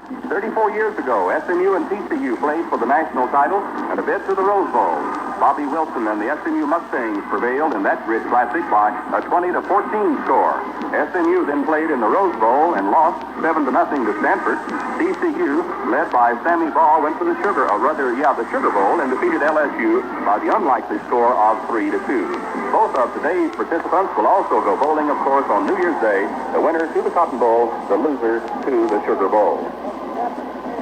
34 years ago, SMU and TCU played for the national title and a bid to the Rose Bowl. Bobby Wilson and the SMU Mustangs prevailed in that grid classic by a 20-14 score. SMU then played in the Rose Bowl and lost 7-0 to Stanford. TCU, led by Sammy Ball, went to the Sugar Bowl and defeated LSU by the unlikely score of 3-2. Both of today's participants will also go bowling, of course, on New Year's Day. The winner to the Cotton Bowl, the loser to the Sugar Bowl.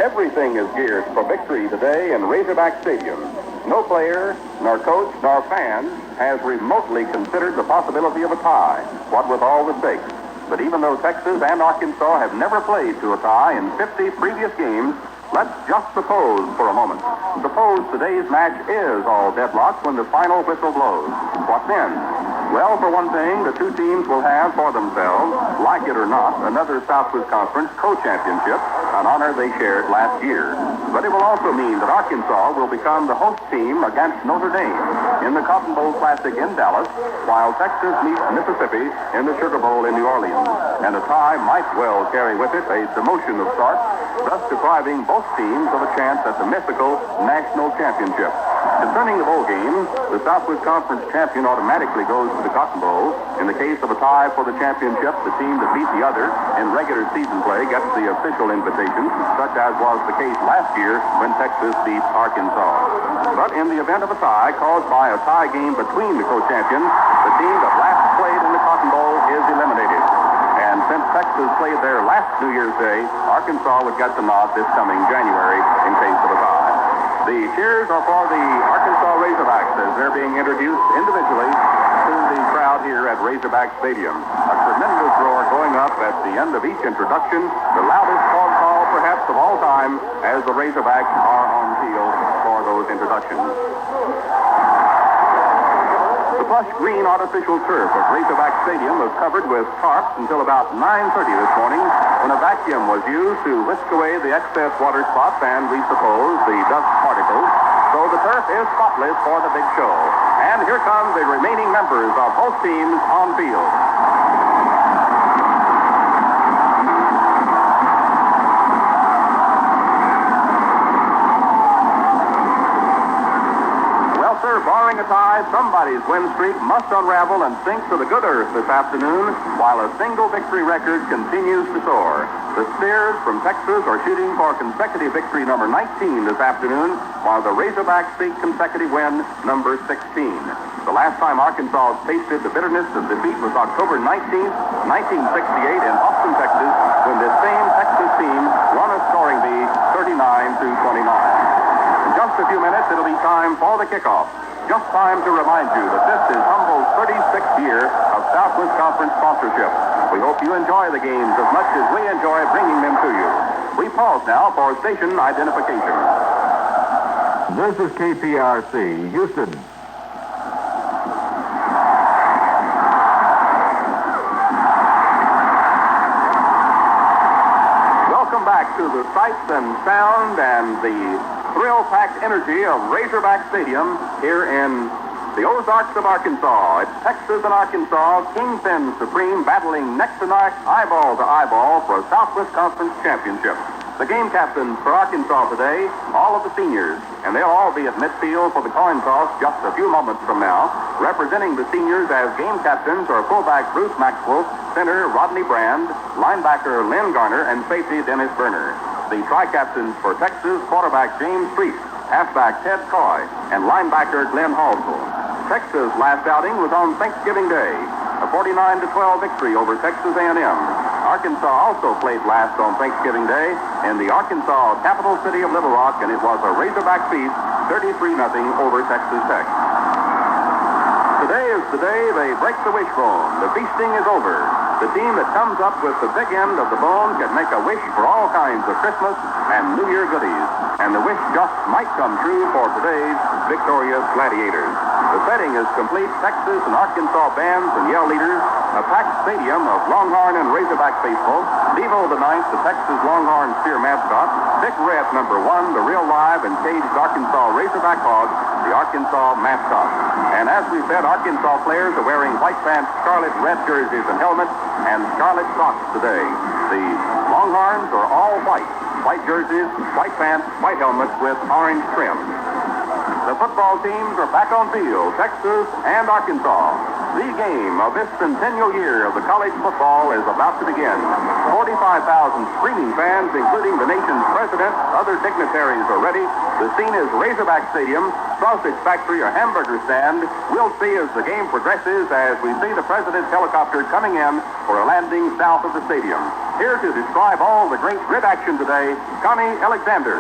Everything is geared for victory today in Razorback Stadium. No player, nor coach, nor fan has remotely considered the possibility of a tie, what with all the stakes. But even though Texas and Arkansas have never played to a tie in 50 previous games, let's just suppose for a moment. Suppose today's match is all deadlocked when the final whistle blows. What then? Well, for one thing, the two teams will have for themselves, like it or not, another Southwest Conference co-championship, an honor they shared last year. But it will also mean that Arkansas will become the host team against Notre Dame in the Cotton Bowl Classic in Dallas, while Texas meets Mississippi in the Sugar Bowl in New Orleans. And a tie might well carry with it a demotion of sorts, thus depriving both teams of a chance at the mythical national championship. Concerning the bowl game, the Southwest Conference champion automatically goes to the Cotton Bowl. In the case of a tie for the championship, the team that beat the other in regular season play gets the official invitation, such as was the case last year when Texas beat Arkansas. But in the event of a tie caused by a tie game between the co-champions, the team that last played in the Cotton Bowl is eliminated. And since Texas played their last New Year's Day, Arkansas would get the nod this coming January in case of a tie. The cheers are for the Arkansas Razorbacks as they're being introduced individually to the crowd here at Razorback Stadium. A tremendous roar going up at the end of each introduction, the loudest call perhaps of all time as the Razorbacks are on field for those introductions. The plush green artificial turf of Razorback Stadium was covered with tarps until about 9:30 this morning when a vacuum was used to whisk away the excess water spots and, we suppose, the dust particles. So the turf is spotless for the big show. And here come the remaining members of both teams on field. Barring a tie, somebody's win streak must unravel and sink to the good earth this afternoon while a single victory record continues to soar. The Steers from Texas are shooting for consecutive victory number 19 this afternoon, while the Razorbacks seek consecutive win number 16. The last time Arkansas tasted the bitterness of defeat was October 19th, 1968 in Austin, Texas, when this same Texas team won a scoring bee 39-29. In just a few minutes, it'll be time for the kickoff. Just time to remind you that this is Humboldt's 36th year of Southwest Conference sponsorship. We hope you enjoy the games as much as we enjoy bringing them to you. We pause now for station identification. This is KPRC, Houston. Welcome back to the sights and sound and the thrill-packed energy of Razorback Stadium here in the Ozarks of Arkansas. It's Texas and Arkansas, kingpin supreme, battling neck to neck, eyeball to eyeball for a Southwest Conference championship. The game captains for Arkansas today, all of the seniors, and they'll all be at midfield for the coin toss just a few moments from now. Representing the seniors as game captains are fullback Bruce Maxwell, center Rodney Brand, linebacker Lynn Garner, and safety Dennis Berner. The tri-captains for Texas, quarterback James Priest, halfback Ted Coy, and linebacker Glenn Halsell. Texas' last outing was on Thanksgiving Day, a 49-12 victory over Texas A&M. Arkansas also played last on Thanksgiving Day in the Arkansas capital city of Little Rock, and it was a Razorback feast, 33-0 over Texas Tech. Today is the day they break the wishbone. The feasting is over. The team that comes up with the big end of the bone can make a wish for all kinds of Christmas and New Year goodies. And the wish just might come true for today's victorious gladiators. The setting is complete. Texas and Arkansas bands and yell leaders, a packed stadium of Longhorn and Razorback faithful, Devo the Ninth, the Texas Longhorn Steer mascot, Dick Rhett, number 1, the real live and caged Arkansas Razorback hog, the Arkansas mascot. And as we said, Arkansas players are wearing white pants, scarlet red jerseys and helmets, and scarlet socks today. The Longhorns are all white. white jerseys, white pants, white helmets with orange trim. The football teams are back on field, Texas and Arkansas. The game of this centennial year of the college football is about to begin. 45,000 screaming fans, including the nation's president, other dignitaries are ready. The scene is Razorback Stadium, sausage factory or hamburger stand. We'll see as the game progresses as we see the president's helicopter coming in for a landing south of the stadium. Here to describe all the great grid action today, Connie Alexander.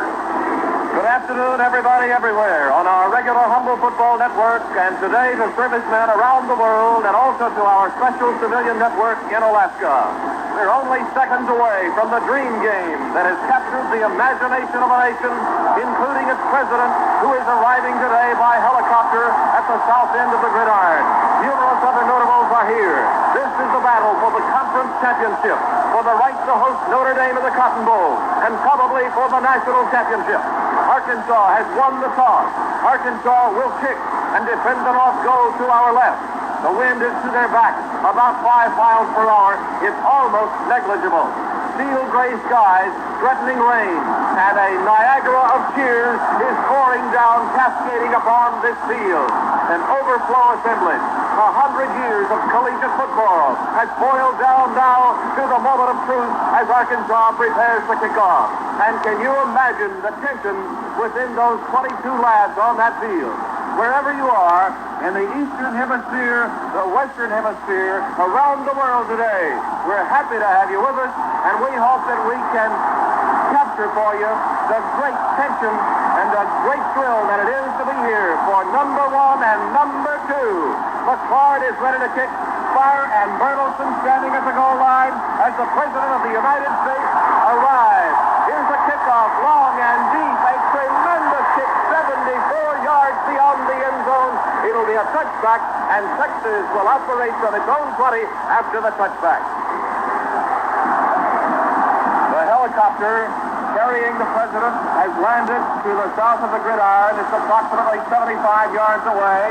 Good afternoon, everybody, everywhere, on our regular Humble Football Network, and today to servicemen around the world, and also to our special civilian network in Alaska. We're only seconds away from the dream game that has captured the imagination of a nation, including its president, who is arriving today by helicopter at the south end of the gridiron. Numerous other notables are here. This is the battle for the conference championship, for the right to host Notre Dame in the Cotton Bowl, and probably for the national championship. Arkansas has won the toss. Arkansas will kick and defend the north goal to our left. The wind is to their back, about 5 miles per hour. It's almost negligible. Steel gray skies, threatening rain, and a Niagara of cheers is pouring down, cascading upon this field. An overflow assemblage. 100 years of collegiate football has boiled down now to the moment of truth as Arkansas prepares to kick off. And can you imagine the tension within those 22 lads on that field? Wherever you are, in the Eastern Hemisphere, the Western Hemisphere, around the world today, we're happy to have you with us, and we hope that we can capture for you the great tension and the great thrill that it is to be here for number 1 and number 2. McCord is ready to kick. Fire and Bertelsen standing at the goal line as the President of the United States arrives. Here's a kickoff, long and deep, a tremendous kick, 74 yards beyond the end zone. It'll be a touchback, and Texas will operate from its own 20 after the touchback. The helicopter carrying the president has landed to the south of the gridiron. It's approximately 75 yards away.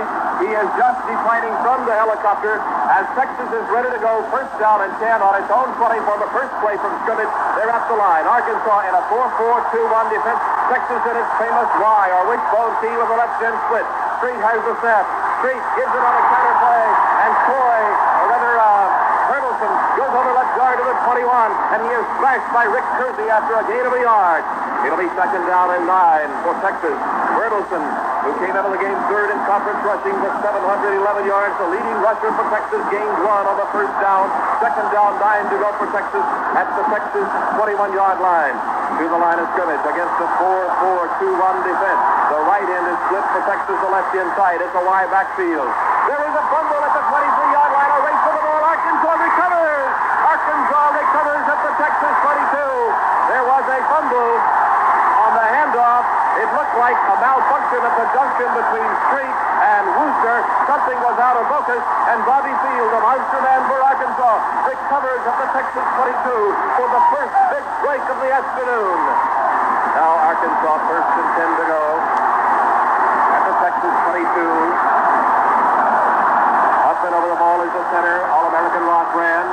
He is just deplaning from the helicopter as Texas is ready to go first down and 10 on its own 20 for the first play from scrimmage. They're at the line. Arkansas in a 4-4-2-1 defense. Texas in its famous Y or wishbone T with a left end split. Street has the snap. Street gives it on a counter play, and Coy, or rather Bertelsen, goes over left guard to the 21, and he is smashed by Rick Kersey after a gain of a yard. It'll be second down and 9 for Texas. Bertelsen, who came out of the game third in conference rushing with 711 yards, the leading rusher for Texas, gained 1 on the first down. Second down, 9 to go for Texas at the Texas 21-yard line. To the line of scrimmage against the 4-4-2-1 defense. The right end is split for Texas, the left inside. It's a wide backfield. There is a fumble at the 23-yard line. A race for the ball. Arkansas recovers. Arkansas recovers at the Texas 22. There was a fumble on the handoff. It looked like a malfunction at the junction between Street and Wooster. Something was out of focus, and Bobby Field, the monster man for Arkansas, recovers at the Texas 22 for the first big break of the afternoon. Now Arkansas first and 10 to go at the Texas 22. Up and over the ball is the center, All-American Rock Brand.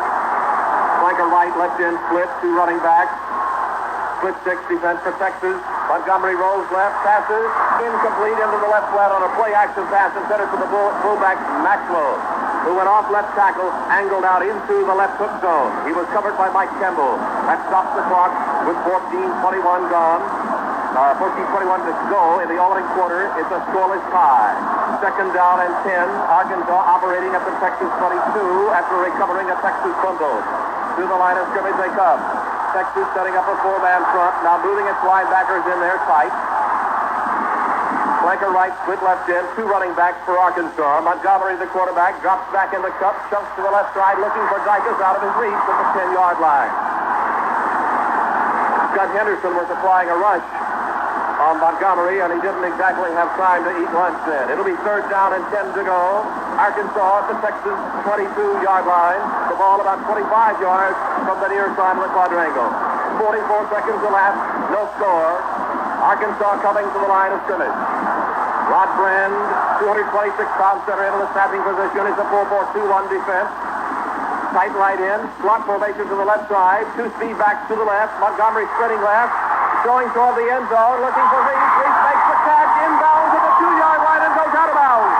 Flanker right, left end split, 2 running backs. Split 6 defense for Texas. Montgomery rolls left, passes, incomplete into the left flat on a play-action pass intended for the fullback Maxwell, who went off left tackle, angled out into the left hook zone. He was covered by Mike Kemble. That stops the clock with 14:21 gone. 14:21 to go in the opening quarter. It's a scoreless tie. Second down and 10. Arkansas operating at the Texas 22 after recovering a Texas fumble. To the line of scrimmage they come. Texas setting up a 4-man front, now moving its linebackers in there tight. Flanker right, split left end, 2 running backs for Arkansas. Montgomery, the quarterback, drops back in the cup, jumps to the left side, looking for Dicus out of his reach at the 10-yard line. Scott Henderson was applying a rush on Montgomery, and he didn't exactly have time to eat lunch then. It'll be third down and 10 to go. Arkansas at the Texas 22-yard line. The ball about 25 yards from the near side of the quadrangle. 44 seconds elapsed, no score. Arkansas coming to the line of scrimmage. Rod Brand, 226 pounds, center into the snapping position. It's a 4-4-2-1 defense. Tight right end, slot formation to the left side. 2 speed backs to the left. Montgomery spreading left. Throwing toward the end zone, looking for Reese. Reese makes the catch, inbounds at the 2-yard line and goes out of bounds.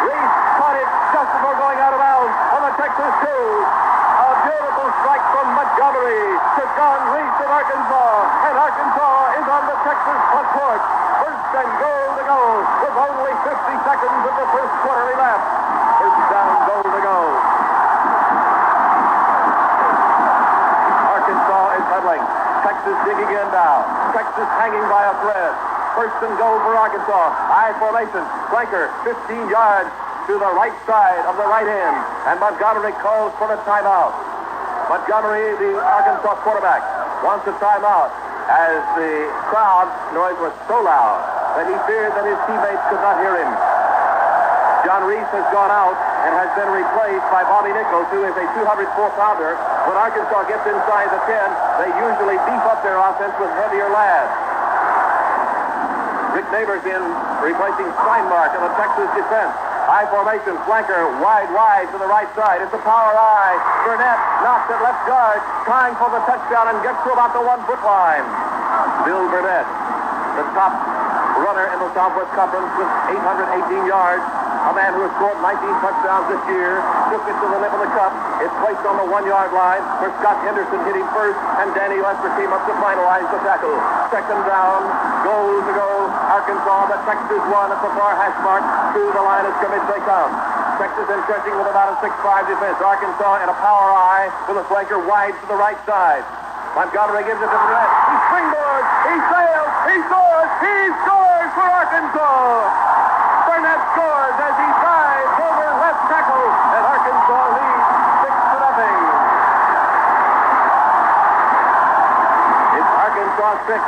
Reese caught it just before going out of bounds on the Texas 2. A beautiful strike from Montgomery to John Reese of Arkansas. And Arkansas is on the Texas front court. First and goal to go with only 50 seconds of the first quarter left. First down, goal to go. Arkansas is huddling. Texas digging in now. Texas hanging by a thread. First and goal for Arkansas. High formation. Flanker, 15 yards to the right side of the right end. And Montgomery calls for a timeout. Montgomery, the Arkansas quarterback, wants a timeout as the crowd noise was so loud that he feared that his teammates could not hear him. John Reese has gone out and has been replaced by Bobby Nichols, who is a 204-pounder. When Arkansas gets inside the 10, they usually beef up their offense with heavier lads. Rick Neighbors in, replacing Steinmark in the Texas defense. High formation, flanker, wide to the right side. It's a power eye. Burnett knocks at left guard, trying for the touchdown and gets to about the 1-foot line. Bill Burnett, the top runner in the Southwest Conference with 818 yards. A man who has scored 19 touchdowns this year, took it to the lip of the cup. It's placed on the 1-yard line where Scott Henderson hit him first, and Danny Lester came up to finalize the tackle. Second down, goal to go. Arkansas, the Texas 1 at the far hash mark. To the line of scrimmage they come. Texas entrenching with about a 6'5 defense. Arkansas in a power eye with a flanker wide to the right side. Montgomery gives it to Burnett. He springboards. He sails. He soars. He scores for Arkansas. Burnett scores as he dives over left tackle, and Arkansas leads 6-0. It's Arkansas 6,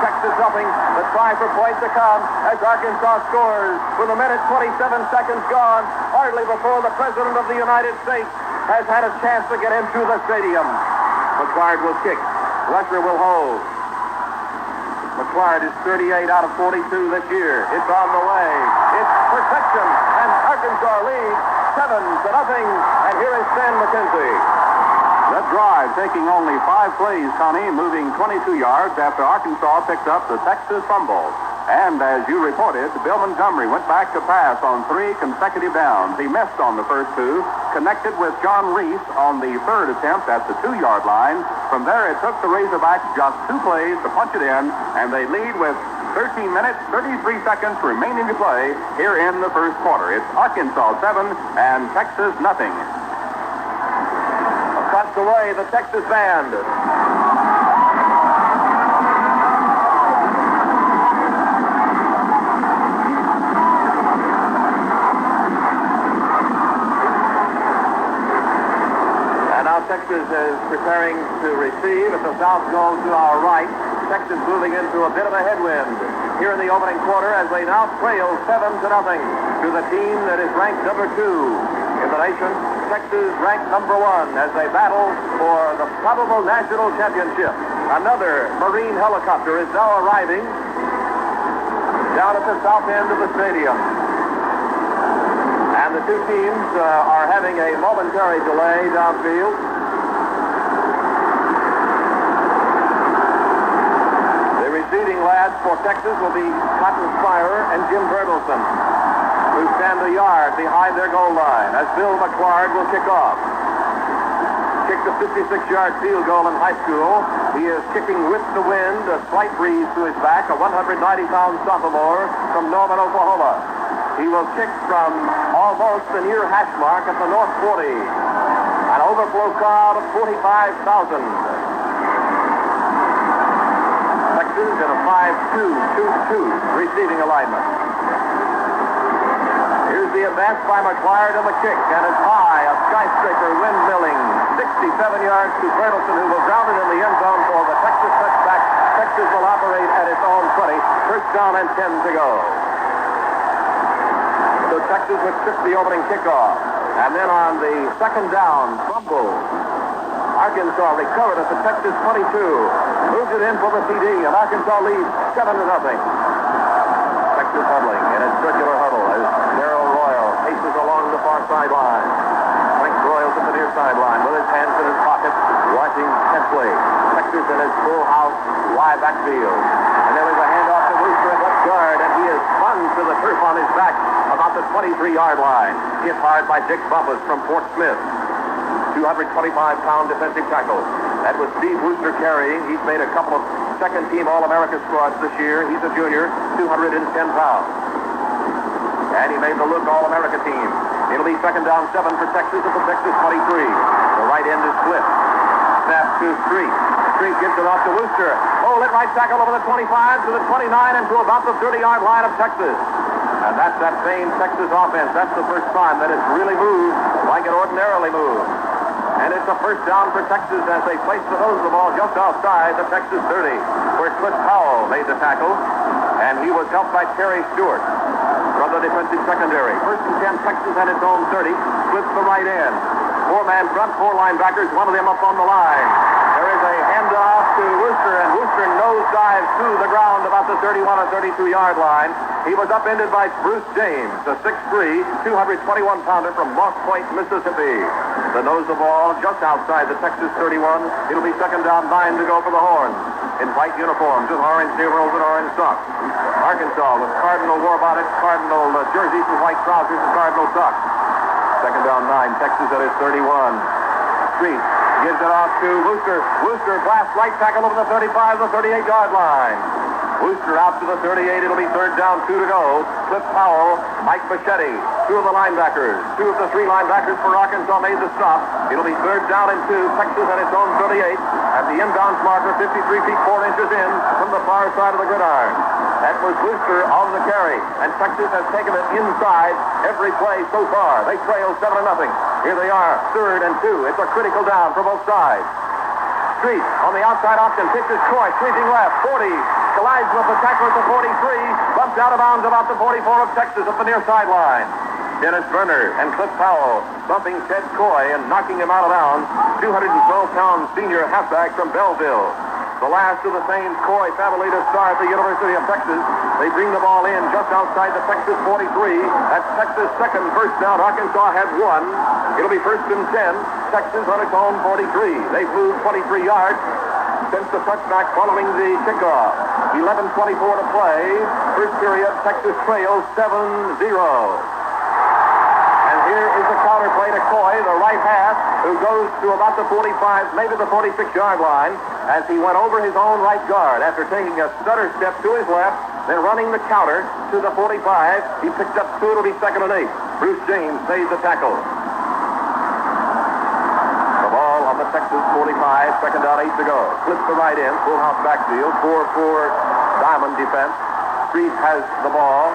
Texas nothing. The try for points to come as Arkansas scores with 1 minute 27 seconds gone, hardly before the President of the United States has had a chance to get into the stadium. McClard will kick. Rusher will hold. McClard is 38 out of 42 this year. It's on the way. It's protection, and Arkansas leads 7-0. And here is Stan McKenzie. That drive taking only 5 plays, Connie, moving 22 yards after Arkansas picked up the Texas fumble. And as you reported, Bill Montgomery went back to pass on 3 consecutive downs. He missed on the first 2, connected with John Reese on the 3rd attempt at the 2-yard line. From there, it took the Razorbacks just 2 plays to punch it in, and they lead with 13 minutes, 33 seconds remaining to play here in the first quarter. It's Arkansas 7 and Texas nothing. Across the way, the Texas band. Texas is preparing to receive at the south goal to our right. Texas moving into a bit of a headwind here in the opening quarter as they now trail 7-0 to the team that is ranked number 2 in the nation. Texas ranked number 1 as they battle for the probable national championship. Another Marine helicopter is now arriving down at the south end of the stadium. And the 2 teams are having a momentary delay downfield. Leading lads for Texas will be Cotton Spire and Jim Bertelson, who stand a yard behind their goal line as Bill McClard will kick off. Kicked a 56-yard field goal in high school. He is kicking with the wind, a slight breeze to his back, a 190-pound sophomore from Norman, Oklahoma. He will kick from almost the near hash mark at the North 40. An overflow crowd of 45,000. In a 5-2-2-2 receiving alignment. Here's the advance by McClard on the kick, and it's high, a skyscraper windmilling 67 yards to Bertelson, who will ground it in the end zone for the Texas touchback. Texas will operate at its own 20. First down and 10 to go. So Texas would trip the opening kickoff. And then on the second down, fumble. Arkansas recovered at the Texas 22. Moves it in for the CD, and Arkansas leads 7-0. Texas huddling in a circular huddle as Darrell Royal paces along the far sideline. Frank Broyles at the near sideline with his hands in his pockets, watching intently. Texas in his full house, wide backfield. And there was a handoff to Wooster at left guard, and he is spun to the turf on his back about the 23-yard line. Hit hard by Dick Bumpus from Fort Smith. 225-pound defensive tackle. That was Steve Wooster carrying. He's made a couple of second-team All-America squads this year. He's a junior, 210 pounds. And he made the Look All-America team. It'll be second down 7 for Texas at the Texas 23. The right end is split. Snap to Street. Street gives it off to Wooster. Hold it right tackle over the 25 to the 29 and to about the 30-yard line of Texas. And that's that same Texas offense. That's the first time that it's really moved like it ordinarily moves. And it's a first down for Texas as they place the nose of the ball just outside the Texas 30, where Cliff Powell made the tackle. And he was helped by Terry Stewart from the defensive secondary. First and 10, Texas at its own 30. Splits the right end. 4-man front, 4 linebackers, one of them up on the line. There is a handoff to Wooster, and Wooster nosedives to the ground about the 31 or 32-yard line. He was upended by Bruce James, a 6'3", 221-pounder from Moss Point, Mississippi. The nose of the ball just outside the Texas 31. It'll be second down 9 to go for the Horns in white uniforms with orange numerals and orange socks. Arkansas with Cardinal war bonnets, Cardinal jerseys with white trousers and Cardinal socks. Second down 9, Texas at its 31. Street gives it off to Wooster. Wooster blasts right tackle over the 35, the 38-yard line. Wooster out to the 38. It'll be third down, 2 to go. Cliff Powell, Mike Bichetti, 2 of the linebackers. 2 of the 3 linebackers for Arkansas made the stop. It'll be third down and 2. Texas at its own 38. At the inbounds marker, 53 feet 4 inches in from the far side of the gridiron. That was Wooster on the carry. And Texas has taken it inside every play so far. They trail 7-0. Here they are, third and 2. It's a critical down for both sides. Street on the outside option, pitches Coy, sweeping left, 40. Collides with the tackle at the 43. Bumped out of bounds about the 44 of Texas at the near sideline. Dennis Verner and Cliff Powell bumping Ted Coy and knocking him out of bounds. 212-pound senior halfback from Belleville. The last of the same Coy family to start the University of Texas. They bring the ball in just outside the Texas 43. That's Texas' second first down. Arkansas had 1. It'll be first and 10. Texas on its own 43. They've moved 23 yards since the touchback following the kickoff. 11:24 to play. First period, Texas trails 7-0. And here is the counter play to Coy, the right half, who goes to about the 45, maybe the 46-yard line, as he went over his own right guard after taking a stutter step to his left, then running the counter to the 45. He picked up 2. It'll be second and 8. Bruce James made the tackle. On the Texas 45, second down, 8 to go. Flips the right end, full house backfield, 4-4 diamond defense. Street has the ball.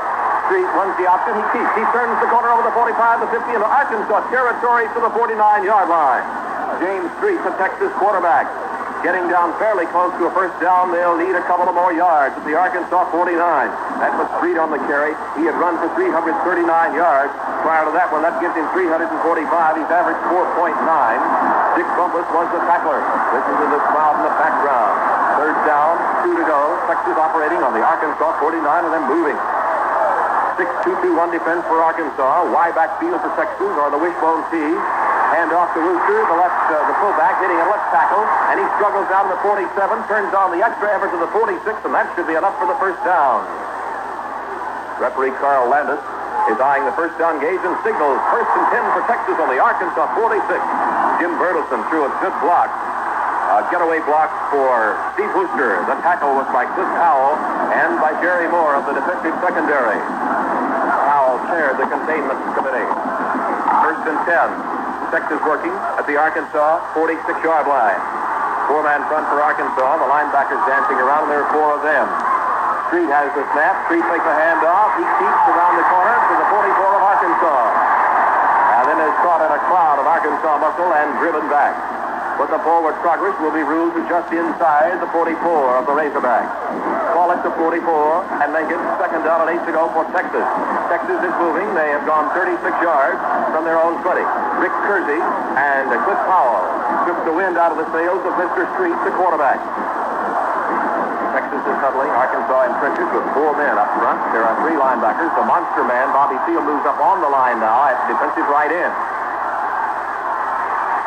Street runs the option. He keeps. He turns the corner over the 45, the 50, into Arkansas territory to the 49-yard line. James Street, the Texas quarterback, getting down fairly close to a first down. They'll need a couple of more yards at the Arkansas 49. That was Street on the carry. He had run for 339 yards. Prior to that one, that gives him 345. He's averaged 4.9. Dick Bumpus was the tackler. Listen to this crowd in the background. Third down, 2 to go. Texas operating on the Arkansas 49 and then moving. 6-2-2-1 defense for Arkansas. Y backfield for Texas or the wishbone T. Hand off to Wooster, the fullback, hitting a left tackle, and he struggles down to the 47, turns on the extra effort to the 46, and that should be enough for the first down. Referee Carl Landis is eyeing the first down gauge and signals first and 10 for Texas on the Arkansas 46. Jim Bertelson threw a good block. A getaway block for Steve Wooster. The tackle was by Cliff Powell and by Jerry Moore of the defensive secondary. Powell chaired the containment committee. First and 10. Texas working at the Arkansas 46-yard line. 4-man front for Arkansas. The linebackers dancing around. There are 4 of them. Street has the snap. Street takes a handoff. He keeps around the corner to the 44 of Arkansas. And then is caught in a cloud of Arkansas muscle and driven back. But the forward progress will be ruled to just inside the 44 of the Razorbacks. Call it to 44 and make it second down and 8 to go for Texas. Texas is moving. They have gone 36 yards from their own 20. Rick Kersey and Cliff Powell took the wind out of the sails of Mr. Street, the quarterback. Texas is huddling. Arkansas in trenches with 4 men up front. There are 3 linebackers. The monster man, Bobby Field, moves up on the line now at defensive right end.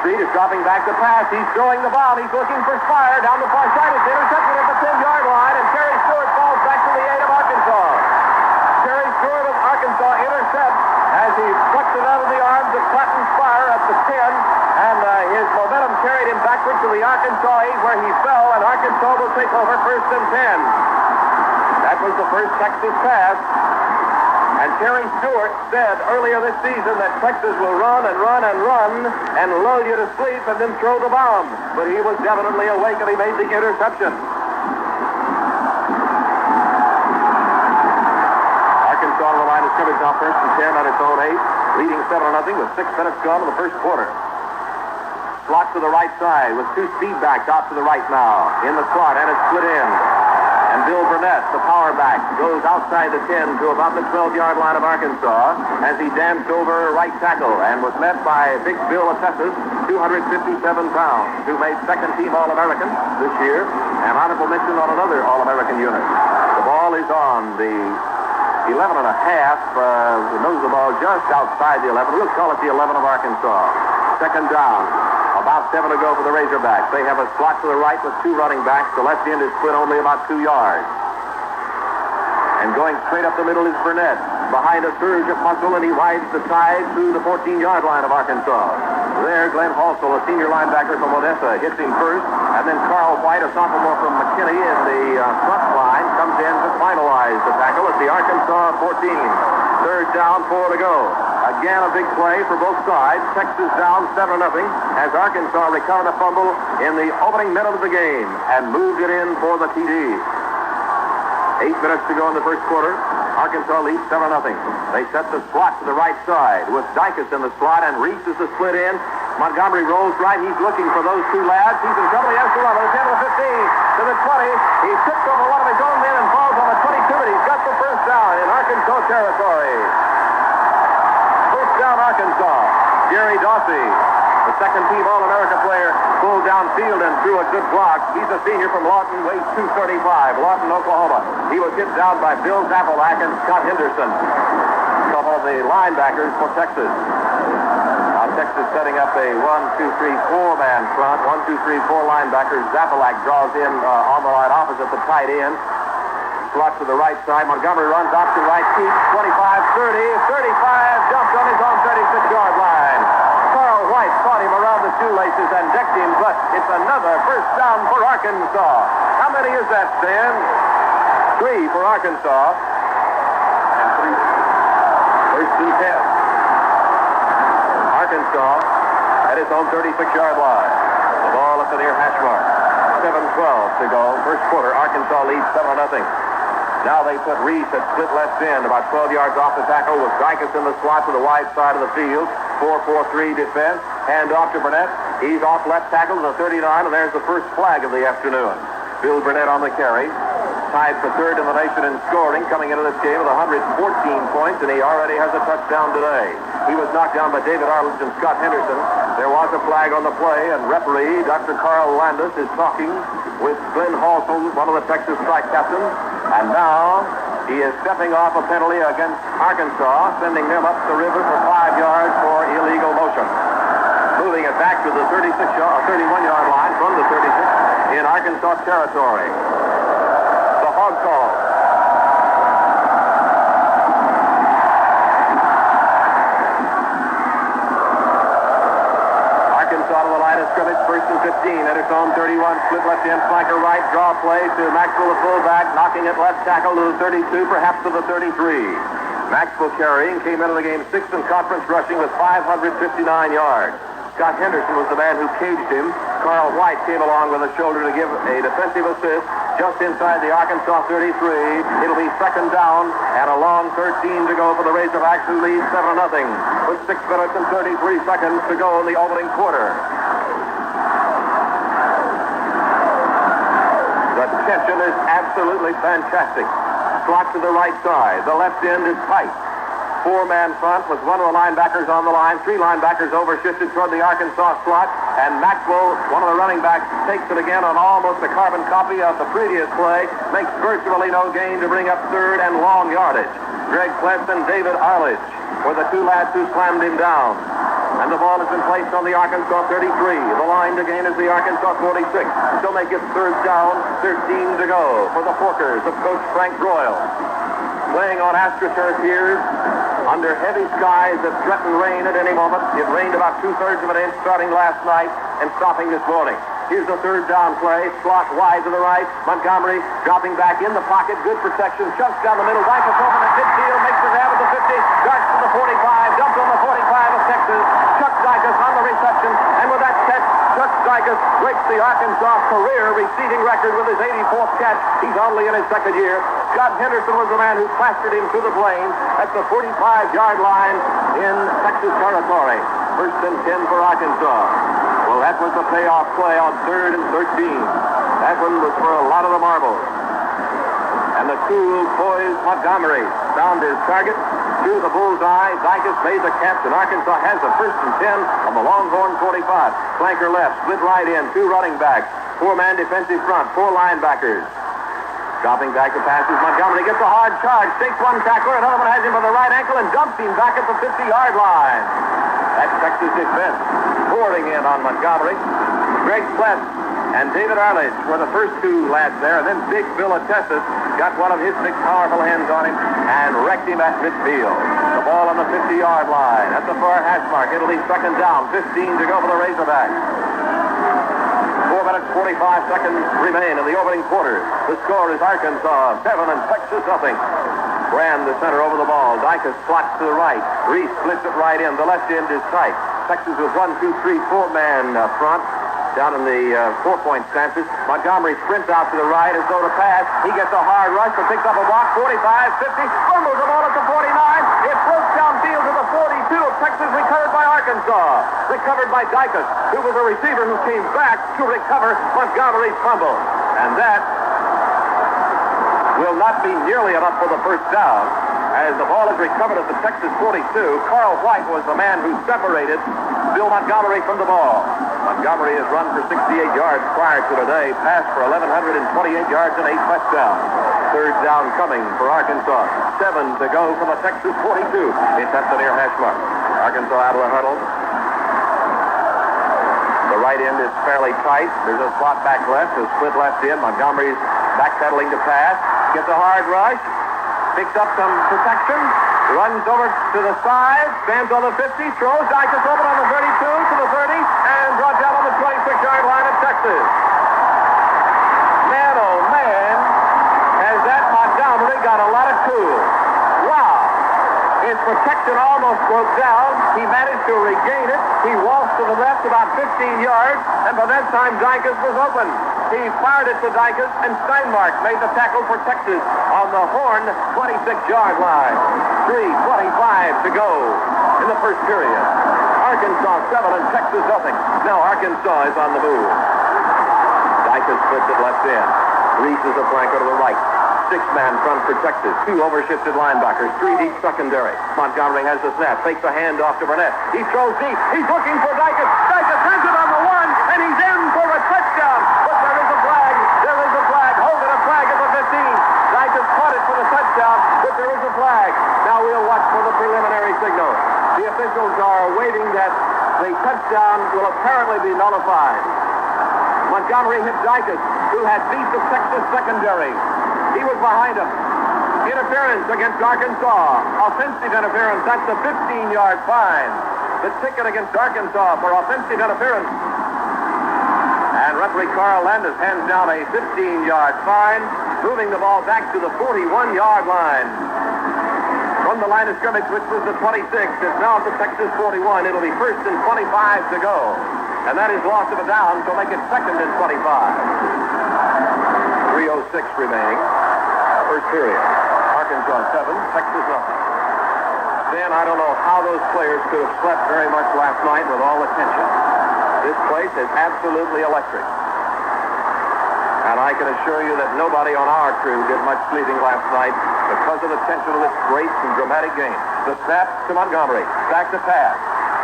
Street is dropping back the pass. He's throwing the ball. He's looking for Spire down the far side. It's intercepted at the 10-yard line, and Terry Stewart falls back to the 8 of Arkansas. Terry Stewart of Arkansas intercepts as he plucked it out of the arms of Cotton Spire at the 10, and his momentum carried him backward to the Arkansas 8 where he fell, and Arkansas will take over 1st and 10. That was the first Texas pass. And Terry Stewart said earlier this season that Texas will run and run and run and lull you to sleep and then throw the bomb. But he was definitely awake and he made the interception. Arkansas on the line of scrimmage now, 1st and 10 on its own 8, leading 7-0 with 6 minutes gone in the first quarter. Slot to the right side with 2 speed backs out to the right now. In the slot, and it's split in. And Bill Burnett, the power back, goes outside the 10 to about the 12-yard line of Arkansas as he danced over right tackle and was met by Big Bill Atessis, 257 pounds, who made second-team All-American this year, and honorable mention on another All-American unit. The ball is on the 11 and a half. The nose of the ball just outside the 11. We'll call it the 11 of Arkansas. Second down. About 7 to go for the Razorbacks. They have a slot to the right with 2 running backs. The left end is split only about 2 yards. And going straight up the middle is Burnett. Behind a surge of muscle, and he rides the side through the 14-yard line of Arkansas. There, Glenn Halsell, a senior linebacker from Odessa, hits him first. And then Carl White, a sophomore from McKinney in the front line, comes in to finalize the tackle at the Arkansas 14. Third down, 4 to go. Again, a big play for both sides. Texas down 7-0 as Arkansas recovered a fumble in the opening minute of the game and moved it in for the TD. 8 minutes to go in the first quarter. Arkansas leads 7-0. They set the slot to the right side with Dykes in the slot, and Reese is the split in. Montgomery rolls right. He's looking for those 2 lads. He's in trouble. He has to run. The 10 to the 15 to the 20. He trips over one of his own men and falls on the 22, but he's got the first down in Arkansas territory. Down Arkansas. Jerry Dawsey, the second-team All-America player, pulled downfield and threw a good block. He's a senior from Lawton, weighs 235, Lawton, Oklahoma. He was hit down by Bill Zappalak and Scott Henderson, a couple of the linebackers for Texas. Now Texas setting up a 1-2-3-4 man front. 1-2-3-4 linebackers. Zappalak draws in on the line opposite the tight end. Slot to the right side. Montgomery runs off to right, keeps 25, 30, 35, jumps on his own 36-yard line. Carl White caught him around the shoelaces and decked him, but it's another first down for Arkansas. How many is that, Stan? 3 for Arkansas. And 3. First and 10. Arkansas at its own 36-yard line. The ball at the near hash mark. 7-12 to go. First quarter, Arkansas leads 7-0. Now they put Reese at split left end, about 12 yards off the tackle, with Dykes in the slot to the wide side of the field. 4-4-3 defense. Hand off to Burnett. He's off left tackle to the 39, and there's the first flag of the afternoon. Bill Burnett on the carry. Tied for 3rd in the nation in scoring, coming into this game with 114 points, and he already has a touchdown today. He was knocked down by David Arledge and Scott Henderson. There was a flag on the play, and referee Dr. Carl Landis is talking with Glenn Halsell, one of the Texas strike captains. And now he is stepping off a penalty against Arkansas, sending them up the river for 5 yards for illegal motion. Moving it back to the 31-yard line from the 36 in Arkansas territory. The hog call. Arkansas to the line of scrimmage, 1st and 15 at its own 31. Split left end, flanker right, draw play to Maxwell, the fullback, knocking it left tackle to the 32, perhaps to the 33. Maxwell carrying, came into the game 6th in conference rushing with 559 yards. Scott Henderson was the man who caged him. Carl White came along with a shoulder to give a defensive assist just inside the Arkansas 33. It'll be second down and a long 13 to go for the Razorbacks, who lead 7-0 with 6 minutes and 33 seconds to go in the opening quarter. The tension is absolutely fantastic. Slot to the right side. The left end is tight. 4-man front with one of the linebackers on the line. 3 linebackers over-shifted toward the Arkansas slot. And Maxwell, one of the running backs, takes it again on almost a carbon copy of the previous play. Makes virtually no gain to bring up 3rd and long yardage. Greg Cless and David Arledge were the 2 lads who slammed him down. And the ball has been placed on the Arkansas 33. The line to gain is the Arkansas 46. So make it third down, 13 to go for the Forkers of Coach Frank Broyle. Playing on AstroTurf here under heavy skies that threaten rain at any moment. It rained about 2/3 of an inch starting last night and stopping this morning. Here's the third down play. Slot wide to the right. Montgomery dropping back in the pocket. Good protection. Chunks down the middle. Dicus open at midfield. Makes the grab at the 50. Darts to the 45. Dumps on the 45 of Texas. Chuck Dicus on the reception. And with that catch, Chuck Dicus breaks the Arkansas career receiving record with his 84th catch. He's only in his second year. Scott Henderson was the man who plastered him to the plains at the 45-yard line in Texas territory. First and 10 for Arkansas. Well, that was the payoff play on 3rd and 13. That one was for a lot of the marbles. And the cool, poised Montgomery found his target through the bullseye. Dicus made the catch, and Arkansas has the 1st and 10 on the Longhorn 45. Flanker left, split right in, 2 running backs, 4-man defensive front, 4 linebackers. Dropping back the passes, Montgomery gets a hard charge, takes one tackler, another one has him by the right ankle, and dumps him back at the 50-yard line. That's Texas defense pouring in on Montgomery. Greg Plett and David Arledge were the first 2 lads there, and then Big Bill Atessis got one of his big, powerful hands on him and wrecked him at midfield. The ball on the 50-yard line at the far hash mark. It'll be 2nd down, 15 to go for the Razorbacks. 4 minutes, 45 seconds remain in the opening quarter. The score is Arkansas 7 and Texas nothing. Brand, the center, over the ball. Dicus slots to the right. Reese splits it right in. The left end is tight. Texas was 1, 2, 3, 4-man front down in the 4-point stances. Montgomery sprints out to the right as though to pass. He gets a hard rush, but picks up a block. 45, 50. Fumbles the ball at the 49. It floats downfield to the 42 of Texas, recovered by Arkansas. Recovered by Dicus, who was a receiver who came back to recover Montgomery's fumble. And that will not be nearly enough for the first down. As the ball is recovered at the Texas 42, Carl White was the man who separated Bill Montgomery from the ball. Montgomery has run for 68 yards prior to today, passed for 1,128 yards and 8 touchdowns. Third down coming for Arkansas. 7 to go from the Texas 42. It's at the near hash mark. Arkansas out of the huddle. The right end is fairly tight. There's a slot back left, a split left in. Montgomery's backpedaling to pass. Gets a hard rush. Picks up some protection. Runs over to the side. Stands on the 50. Throws. Dicus open on the 32 to the 30. And brought down on the 26-yard line of Texas. Man, oh man, has that Montgomery got a lot of cool. Wow. His protection almost broke down. He managed to regain it. He waltzed to the left about 15 yards. And by that time, Dicus was open. He fired it to Dicus, and Steinmark made the tackle for Texas on the Horn 26-yard line. 3:25 to go in the first period. Arkansas 7 and Texas nothing. Now Arkansas is on the move. Dicus splits it left in. Reese is a flanker to the right. 6-man front for Texas. 2 overshifted linebackers. 3 deep secondary. Montgomery has the snap. Fakes a handoff to Burnett. He throws deep. He's looking for Dicus. Dicus has it on the 1, and he's in for a touchdown. But there is a flag. There is a flag. Hold it, a flag at the 15. Dicus caught it for the touchdown, but there is a flag. Now we'll watch for the preliminary signal. The officials are waiting that the touchdown will apparently be nullified. Montgomery hit Dicus, who had beat the Texas secondary. He was behind him. Interference against Arkansas. Offensive interference. That's a 15-yard fine. The ticket against Arkansas for offensive interference. And referee Carl Landis hands down a 15-yard fine, moving the ball back to the 41-yard line. From the line of scrimmage, which was the 26, it's now at the Texas 41. It'll be 1st and 25 to go. And that is loss of a down, so make it 2nd and 25. 3:06 remaining. First period. Arkansas 7, Texas nothing. Dan, I don't know how those players could have slept very much last night with all the tension. This place is absolutely electric. And I can assure you that nobody on our crew did much sleeping last night because of the tension of this great and dramatic game. The snap to Montgomery. Back to pass.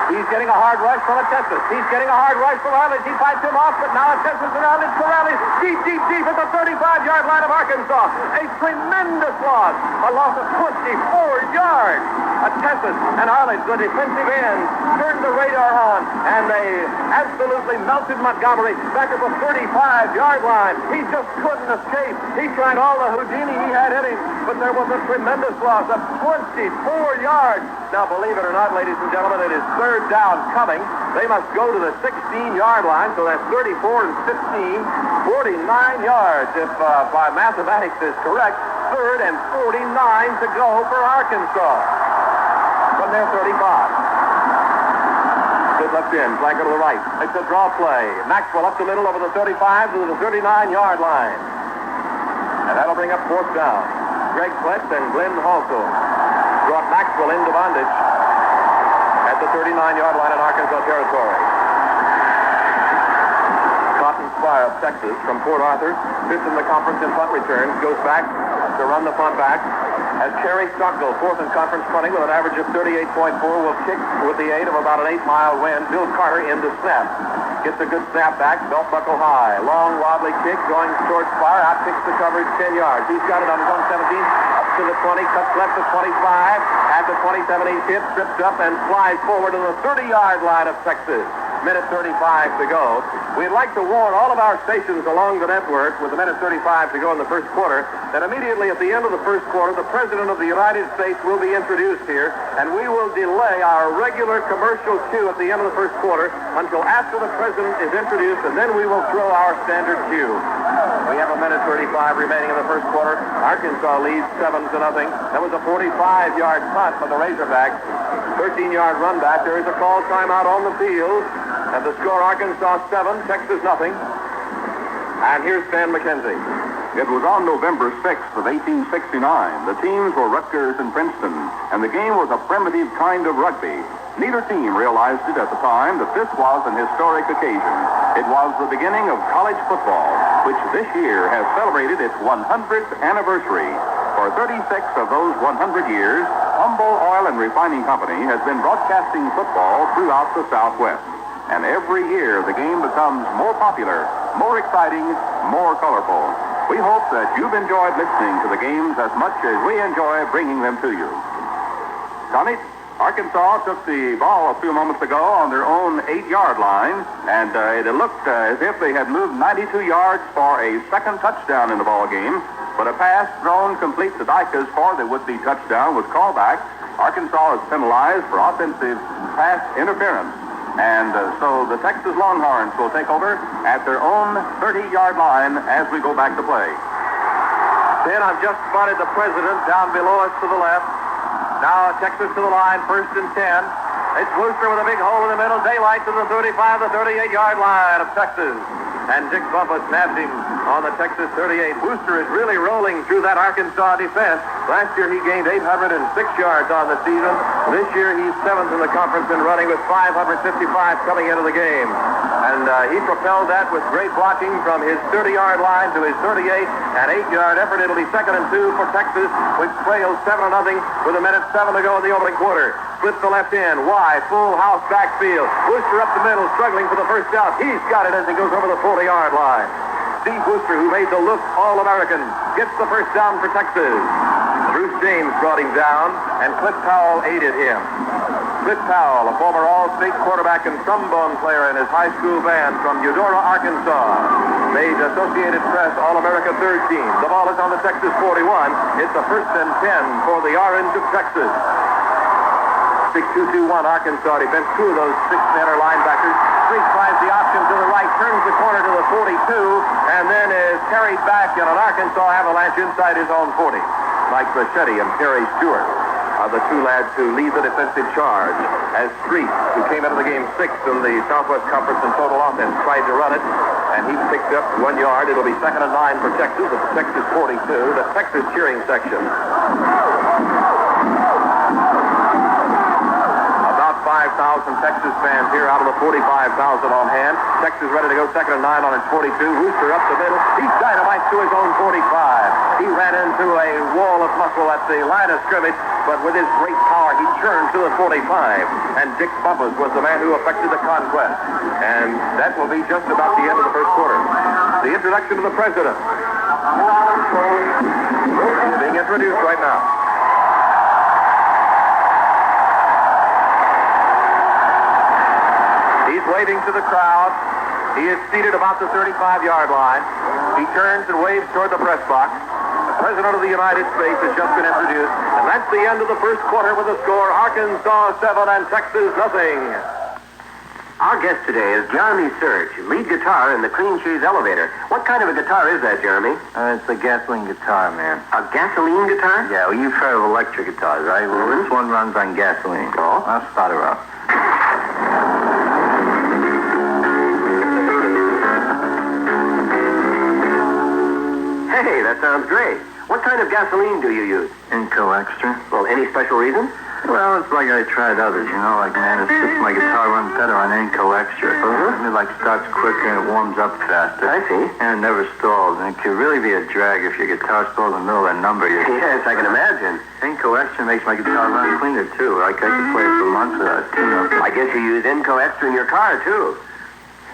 He's getting a hard rush from Atesis. He's getting a hard rush from Arledge. He fights him off, but now Atesis and Arledge corral him deep, deep, deep at the 35-yard line of Arkansas. A tremendous loss. A loss of 24 yards. Atesis and Arledge, the defensive ends, turned the radar on, and they absolutely melted Montgomery back at the 35-yard line. He just couldn't escape. He tried all the Houdini he had in him, but there was a tremendous loss of 24 yards. Now, believe it or not, ladies and gentlemen, it is third down coming. They must go to the 16-yard line, so that's 34 and 15, 49 yards, if by mathematics is correct. Third and 49 to go for Arkansas from their 35. Good left in, flanker to the right. It's a draw play. Maxwell up the middle over the 35 to the 39-yard line. And that'll bring up fourth down. Greg Fletch and Glenn Halsell brought Maxwell into bondage at the 39-yard line in Arkansas territory. Cotton Spire of Texas from Port Arthur, fifth in the conference in punt returns, goes back to run the punt back. As Cherry Stockville, fourth in conference punting with an average of 38.4, will kick with the aid of about an 8-mile wind. Bill Carter into snap. Gets a good snap back, belt buckle high. Long, wobbly kick going towards Spire. Out kicks the coverage 10 yards. He's got it on his own 17. Up to the 20, cuts left to 25. At the 27, he's hit, trips up, and flies forward to the 30-yard line of Texas. Minute 35 to go. We'd like to warn all of our stations along the network with a minute 35 to go in the first quarter that immediately at the end of the first quarter, the President of the United States will be introduced here, and we will delay our regular commercial cue at the end of the first quarter until after the President is introduced, and then we will throw our standard cue. We have a minute 35 remaining in the first quarter. Arkansas leads 7-0. That was a 45-yard punt for the Razorbacks. 13-yard run back. There is a call timeout on the field. And the score, Arkansas 7, Texas nothing. And here's Stan McKenzie. It was on November 6th of 1869. The teams were Rutgers and Princeton, and the game was a primitive kind of rugby. Neither team realized it at the time that this was an historic occasion. It was the beginning of college football, which this year has celebrated its 100th anniversary. For 36 of those 100 years, Humboldt Oil and Refining Company has been broadcasting football throughout the Southwest. And every year, the game becomes more popular, more exciting, more colorful. We hope that you've enjoyed listening to the games as much as we enjoy bringing them to you. Connie, Arkansas took the ball a few moments ago on their own 8-yard line, and it looked as if they had moved 92 yards for a second touchdown in the ball game. But a pass thrown complete to Dicas for the would-be touchdown was called back. Arkansas is penalized for offensive pass interference. And so the Texas Longhorns will take over at their own 30-yard line as we go back to play. Then I've just spotted the President down below us to the left. Now Texas to the line, first and 10. It's Wooster with a big hole in the middle. Daylight to the 35, the 38-yard line of Texas. And Dick Bumpa snaps him on the Texas 38. Wooster is really rolling through that Arkansas defense. Last year he gained 806 yards on the season. This year he's 7th in the conference in running with 555 coming into the game. And he propelled that with great blocking from his 30-yard line to his 38. An 8-yard effort. It'll be 2nd and 2 for Texas, which trails 7-0 with a minute 7 to go in the opening quarter. Splits the left end. Wide, full house backfield. Wooster up the middle, struggling for the first down. He's got it as he goes over the 40-yard line. Steve Wooster, who made the look All-American, gets the first down for Texas. Bruce James brought him down, and Cliff Powell aided him. Cliff Powell, a former All-State quarterback and trombone player in his high school band from Eudora, Arkansas, made Associated Press All-America third team. The ball is on the Texas 41. It's a 1st and 10 for the Orange of Texas. 6-2-2-1 Arkansas defense. Two of those 6 men are linebackers. Street tries the option to the right, turns the corner to the 42, and then is carried back in an Arkansas avalanche inside his own 40. Mike Breschetti and Perry Stewart are the two lads who lead the defensive charge. As Street, who came into the game 6th in the Southwest Conference in total offense, tried to run it, and he picked up 1 yard. It'll be 2nd and 9 for Texas at the Texas 42, the Texas cheering section. 5,000 Texas fans here out of the 45,000 on hand. Texas ready to go second and 9 on its 42. Rooster up the middle. He dynamites to his own 45. He ran into a wall of muscle at the line of scrimmage, but with his great power, he churned to the 45. And Dick Bumpus was the man who effected the conquest. And that will be just about the end of the first quarter. The introduction to the president. He's being introduced right now. He's waving to the crowd. He is seated about the 35-yard line. He turns and waves toward the press box. The President of the United States has just been introduced. And that's the end of the first quarter with the score, Arkansas 7 and Texas nothing. Our guest today is Jeremy Surge, lead guitar in the Clean Cheese Elevator. What kind of a guitar is that, Jeremy? It's a gasoline guitar, man. A gasoline guitar? Yeah, well, you've heard of electric guitars, right? Well, this one runs on gasoline. Oh? I'll start her up. Hey, that sounds great. What kind of gasoline do you use? Inco Extra. Well, any special reason? Well, it's like I tried others, you know, like, man, it's just my guitar runs better on Inco Extra. It like starts quicker and it warms up faster. I see. And it never stalls. And it can really be a drag if your guitar stalls in the middle of that number. Yes, I can imagine. Inco Extra makes my guitar run cleaner, too. Like, I can play it for months without tune-up. I guess you use Inco Extra in your car, too.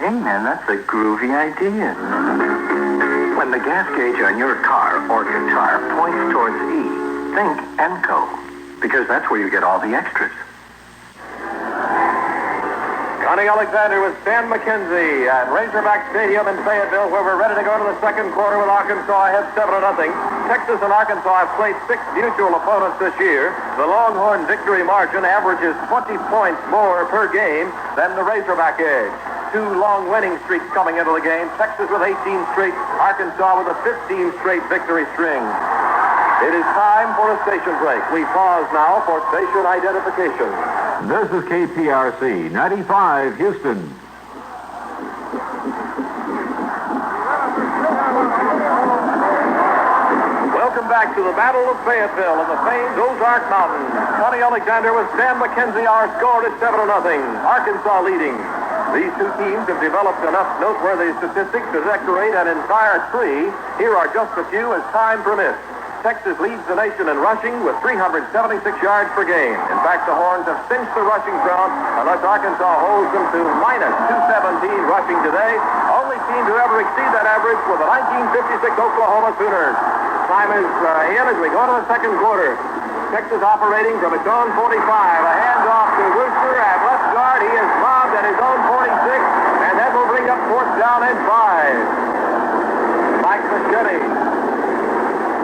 Hey, man, that's a groovy idea. When the gas gauge on your car or guitar points towards E, think Enco, because that's where you get all the extras. Connie Alexander with Stan McKenzie at Razorback Stadium in Fayetteville, where we're ready to go to the second quarter with Arkansas ahead 7-0. Texas and Arkansas have played 6 mutual opponents this year. The Longhorn victory margin averages 20 points more per game than the Razorback edge. 2 long winning streaks coming into the game. Texas with 18 straight, Arkansas with a 15 straight victory string. It is time for a station break. We pause now for station identification. This is KPRC 95 Houston. Welcome back to the Battle of Fayetteville in the famed Ozark Mountains. Connie Alexander with Stan McKenzie. Our score is 7-0. Arkansas leading. These 2 teams have developed enough noteworthy statistics to decorate an entire tree. Here are just a few as time permits. Texas leads the nation in rushing with 376 yards per game. In fact, the Horns have cinched the rushing crown unless Arkansas holds them to minus 217 rushing today. Only team to ever exceed that average were the 1956 Oklahoma Sooners. Time is in as we go to the second quarter. Texas operating from its own 45. A handoff to Rooster at left guard. He is mobbed at his own 46, and that will bring up 4th down and 5. Mike Machete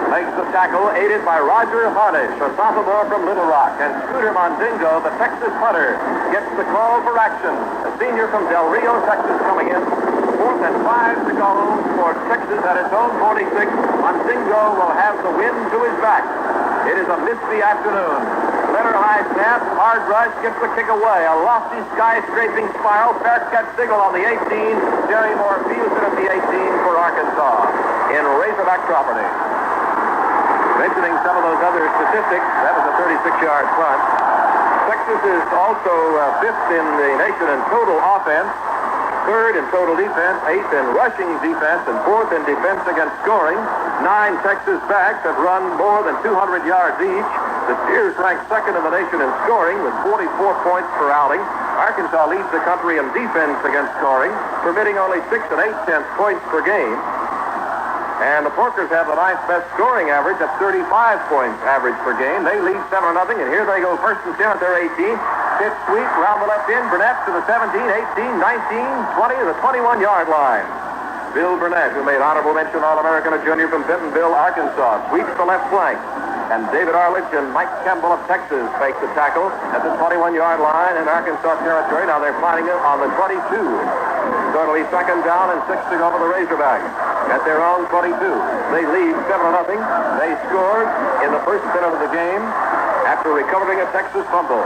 makes the tackle, aided by Roger Harnish, a sophomore from Little Rock, and Scooter Mondingo, the Texas punter, gets the call for action. A senior from Del Rio, Texas, coming in. 4th and 5 to go for Texas at its own 46. Mondingo will have the wind to his back. It is a misty afternoon. Leonard high snap, hard rush, gets the kick away. A lofty skyscraping spiral, fair catch signal on the 18. Jerry Moore fields it at the 18 for Arkansas in Razorback property. Mentioning some of those other statistics, that was a 36-yard punt. Texas is also 5th in the nation in total offense, 3rd in total defense, 8th in rushing defense, and 4th in defense against scoring. 9 Texas backs have run more than 200 yards each. The Steers rank 2nd in the nation in scoring with 44 points per outing. Arkansas leads the country in defense against scoring, permitting only 6 8/10 points per game. And the Porkers have the 9th best scoring average at 35 points average per game. They lead 7-0, and here they go 1st and 10 at their 18. Pitch sweep, round the left end. Burnett to the 17, 18, 19, 20 to the 21-yard line. Bill Burnett, who made honorable mention All-American at junior from Bentonville, Arkansas, sweeps the left flank. And David Arledge and Mike Campbell of Texas make the tackle at the 21-yard line in Arkansas territory. Now they're fighting it on the 22. So it'll be 2nd down and 6 to go for the Razorbacks at their own 22. They lead 7-0. They scored in the first minute of the game after recovering a Texas fumble.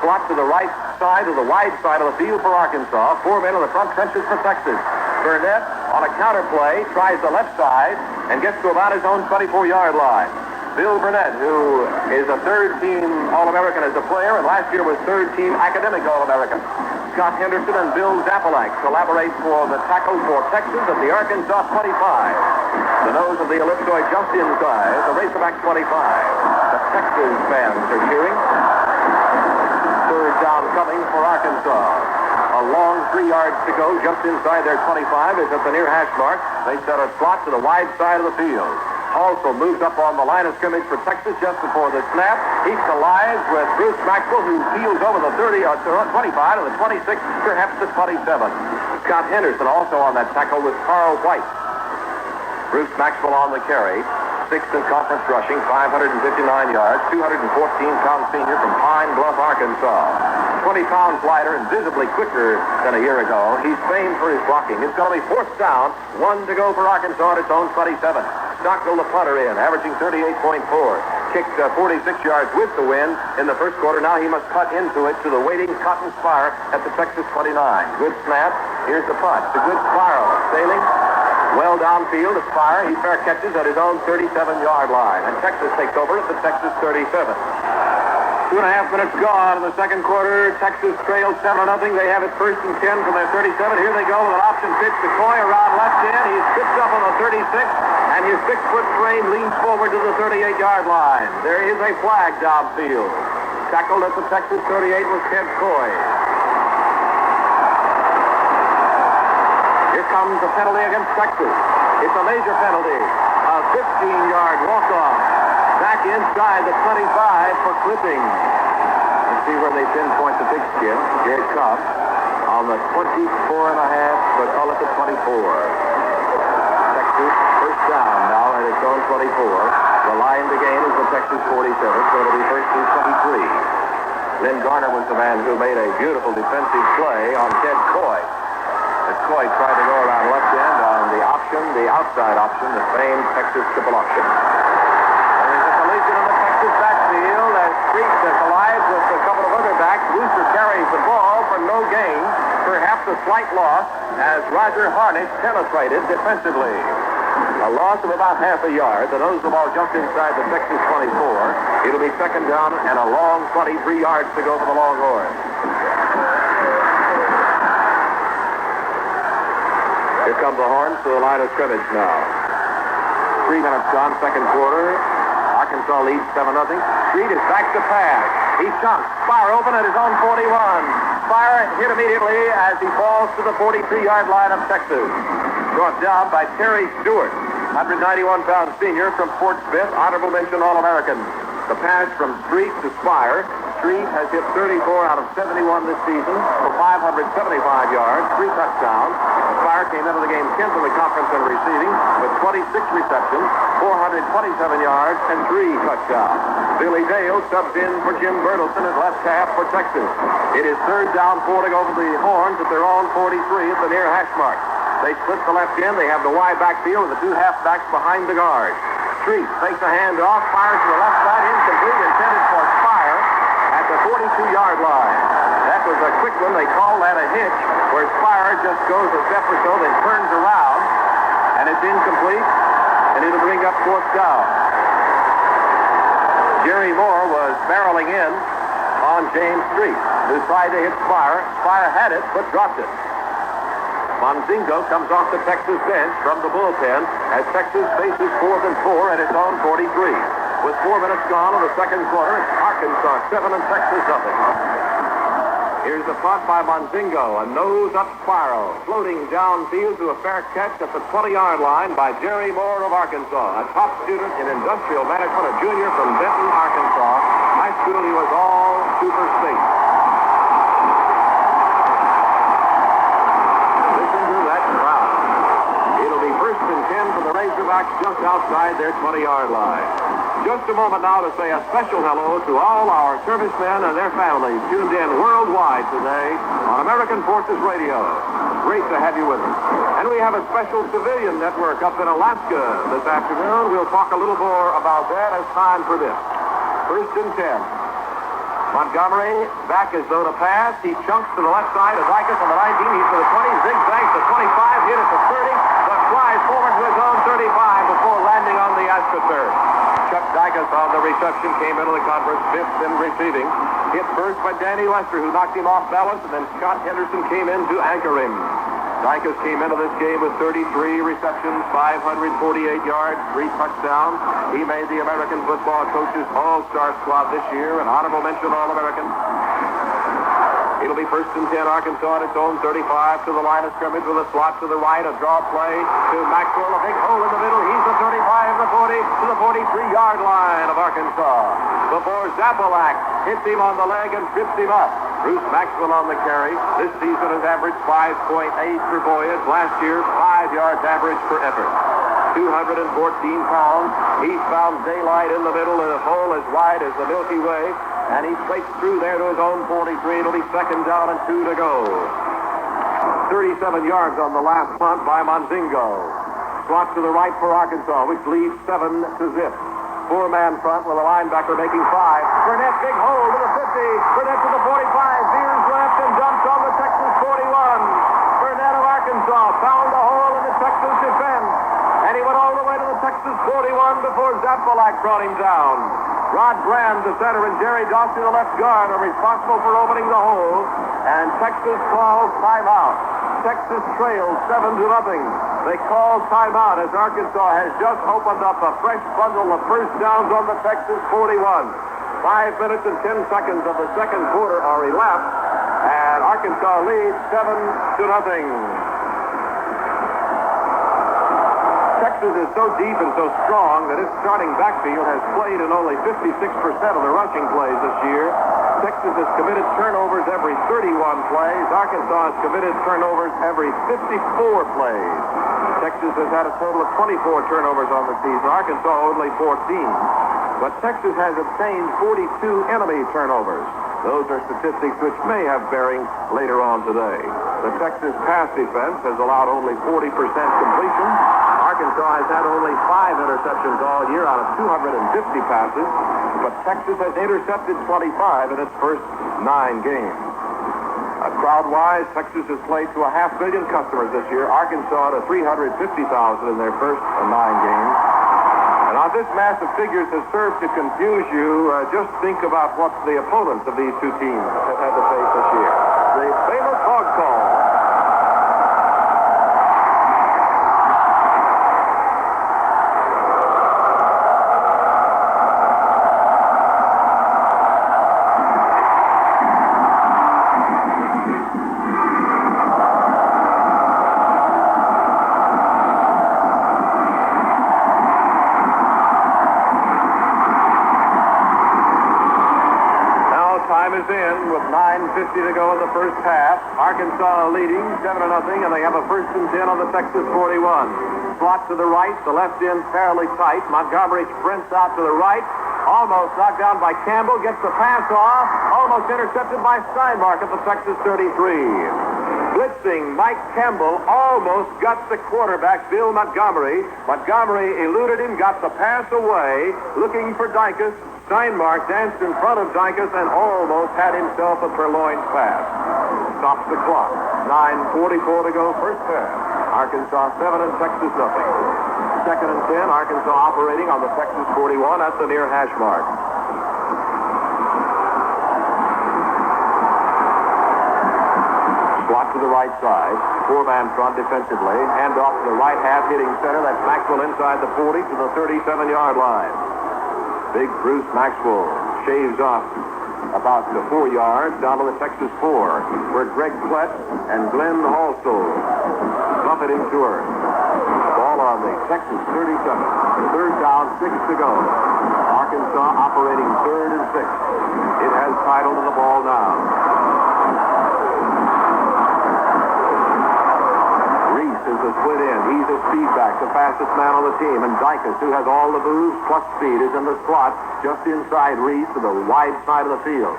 Slot to the right side of the wide side of the field for Arkansas. 4 men in the front trenches for Texas. Burnett on a counter play tries the left side and gets to about his own 24-yard line. Bill Burnett, who is a third-team All-American as a player, and last year was third-team academic All-American. Scott Henderson and Bill Zapalak collaborate for the tackle for Texas at the Arkansas 25. The nose of the ellipsoid just inside the Razorback 25. The Texas fans are cheering. Third down coming for Arkansas. A long 3 yards to go just inside their 25 is at the near hash mark. They set a slot to the wide side of the field. Also moves up on the line of scrimmage for Texas just before the snap. He collides with Bruce Maxwell, who peels over the 30 or 25 to the 26, perhaps the 27. Scott Henderson also on that tackle with Carl White. Bruce Maxwell on the carry. 6th in conference rushing, 559 yards, 214-pound senior from Pine Bluff, Arkansas. 20-pound slider and visibly quicker than a year ago. He's famed for his blocking. It's going to be 4th down, 1 to go for Arkansas at its own 27. Stockdale, the punter, in, averaging 38.4. Kicked 46 yards with the wind in the first quarter. Now he must cut into it to the waiting Cotton Spire at the Texas 29. Good snap. Here's the punt. It's a good spiral. Sailing well downfield. A Spire. He fair catches at his own 37-yard line. And Texas takes over at the Texas 37. 2.5 minutes gone in the second quarter. Texas trails 7-0. They have it 1st and 10 from their 37. Here they go with an option pitch to Coy around left end. He sits up on the 36, and his 6-foot frame leans forward to the 38-yard line. There is a flag downfield. Tackled at the Texas 38 was Ted Coy. Here comes the penalty against Texas. It's a major penalty. A 15-yard walk-off. Back inside the 25 for clipping. Let's see where they pinpoint the big skin. Here it comes. On the 24.5, but call it the 24. Texas first down now at its own 24. The line to gain is the Texas 47, so it'll be 1st and 23. Lynn Garner was the man who made a beautiful defensive play on Ted Coy. As Coy tried to go around left end on the option, the outside option, the famed Texas triple option. In the Texas backfield as Street collides with a couple of other backs. Wooster carries the ball for no gain, perhaps a slight loss, as Roger Harnish penetrated defensively. A loss of about half a yard. The nose of the ball just inside the Texas 24. It'll be 2nd down and a long 23 yards to go for the Longhorns. Here come the Horns to the line of scrimmage now. 3 minutes gone, second quarter. Arkansas leads 7-0. Street is back to pass. He chunks. Spire open at his own 41. Spire hit immediately as he falls to the 43-yard line of Texas. Brought down by Terry Stewart, 191-pound senior from Fort Smith, honorable mention All-American. The pass from Street to Spire. Street has hit 34 out of 71 this season for 575 yards, 3 touchdowns. Spire came into the game 10th in the conference in receiving with 26 receptions, 427 yards, and 3 touchdowns. Billy Dale subs in for Jim Bertelson at left half for Texas. It is 3rd down, 4 to go for the Horns at their own 43 at the near hash mark. They split the left end. They have the wide backfield with the 2 halfbacks behind the guard. Street takes a handoff, fires to the left side, incomplete, intended for Spire at the 42-yard line. That was a quick one. They call that a hitch, where Spire just goes a step or so, then turns around, and it's incomplete, and it'll bring up 4th down. Jerry Moore was barreling in on James Street, who tried to hit Spire. Spire had it, but dropped it. Monzingo comes off the Texas bench from the bullpen as Texas faces 4th and 4 at its own 43. With 4 minutes gone in the second quarter, it's Arkansas 7 and Texas 0. Here's the punt by Monzingo, a nose-up spiral, floating downfield to a fair catch at the 20-yard line by Jerry Moore of Arkansas, a top student in industrial management, a junior from Benton, Arkansas. High school, he was all Super State. Listen to that crowd. It'll be 1st and 10 for the Razorbacks just outside their 20-yard line. Just a moment now to say a special hello to all our servicemen and their families tuned in worldwide today on American Forces Radio. Great to have you with us. And we have a special civilian network up in Alaska this afternoon. We'll talk a little more about that as time permits. 1st and 10. Montgomery back as though to pass. He chunks to the left side of Dicus on the 19. He's to the 20. Zigzags to 25. Hit at the 30. But flies forward to his own 35 before landing on the AstroTurf. Chuck Dicus on the reception came into the conference fifth in receiving. Hit first by Danny Lester, who knocked him off balance, and then Scott Henderson came in to anchor him. Dicus came into this game with 33 receptions, 548 yards, 3 touchdowns. He made the American Football Coaches All-Star squad this year, an honorable mention All-American. It'll be first and 10, Arkansas at its own 35 to the line of scrimmage with a slot to the right, a draw play to Maxwell, a big hole in the middle. He's the 35, the 40, to the 43-yard line of Arkansas. Before Zapalak hits him on the leg and trips him up. Bruce Maxwell on the carry. This season has averaged 5.8 per voyage. Last year, 5 yards average per effort. 214 pounds. He's found daylight in the middle in a hole as wide as the Milky Way. And he breaks through there to his own 43. It'll be second down and 2 to go. 37 yards on the last punt by Monzingo. Slot to the right for Arkansas, which leaves 7 to zip. 4-man front with a linebacker making 5. Burnett, big hole to the 50. Burnett to the 45. Veers left and dumps on the Texas 41. Burnett of Arkansas found a hole in the Texas defense. And he went all the way to the Texas 41 before Zapalak brought him down. Rod Brand, the center, and Jerry Dawson, the left guard, are responsible for opening the hole. And Texas calls timeout. Texas trails 7-0. They call timeout as Arkansas has just opened up a fresh bundle of first downs on the Texas 41. 5 minutes and 10 seconds of the second quarter are elapsed, and Arkansas leads 7-0. Texas is so deep and so strong that its starting backfield has played in only 56% of the rushing plays this year. Texas has committed turnovers every 31 plays. Arkansas has committed turnovers every 54 plays. Texas has had a total of 24 turnovers on the season. Arkansas only 14. But Texas has obtained 42 enemy turnovers. Those are statistics which may have bearing later on today. The Texas pass defense has allowed only 40% completion. Arkansas has had only 5 interceptions all year out of 250 passes, but Texas has intercepted 25 in its first 9 games. Crowd-wise, Texas has played to 500,000 customers this year. Arkansas to 350,000 in their first 9 games. And on this mass of figures has served to confuse you. Just think about what the opponents of these two teams have had to face this year. The famous hog call. Is in with 9:50 to go in the first half. Arkansas leading 7-0, and they have a first and 10 on the Texas 41. Slot to the right, the left end fairly tight. Montgomery sprints out to the right, almost knocked down by Campbell, gets the pass off, almost intercepted by Steinmark at the Texas 33. Blitzing Mike Campbell almost got the quarterback, Bill Montgomery. Montgomery eluded him, got the pass away, looking for Dicus. Steinmark danced in front of Dicus and almost had himself a purloined pass. Stops the clock. 9:44 to go, first half. Arkansas 7 and Texas 0. Second and 10, Arkansas operating on the Texas 41 at the near hash mark. Slot to the right side. 4-man front defensively. Hand off to the right half, hitting center. That's Maxwell inside the 40 to the 37-yard line. Big Bruce Maxwell shaves off about the 4 yards down to the Texas 4, where Greg Klett and Glenn Halsall bump it into earth. Ball on the Texas 37. Third down, 6 to go. Arkansas operating 3rd and 6. It has title to the ball now. Is the split end. He's a speedback, the fastest man on the team. And Dicus, who has all the moves plus speed, is in the slot just inside Reese to the wide side of the field.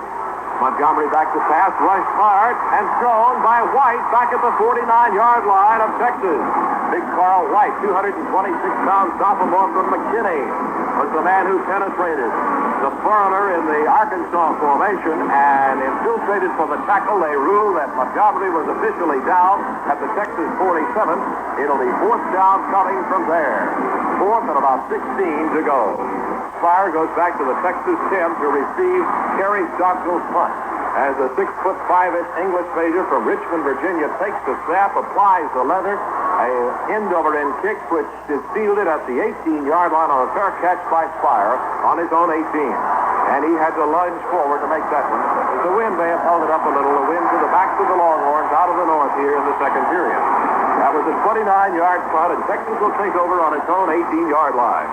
Montgomery back to pass, rushed hard, and thrown by White back at the 49-yard line of Texas. Big Carl White, 226-pound sophomore from McKinney, was the man who penetrated the foreigner in the Arkansas formation and infiltrated for the tackle. They ruled that Montgomery was officially down at the Texas 47. It'll be 4th down coming from there. 4th and about 16 to go. Spire goes back to the Texas 10 to receive Kerry Stockville's punt. As a 6'5" English major from Richmond, Virginia, takes the snap, applies the leather, a end-over-end kick which is fielded at the 18-yard line on a fair catch by Spire on his own 18. And he had to lunge forward to make that one. The wind may have held it up a little. The wind to the backs of the Longhorns out of the north here in the second period. That was a 29-yard punt, and Texas will take over on its own 18-yard line.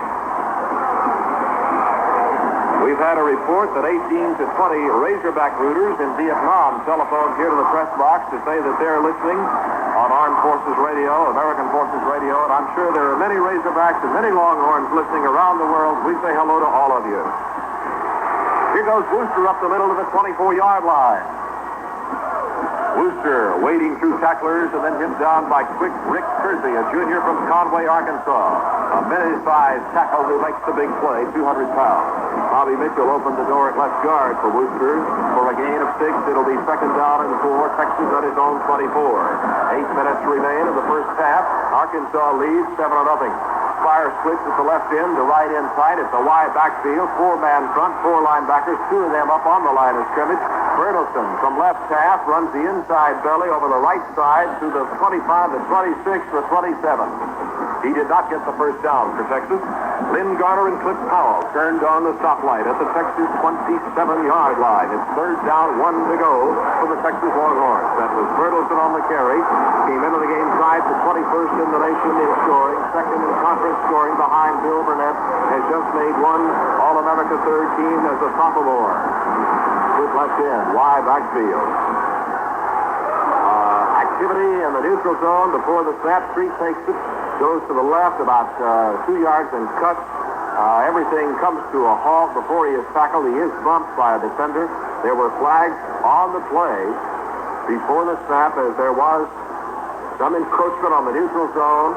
We've had a report that 18 to 20 Razorback rooters in Vietnam telephoned here to the press box to say that they're listening on Armed Forces Radio, American Forces Radio, and I'm sure there are many Razorbacks and many Longhorns listening around the world. We say hello to all of you. Here goes Wooster up the middle of the 24-yard line. Wooster wading through tacklers and then hit down by quick Rick Kersey, a junior from Conway, Arkansas. A mid-sized tackle who makes the big play, 200 pounds. Bobby Mitchell opened the door at left guard for Wooster. For a gain of 6, it'll be 2nd down and 4. Texas at his own 24. 8 minutes remain in the first half. Arkansas leads 7-0. Spire splits at the left end to right inside. It's a wide backfield, 4-man front, 4 linebackers, 2 of them up on the line of scrimmage. Bertelson from left half runs the inside belly over the right side to the 25, the 26, the 27. He did not get the first down for Texas. Lynn Garner and Cliff Powell turned on the stoplight at the Texas 27-yard line. It's 3rd down, 1 to go for the Texas Longhorns. That was Bertelson on the carry. Came into the game side for 21st in the nation in scoring. 2nd in conference scoring behind Bill Burnett. Has just made one All-America third team as a sophomore. With left end, wide backfield. Activity in the neutral zone before the snap. Street takes it. Goes to the left about 2 yards and cuts. Everything comes to a halt before he is tackled. He is bumped by a defender. There were flags on the play before the snap as there was some encroachment on the neutral zone.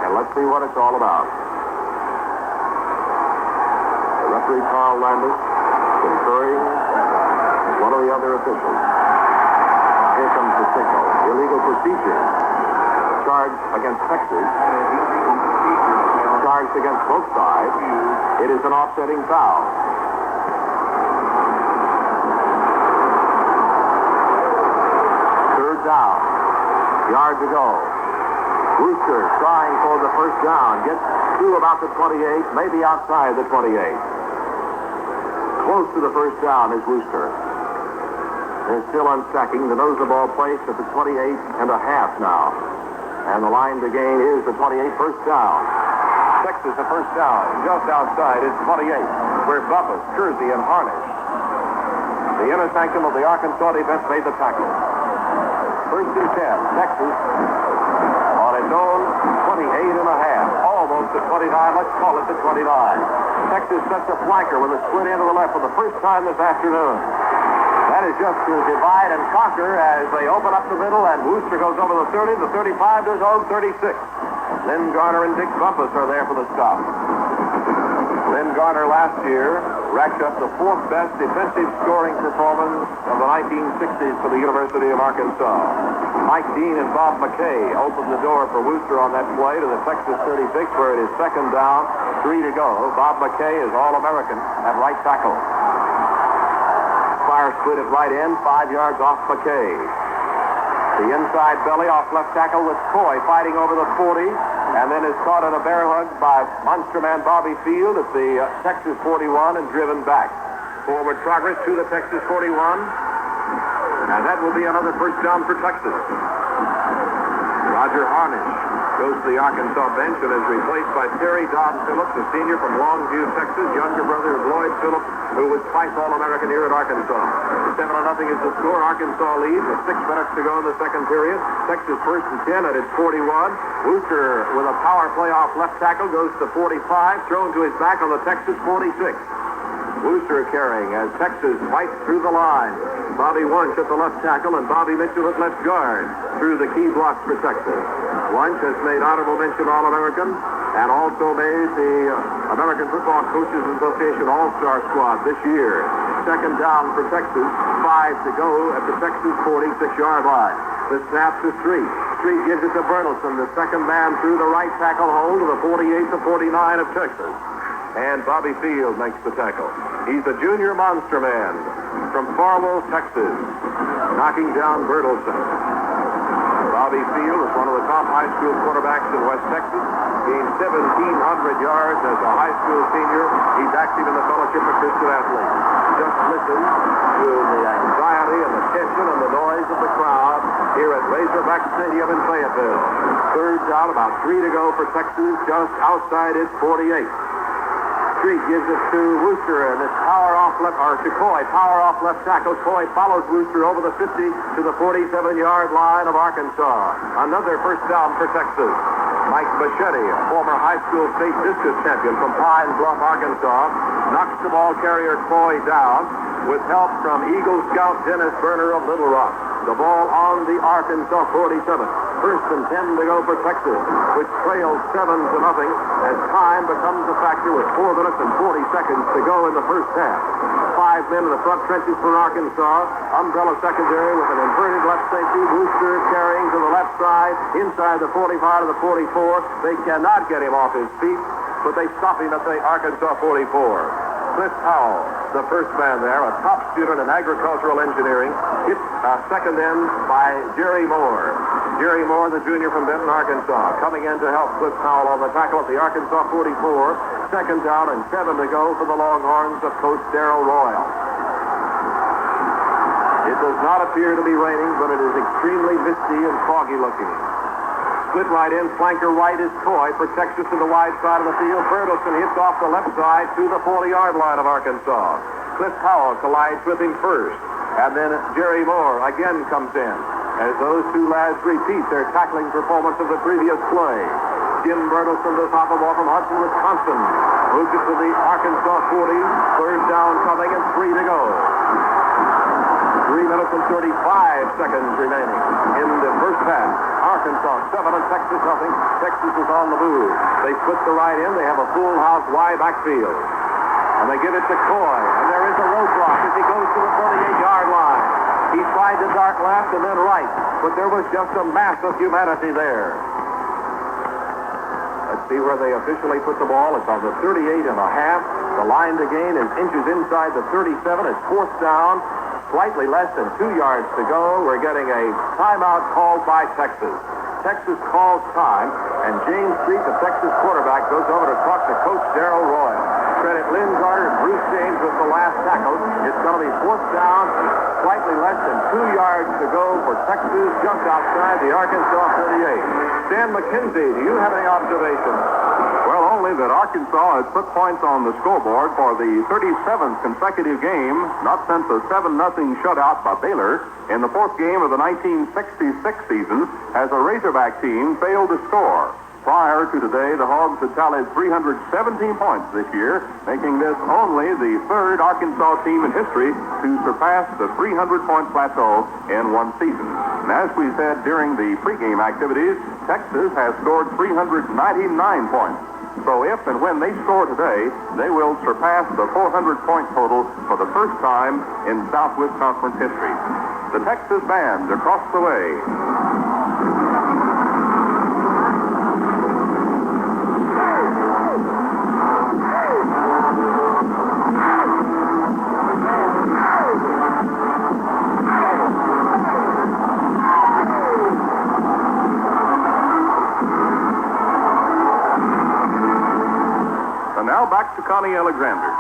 And let's see what it's all about. The referee, Carl Landis, conferring with one of the other officials. Here comes the signal. Illegal procedure. Charge against Texas. Charged against both sides. It is an offsetting foul. Third down. Yard to go. Wooster trying for the first down. Gets to about the 28, maybe outside the 28. Close to the first down is Wooster. They're still unstacking. The nose of the ball placed at the 28 and a half now. And the line to gain is the 28, first down. Texas, the first down. Just outside is 28, where Buffett, Kersey, and Harnish. The inner sanctum of the Arkansas defense made the tackle. First and 10, Texas on its own 28 and a half. Almost the 29, let's call it the 29. Texas sets a flanker with a split end to the left for the first time this afternoon. That is just to divide and conquer as they open up the middle, and Wooster goes over the 30, the 35 to his own 36. Lynn Garner and Dick Bumpus are there for the stop. Lynn Garner last year racked up the 4th best defensive scoring performance of the 1960s for the University of Arkansas. Mike Dean and Bob McKay opened the door for Wooster on that play to the Texas 36, where it is 2nd down, 3 to go. Bob McKay is All-American at right tackle. Spire split at right end, 5 yards off McKay. The inside belly off left tackle with Coy fighting over the 40, and then is caught in a bear hug by monster man Bobby Field at the Texas 41 and driven back. Forward progress to the Texas 41, and that will be another first down for Texas. Roger Harnish goes to the Arkansas bench and is replaced by Terry Dodd Phillips, a senior from Longview, Texas, younger brother of Lloyd Phillips, who was twice All-American here at Arkansas. 7-0 is the score. Arkansas leads with 6 minutes to go in the second period. Texas first and 10 at its 41. Wooster with a power play off left tackle goes to 45, thrown to his back on the Texas 46. Wooster carrying as Texas fights through the line. Bobby Wunsch at the left tackle and Bobby Mitchell at left guard through the key blocks for Texas. Wunsch has made honorable mention All-American and also made the American Football Coaches Association All-Star Squad this year. 2nd down for Texas, 5 to go at the Texas 46-yard line. The snap to Street. Street gives it to Bertelson, the second man through the right tackle hole to the 48-49 of Texas. And Bobby Field makes the tackle. He's a junior monster man from Farwell, Texas, knocking down Bertelson. Bobby Field is one of the top high school quarterbacks in West Texas. Gained 1,700 yards as a high school senior. He's active in the Fellowship of Christian Athletes. Just listen to the anxiety and the tension and the noise of the crowd here at Razorback Stadium in Fayetteville. Third down, about 3 to go for Texas, just outside its 48. Street gives it to Wooster, and it's power off left, or to Coy, power off left tackle. Coy follows Wooster over the 50 to the 47-yard line of Arkansas. Another first down for Texas. Mike Bichetti, a former high school state discus champion from Pine Bluff, Arkansas, knocks the ball carrier Coy down with help from Eagle Scout Dennis Berner of Little Rock. The ball on the Arkansas 47. First and 10 to go for Texas, which trails 7-0 as time becomes a factor with 4 minutes and 40 seconds to go in the first half. 5 men in the front trenches for Arkansas. Umbrella secondary with an inverted left safety. Wooster carrying to the left side, inside the 45 to the 44. They cannot get him off his feet, but they stop him at the Arkansas 44. Cliff Powell, the first man there, a top student in agricultural engineering, hit second in by Jerry Moore. Jerry Moore, the junior from Benton, Arkansas, coming in to help Cliff Powell on the tackle at the Arkansas 44. Second down and 7 to go for the Longhorns of Coach Darrell Royal. It does not appear to be raining, but it is extremely misty and foggy looking. Split right in, flanker right is Coy for Texas to the wide side of the field. Bertelson hits off the left side to the 40-yard line of Arkansas. Cliff Powell collides with him first. And then Jerry Moore again comes in as those two lads repeat their tackling performance of the previous play. Jim Bertelson, the sophomore from Hudson, Wisconsin, moves it to the Arkansas 40. Third down coming and 3 to go. 3 minutes and 35 seconds remaining in the first half. Arkansas 7 and Texas nothing. Texas is on the move. They split the right end. They have a full house wide backfield. And they give it to Coy. And there is a roadblock as he goes to the 48-yard line. He tried to dart left and then right, but there was just a mass of humanity there. Let's see where they officially put the ball. It's on the 38 and a half. The line to gain is inches inside the 37. It's fourth down. Slightly less than 2 yards to go. We're getting a timeout called by Texas. Texas calls time, and James Street, the Texas quarterback, goes over to talk to Coach Darrell Royal. Credit Lynn Carter and Bruce James with the last tackle. It's going to be fourth down, slightly less than 2 yards to go for Texas, just outside the Arkansas 38. Dan McKenzie, do you have any observations? Well, only that Arkansas has put points on the scoreboard for the 37th consecutive game, not since a 7-0 shutout by Baylor. In the fourth game of the 1966 season, as a Razorback team failed to score. Prior to today, the Hogs had tallied 317 points this year, making this only the third Arkansas team in history to surpass the 300-point plateau in one season. And as we said during the pregame activities, Texas has scored 399 points. So if and when they score today, they will surpass the 400-point total for the first time in Southwest Conference history. The Texas band across the way. And now back to Connie Alexander.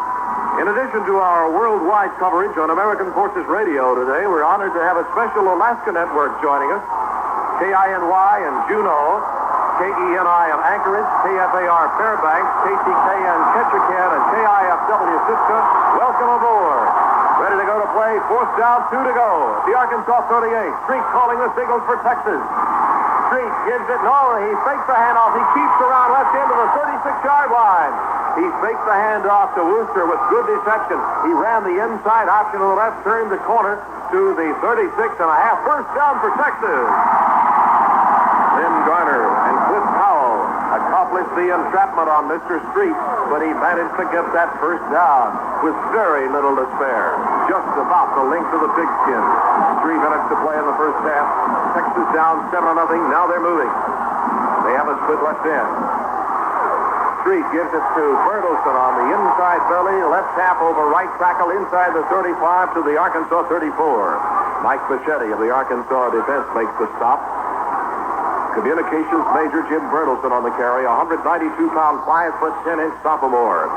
In addition to our worldwide coverage on American Forces Radio today, we're honored to have a special Alaska network joining us. KINY in Juneau, KENI in Anchorage, KFAR Fairbanks, KTKN Ketchikan, and KIFW Sitka. Welcome aboard. Ready to go to play. Fourth down, 2 to go. The Arkansas 38. Street calling the signals for Texas. Street gives it. No, he fakes the handoff. He keeps around left end of the 36-yard line. He faked the handoff to Wooster with good deception. He ran the inside option to the left, turned the corner to the 36 and a half. First down for Texas. Lynn Garner and Cliff Powell, a top accomplish the entrapment on Mr. Street, but he managed to get that first down with very little to spare. Just about the length of the pigskin. 3 minutes to play in the first half. Texas down 7-0. Now they're moving. They have a split left end. Street gives it to Bertelson on the inside belly, left half over right tackle inside the 35 to the Arkansas 34. Mike Bichetti of the Arkansas defense makes the stop. Communications Major Jim Bertelson on the carry, 192-pound, 5'10" sophomore.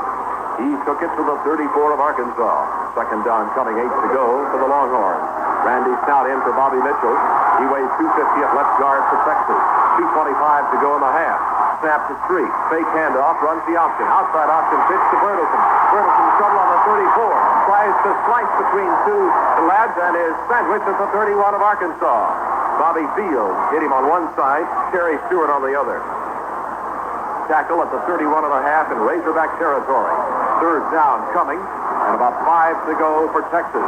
He took it to the 34 of Arkansas. Second down coming, 8 to go for the Longhorns. Randy Stout in for Bobby Mitchell. He weighs 250 at left guard for Texas. 2:25 to go in the half. Snap to Street. Fake handoff, runs the option. Outside option, pitch to Bertelson. Bertelson trouble on the 34. Tries to slice between two lads and is sandwiched at the 31 of Arkansas. Bobby Fields hit him on one side, Terry Stewart on the other. Tackle at the 31 and a half in Razorback territory. Third down coming, and about 5 to go for Texas.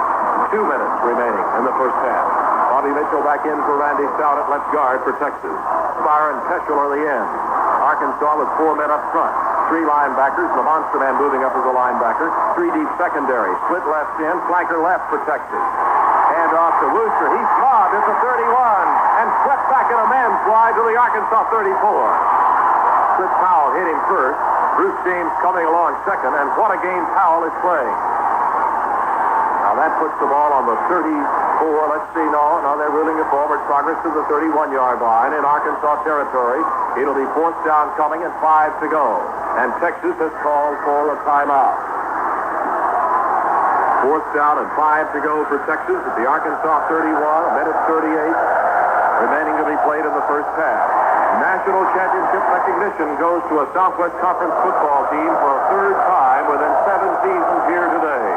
2 minutes remaining in the first half. Bobby Mitchell back in for Randy Stout at left guard for Texas. Spire and Peschel are the end. Arkansas with 4 men up front. 3 linebackers, the monster man moving up as a linebacker. 3 deep secondary. Split left end, flanker left for Texas. Hand off to Wooster. He's mobbed at the 31 and swept back in a man's slide to the Arkansas 34. Chris Powell hit him first. Bruce James coming along second, and what a game Powell is playing. Now that puts the ball on the 34. Let's see, no, they're ruling it forward progress to the 31-yard line in Arkansas territory. It'll be fourth down coming and 5 to go. And Texas has called for a timeout. Fourth down and 5 to go for Texas at the Arkansas 31, a minute 38 remaining to be played in the first half. National championship recognition goes to a Southwest Conference football team for a third time within 7 seasons here today.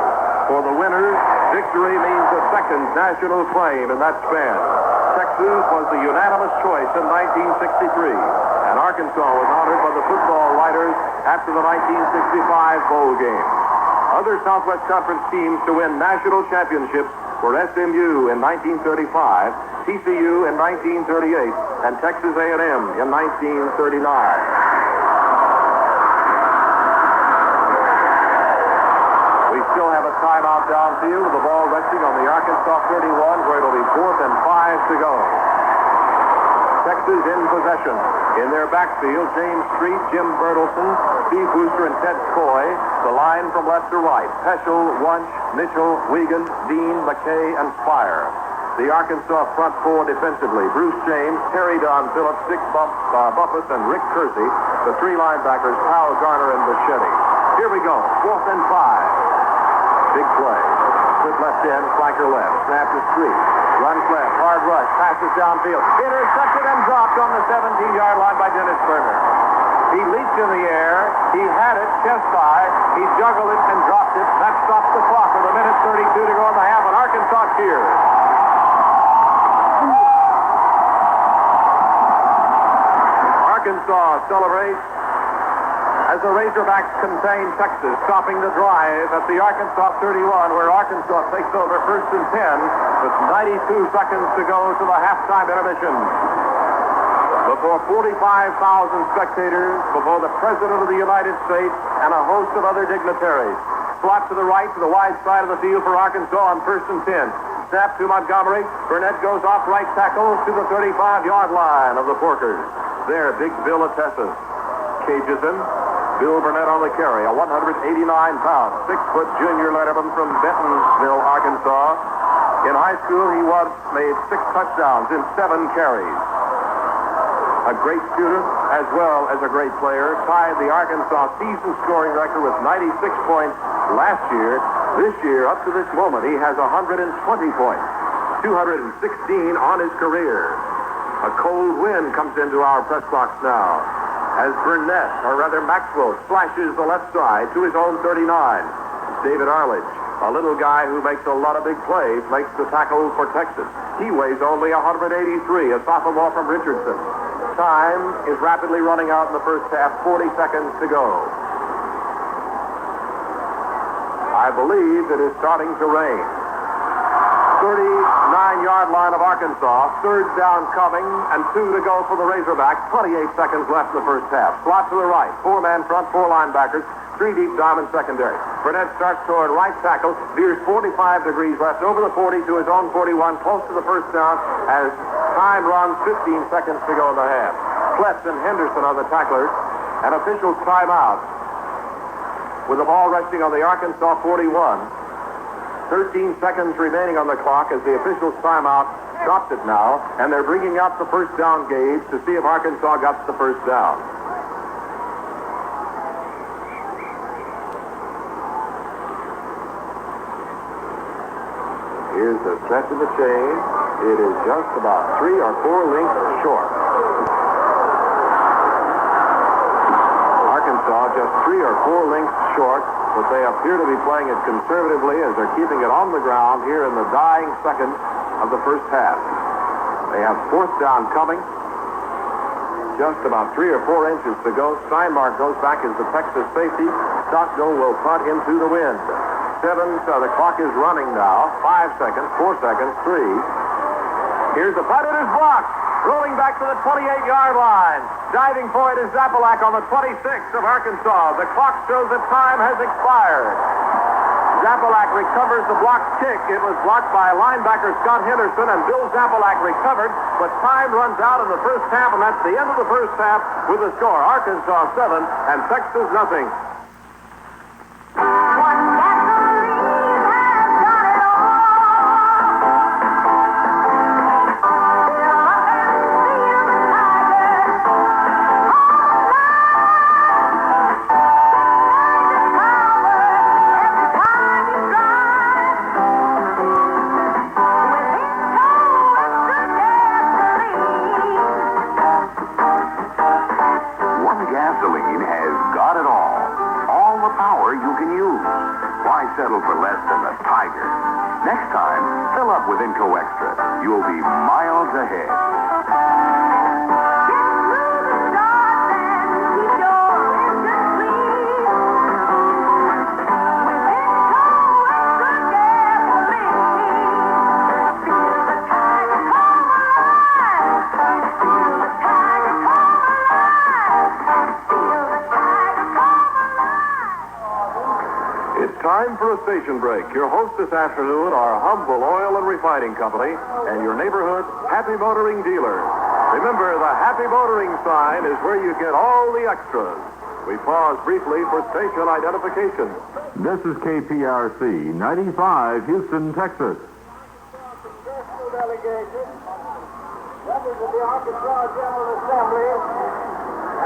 For the winners, victory means a second national claim in that span. Texas was the unanimous choice in 1963, and Arkansas was honored by the football writers after the 1965 bowl game. Other Southwest Conference teams to win national championships were SMU in 1935, TCU in 1938, and Texas A&M in 1939. We still have a timeout downfield with the ball resting on the Arkansas 31, where it'll be fourth and 5 to go. Texas in possession. In their backfield, James Street, Jim Bertelson, Steve Wooster, and Ted Coy. The line from left to right. Peschel, Wunsch, Mitchell, Wiegand, Dean, McKay, and Spire. The Arkansas front four defensively. Bruce James, Terry Don Phillips, Dick Buffus, and Rick Kersey. The 3 linebackers, Powell, Garner, and Bichetti. Here we go. Fourth and 5. Big play. Split left end, flanker left. Snap to Street. Runs left. Hard rush. Passes downfield. Intercepted and dropped on the 17-yard line by Dennis Berger. He leaped in the air. He had it chest high. He juggled it and dropped it. That stops the clock with a minute 32 to go in the half, and Arkansas cheers. Arkansas celebrates as the Razorbacks contain Texas, stopping the drive at the Arkansas 31, where Arkansas takes over first and 10 with 92 seconds to go to the halftime intermission. Before 45,000 spectators, before the President of the United States and a host of other dignitaries. Slot to the right to the wide side of the field for Arkansas on first and 10. Snap to Montgomery. Burnett goes off right tackle to the 35-yard line of the Porkers. There, Big Bill Atessa cages him. Bill Burnett on the carry, a 189-pound, 6-foot junior letterman from Bentonville, Arkansas. In high school, he made 6 touchdowns in 7 carries. A great student as well as a great player. Tied the Arkansas season scoring record with 96 points last year. This year, up to this moment, he has 120 points. 216 on his career. A cold wind comes into our press box now as Burnett, or rather Maxwell, slashes the left side to his own 39. David Arledge, a little guy who makes a lot of big plays, makes the tackle for Texas. He weighs only 183, a sophomore from Richardson. Time is rapidly running out in the first half, 40 seconds to go. I believe it is starting to rain. 39 39-yard line of Arkansas. Third down coming, and 2 to go for the Razorbacks. 28 seconds left in the first half. Slot to the right. 4-man front, 4 linebackers. 3 deep diamond secondary. Burnett starts toward right tackle. Veers 45 degrees left over the 40 to his own 41, close to the first down as time runs 15 seconds to go in the half. Kletz and Henderson are the tacklers. And officials time out with the ball resting on the Arkansas 41. 13 seconds remaining on the clock as the officials time out. Stopped it now, and they're bringing out the first down gauge to see if Arkansas got the first down. Here's the stretch of the chain. It is just about 3 or 4 lengths short. Arkansas just 3 or 4 lengths short, but they appear to be playing it conservatively as they're keeping it on the ground here in the dying seconds of the first half. They have fourth down coming. Just about 3 or 4 inches to go. Steinmark goes back as the Texas safety. Stockdale will punt into the wind. 7, so the clock is running now. 5 seconds, 4 seconds, 3. Here's the punt. It is blocked. Rolling back to the 28-yard line. Diving for it is Zapalak on the 26 of Arkansas. The clock shows that time has expired. Zapalak recovers the blocked kick. It was blocked by linebacker Scott Henderson, and Bill Zapalak recovered, but time runs out in the first half, and that's the end of the first half with the score. Arkansas 7 and Texas nothing. Settle for less than the Tiger. Next time, fill up with Inco Extra. You'll be miles ahead. Time for a station break. Your hosts this afternoon are Humble Oil and Refining Company and your neighborhood Happy Motoring dealer. Remember, the Happy Motoring sign is where you get all the extras. We pause briefly for station identification. This is KPRC 95, Houston, Texas. Congressional delegation, members of the Arkansas General Assembly.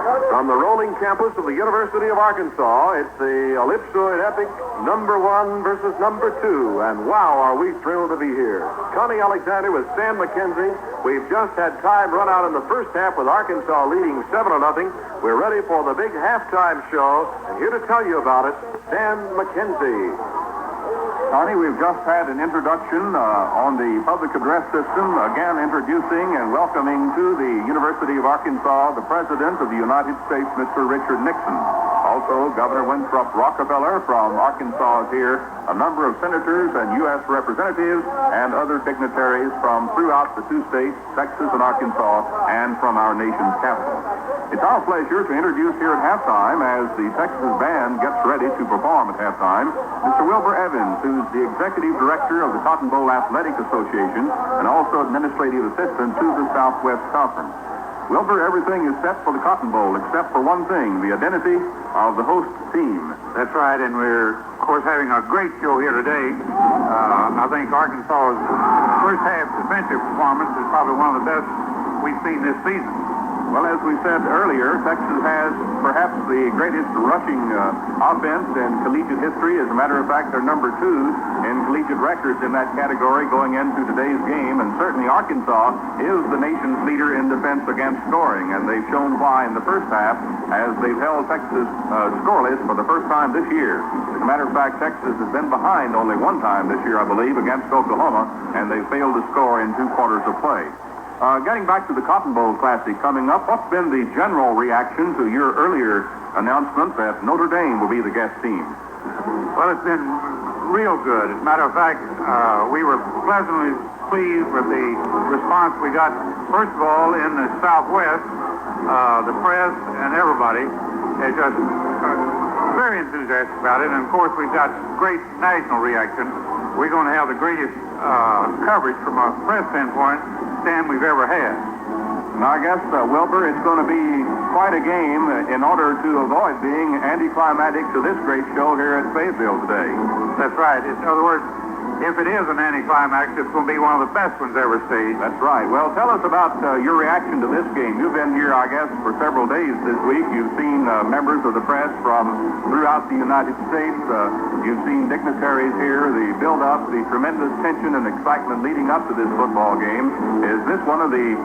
From the rolling campus of the University of Arkansas, it's the ellipsoid epic number 1 versus number 2. And wow, are we thrilled to be here. Connie Alexander with Stan McKenzie. We've just had time run out in the first half with Arkansas leading 7-0. We're ready for the big halftime show. And here to tell you about it, Stan McKenzie. Connie, we've just had an introduction on the public address system, again introducing and welcoming to the University of Arkansas the President of the United States, Mr. Richard Nixon. Also, Governor Winthrop Rockefeller from Arkansas is here, a number of senators and U.S. representatives, and other dignitaries from throughout the 2 states, Texas and Arkansas, and from our nation's capital. It's our pleasure to introduce here at halftime, as the Texas band gets ready to perform at halftime, Mr. Wilbur Evans, who's the Executive Director of the Cotton Bowl Athletic Association and also Administrative Assistant to the Southwest Conference. Wilbur, everything is set for the Cotton Bowl except for one thing, the identity of the host team. That's right, and we're, of course, having a great show here today. I think Arkansas's first half defensive performance is probably one of the best we've seen this season. Well, as we said earlier, Texas has perhaps the greatest rushing offense in collegiate history. As a matter of fact, they're number 2 in collegiate records in that category going into today's game. And certainly Arkansas is the nation's leader in defense against scoring. And they've shown why in the first half as they've held Texas scoreless for the first time this year. As a matter of fact, Texas has been behind only one time this year, I believe, against Oklahoma, and they failed to score in 2 quarters of play. Getting back to the Cotton Bowl Classic coming up, what's been the general reaction to your earlier announcement that Notre Dame will be the guest team? Well, it's been real good. As a matter of fact, we were pleasantly pleased with the response we got, first of all, in the Southwest. The press and everybody is just very enthusiastic about it. And, of course, we've got great national reaction. We're going to have the greatest coverage from a press standpoint we've ever had. Now, I guess, Wilbur, it's going to be quite a game in order to avoid being anticlimactic to this great show here at Fayetteville today. That's right. In other words, if it is an anticlimax, it's going to be one of the best ones ever staged. That's right. Well, tell us about your reaction to this game. You've been here, I guess, for several days this week. You've seen members of the press from throughout the United States. You've seen dignitaries here, the build-up, the tremendous tension and excitement leading up to this football game. Is this one of the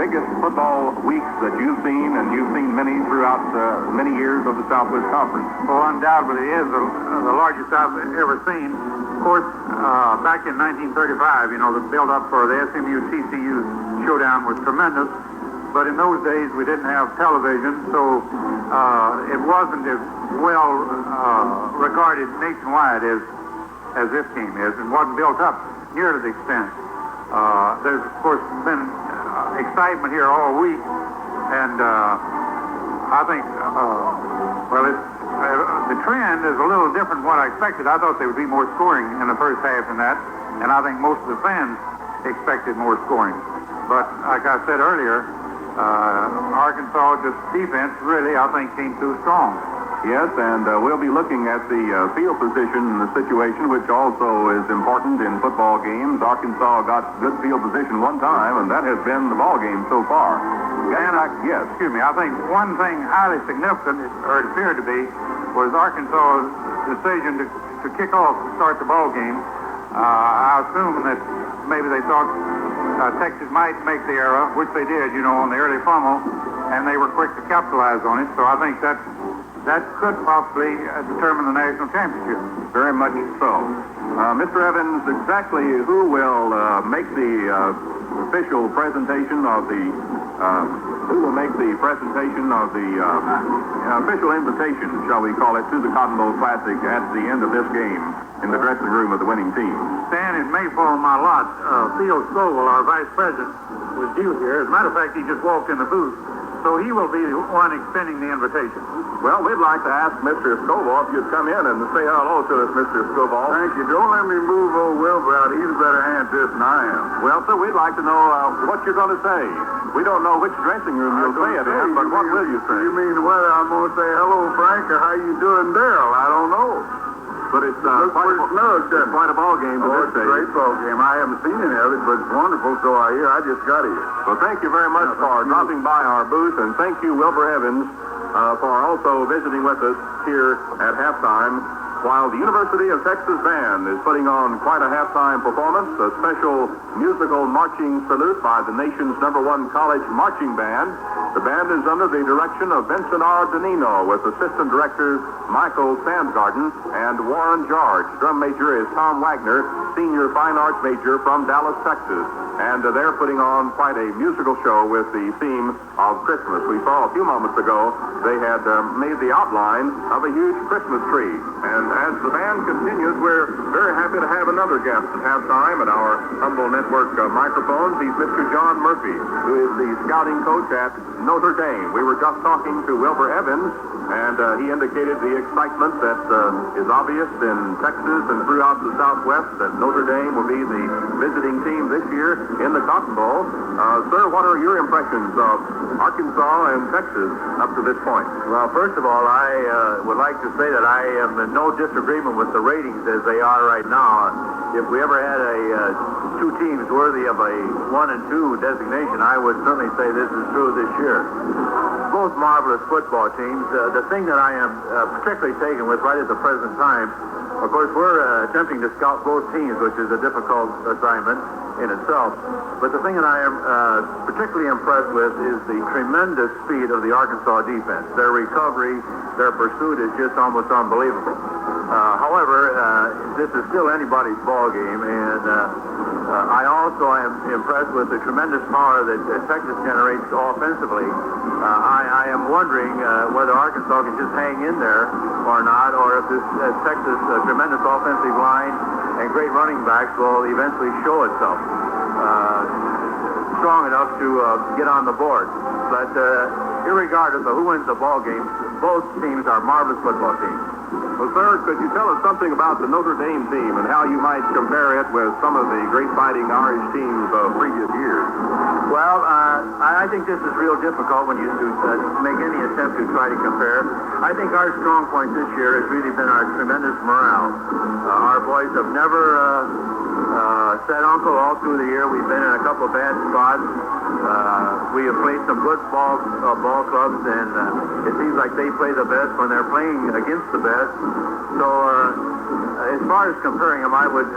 biggest football weeks that you've seen, and you've seen many throughout many years of the Southwest Conference? Well, undoubtedly it is the largest I've ever seen. Of course, back in 1935, the build-up for the SMU-TCU showdown was tremendous. But in those days, we didn't have television, so it wasn't as well regarded nationwide as this game is, and wasn't built up near to the extent. There's, of course, been excitement here all week, and I think, the trend is a little different from what I expected. I thought there would be more scoring in the first half than that, and I think most of the fans expected more scoring. But like I said earlier, Arkansas just defense really, I think, came too strong. Yes, and we'll be looking at the field position situation, which also is important in football games. Arkansas got good field position one time, and that has been the ball game so far. And yes. Excuse me, I think one thing highly significant, or it appeared to be, was Arkansas' decision to kick off to start the ball game. I assume that maybe they thought Texas might make the error, which they did, on the early fumble, and they were quick to capitalize on it. So I think that could possibly determine the national championship. Very much so. Mr. Evans, exactly who will make the official presentation of the official invitation, shall we call it, to the Cotton Bowl Classic at the end of this game in the dressing room of the winning team? Stan, it may fall on my lot. Theo Scoville, our vice president, was due here. As a matter of fact, he just walked in the booth. So he will be the one extending the invitation. Well, we'd like to ask Mr. Scoville if you'd come in and say hello to us, Mr. Scoville. Thank you. Don't let me move old Wilbur out. He's a better hand at this than I am. Well, sir, we'd like to know what you're going to say. We don't know which dressing room you'll say it in, but what will you say? You mean whether I'm going to say hello, Frank, or how you doing, Daryl? I don't know. But it's quite a ball game to this it's day. A great ball game. I haven't seen any of it, but it's wonderful, so I hear. I just got here. Well, thank you very much for dropping by our booth, and thank you, Wilbur Evans, for also visiting with us here at halftime, while the University of Texas Band is putting on quite a halftime performance, a special musical marching salute by the nation's #1 college marching band. The band is under the direction of Vincent R. Donino, with assistant directors Michael Sandgarden and Warren George. Drum major is Tom Wagner, senior fine arts major from Dallas, Texas. And they're putting on quite a musical show with the theme of Christmas. We saw a few moments ago they had made the outline of a huge Christmas tree. And as the band continues, we're very happy to have another guest at halftime at our Humble Network microphones. He's Mr. John Murphy, who is the scouting coach at Notre Dame. We were just talking to Wilbur Evans, and he indicated the excitement that is obvious in Texas and throughout the Southwest that Notre Dame will be the visiting team this year in the Cotton Bowl. Sir, what are your impressions of Arkansas and Texas up to this point? Well, first of all, I would like to say that I am in no disagreement with the ratings as they are right now. If we ever had two teams worthy of a 1 and 2 designation, I would certainly say this is true this year. Both marvelous football teams. The thing that I am particularly taken with right at the present time, of course, we're attempting to scout both teams, which is a difficult assignment in itself. But the thing that I am particularly impressed with is the tremendous speed of the Arkansas defense. Their recovery, their pursuit is just almost unbelievable. However, this is still anybody's ball game, and I also am impressed with the tremendous power that Texas generates offensively. I am wondering whether Arkansas can just hang in there or not, or if this Texas tremendous offensive line and great running backs will eventually show itself strong enough to get on the board. But irregardless of who wins the ball game, both teams are marvelous football teams. Well, sir, could you tell us something about the Notre Dame team and how you might compare it with some of the great fighting Irish teams of previous years? Well, I think this is real difficult when you make any attempt to try to compare. I think our strong point this year has really been our tremendous morale. Our boys have never said uncle all through the year. We've been in a couple of bad spots. We have played some good ball clubs, and it seems like they play the best when they're playing against the best. So as far as comparing them, I would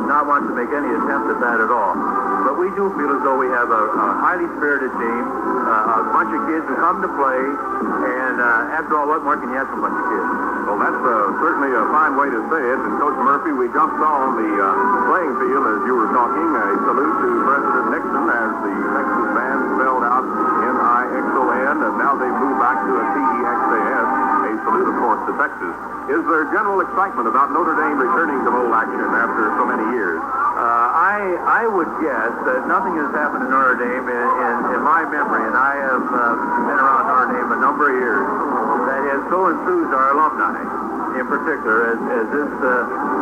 not want to make any attempt at that at all. But we do feel as though we have a highly spirited team, a bunch of kids who come to play, and after all, what more can you ask from a bunch of kids? Well, that's certainly a fine way to say it. And Coach Murphy, we just saw on the playing field as you were talking, a salute to President Nixon as the Texas band spelled out N-I-X-O-N, and now they've moved back to a T-E-X-A-S. A salute, of course, to Texas. Is there general excitement about Notre Dame returning to bowl action after so many years? I would guess that nothing has happened in Notre Dame in my memory, and I have been around Notre Dame a number of years, that has so enthused our alumni, in particular, as this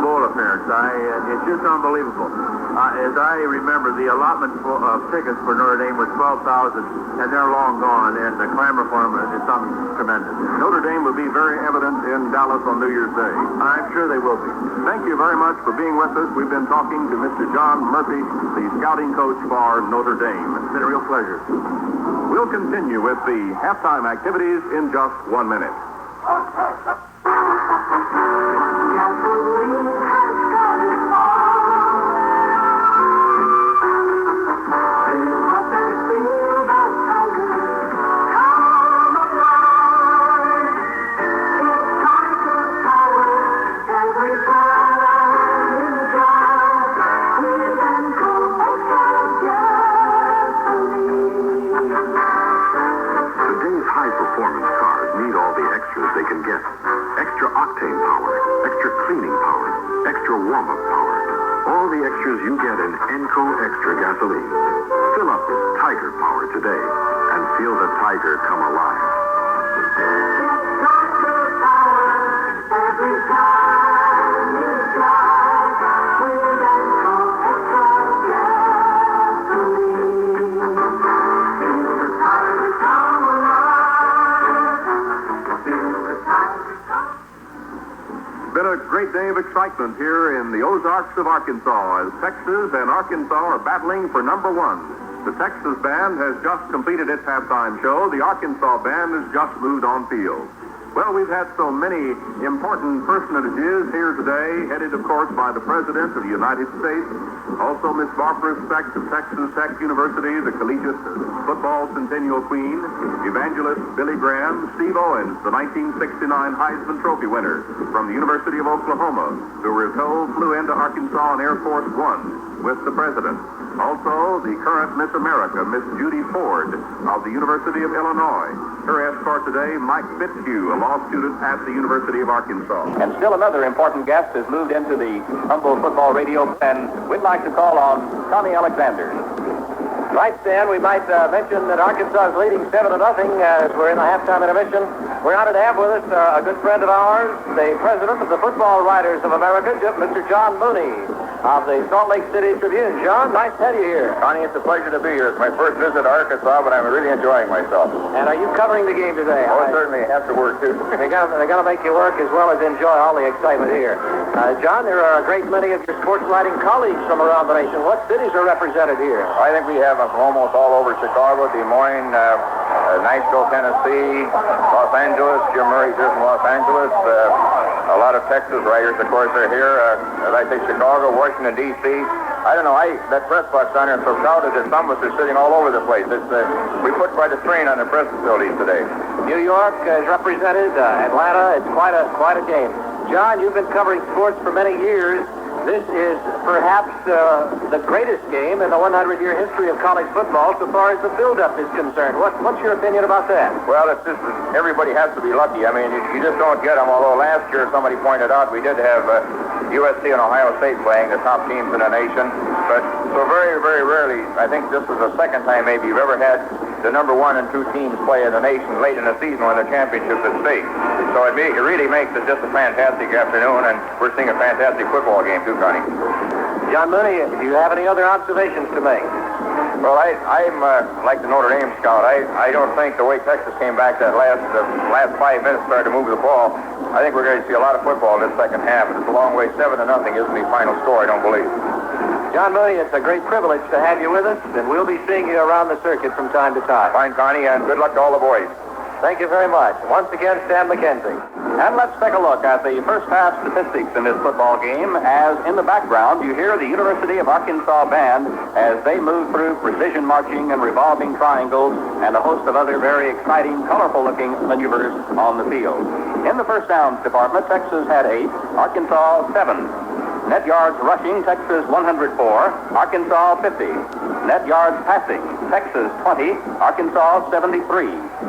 bowl appearance. It's just unbelievable. As I remember, the allotment of tickets for Notre Dame was 12,000, and they're long gone, and the clamor for them is something tremendous. Notre Dame will be very evident in Dallas on New Year's Day. I'm sure they will be. Thank you very much for being with us. We've been talking to Mr. John Murphy, the scouting coach for Notre Dame. It's been a real pleasure. We'll continue with the halftime activities in just 1 minute. You get an Enco Extra gasoline. Fill up with Tiger Power today and feel the Tiger come alive. Every time you drive with Enco Extra gasoline. Feel the Tiger come alive. Feel the Tiger come. Been a great day of excitement here in the Ozarks of Arkansas as Texas and Arkansas are battling for number one. The Texas band has just completed its halftime show. The Arkansas band has just moved on field. Well, we've had so many important personages here today, headed, of course, by the President of the United States, also Miss Barbara Speck of Texas Tech University, the collegiate football centennial queen, evangelist Billy Graham, Steve Owens, the 1969 Heisman Trophy winner from the University of Oklahoma, who we're told flew into Arkansas on Air Force One with the President. Also, the current Miss America, Miss Judy Ford of the University of Illinois. Her escort today, Mike Fitzhugh, a law student at the University of Arkansas. And still another important guest has moved into the Humboldt Football Radio, and we'd like to call on Tommy Alexander. Right, Stan, we might mention that Arkansas is leading 7-0 as we're in the halftime intermission. We're honored to have with us a good friend of ours, the president of the Football Writers of America, Mr. John Mooney of the Salt Lake City Tribune. John, nice to have you here. Connie, it's a pleasure to be here. It's my first visit to Arkansas, but I'm really enjoying myself. And are you covering the game today? Oh, certainly. Have to work, too. They're going to make you work as well as enjoy all the excitement here. John, there are a great many of your sports writing colleagues from around the nation. What cities are represented here? I think we have them from almost all over Chicago, Des Moines, Nashville, Tennessee, Los Angeles. Jim Murray's here from Los Angeles. A lot of Texas writers, of course, are here. As I say, Chicago, Washington, D.C. I don't know. That press box down here is so crowded that some of us are sitting all over the place. We put quite a strain on the press facilities today. New York is represented. Atlanta. It's quite a game. John, you've been covering sports for many years. This is perhaps the greatest game in the 100-year history of college football so far as the build-up is concerned. What's your opinion about that? Well, it's just that everybody has to be lucky. I mean, you just don't get them, although last year somebody pointed out we did have USC and Ohio State playing, the top teams in the nation. But so very, very rarely, I think this is the second time maybe you've ever had the number 1 and 2 teams play in the nation late in the season when the championship is at stake. So it really makes it just a fantastic afternoon, and we're seeing a fantastic football game too, Connie. John Mooney, do you have any other observations to make? Well, I'm like the Notre Dame scout. I don't think the way Texas came back that last 5 minutes started to move the ball. I think we're going to see a lot of football in this second half. It's a long way. 7-0 isn't the final score, I don't believe. John Mooney, it's a great privilege to have you with us, and we'll be seeing you around the circuit from time to time. Fine, Connie, and good luck to all the boys. Thank you very much. Once again, Stan McKenzie. And let's take a look at the first half statistics in this football game, as in the background you hear the University of Arkansas band as they move through precision marching and revolving triangles and a host of other very exciting, colorful-looking maneuvers on the field. In the first downs department, Texas had 8, Arkansas 7. Net yards rushing, Texas 104, Arkansas 50. Net yards passing, Texas 20, Arkansas 73.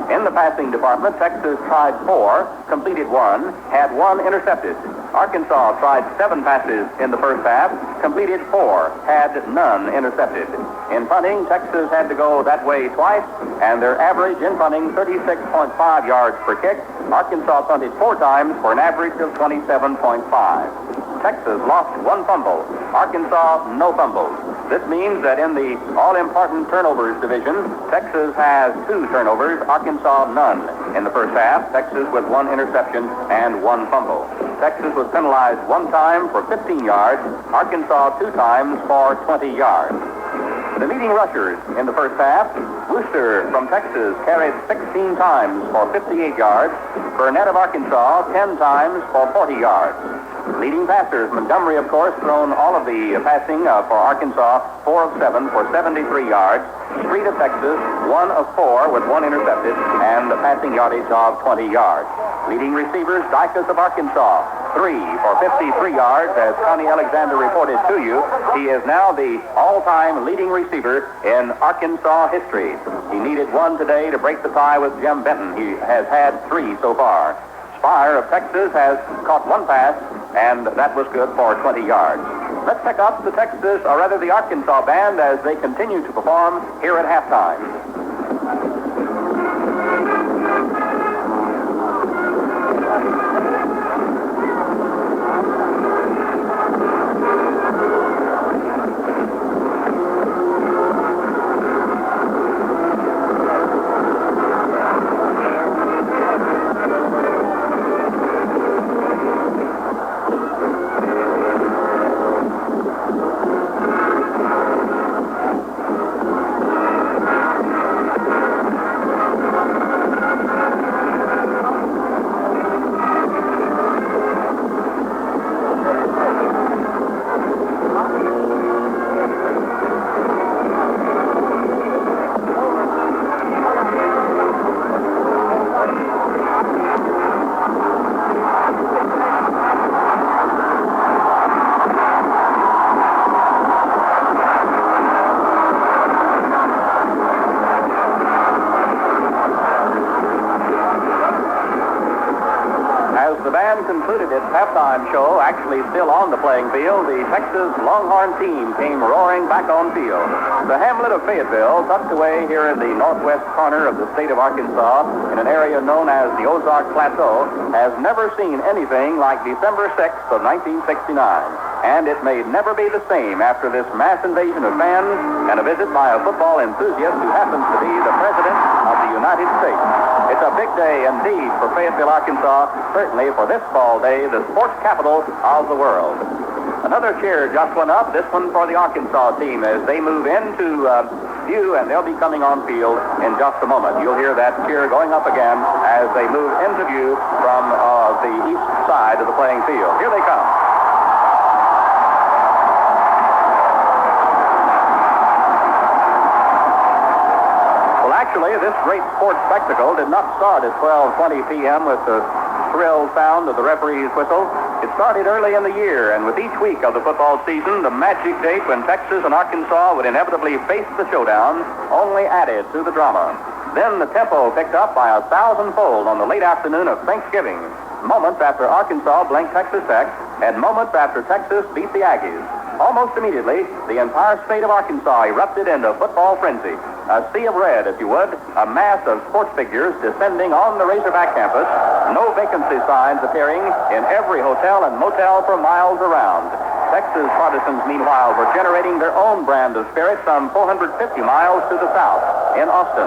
In the passing department, Texas tried 4, completed 1, had 1 intercepted. Arkansas tried 7 passes in the first half, completed 4, had none intercepted. In punting, Texas had to go that way twice, and their average in punting 36.5 yards per kick. Arkansas punted 4 times for an average of 27.5. Texas lost 1 fumble. Arkansas, no fumbles. This means that in the all-important turnovers division, Texas has 2 turnovers, Arkansas none. In the first half, Texas with 1 interception and 1 fumble. Texas was penalized 1 time for 15 yards, Arkansas 2 times for 20 yards. The leading rushers in the first half, Wooster from Texas carried 16 times for 58 yards. Burnett of Arkansas 10 times for 40 yards. Leading passers, Montgomery, of course, thrown all of the passing for Arkansas, 4 of 7 for 73 yards. Street of Texas, 1 of 4 with 1 intercepted, and the passing yardage of 20 yards. Leading receivers, Dicus of Arkansas, 3 for 53 yards. As Connie Alexander reported to you, he is now the all-time leading receiver in Arkansas history. He needed 1 today to break the tie with Jim Benton. He has had 3 so far. Spire of Texas has caught 1 pass, and that was good for 20 yards. Let's pick up the Texas, or rather the Arkansas band, as they continue to perform here at halftime. Concluded its halftime show, actually still on the playing field, the Texas Longhorn team came roaring back on field. The hamlet of Fayetteville, tucked away here in the northwest corner of the state of Arkansas, in an area known as the Ozark Plateau, has never seen anything like December 6th of 1969. And it may never be the same after this mass invasion of fans and a visit by a football enthusiast who happens to be the President of the United States. It's a big day indeed for Fayetteville, Arkansas, certainly for this fall day, the sports capital of the world. Another cheer just went up, this one for the Arkansas team as they move into view, and they'll be coming on field in just a moment. You'll hear that cheer going up again as they move into view from the east side of the playing field. Here they come. Actually, this great sports spectacle did not start at 12:20 p.m. with the shrill sound of the referee's whistle. It started early in the year, and with each week of the football season, the magic date when Texas and Arkansas would inevitably face the showdown only added to the drama. Then the tempo picked up by 1,000-fold on the late afternoon of Thanksgiving, moments after Arkansas blanked Texas Tech, and moments after Texas beat the Aggies. Almost immediately, the entire state of Arkansas erupted into football frenzy. A sea of red, if you would, a mass of sports figures descending on the Razorback campus, no vacancy signs appearing in every hotel and motel for miles around. Texas partisans, meanwhile, were generating their own brand of spirit some 450 miles to the south, in Austin.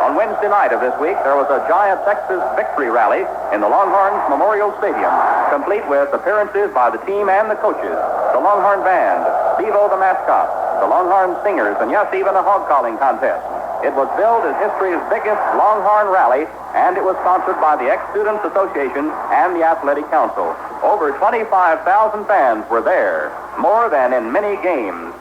On Wednesday night of this week, there was a giant Texas victory rally in the Longhorns Memorial Stadium, complete with appearances by the team and the coaches, the Longhorn Band, Bevo the mascot, the Longhorn Singers, and yes, even a hog calling contest. It was billed as history's biggest Longhorn rally, and it was sponsored by the Ex-Students Association and the Athletic Council. Over 25,000 fans were there, more than in many games.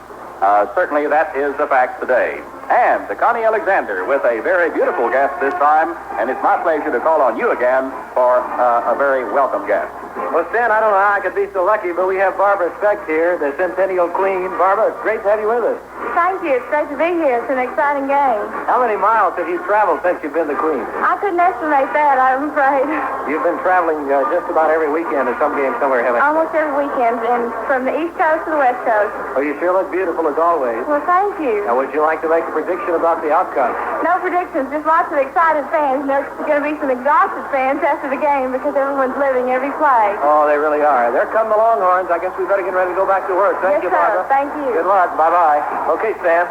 Certainly that is the fact today. And to Connie Alexander with a very beautiful guest this time, and it's my pleasure to call on you again for a very welcome guest. Well, Stan, I don't know how I could be so lucky, but we have Barbara Speck here, the Centennial Queen. Barbara, it's great to have you with us. Thank you. It's great to be here. It's an exciting game. How many miles have you traveled since you've been the Queen? I couldn't estimate that, I'm afraid. You've been traveling just about every weekend to some game somewhere, haven't you? Almost every weekend, and from the East Coast to the West Coast. Well, you sure look beautiful as always. Well, thank you. Now, would you like to make a prediction about the outcome? No predictions, just lots of excited fans. There's going to be some exhausted fans after the game because everyone's living every play. Oh, they really are. There come the Longhorns. I guess we better get ready to go back to work. Thank you, Barbara. Sir. Thank you. Good luck. Bye-bye. Okay, Stan.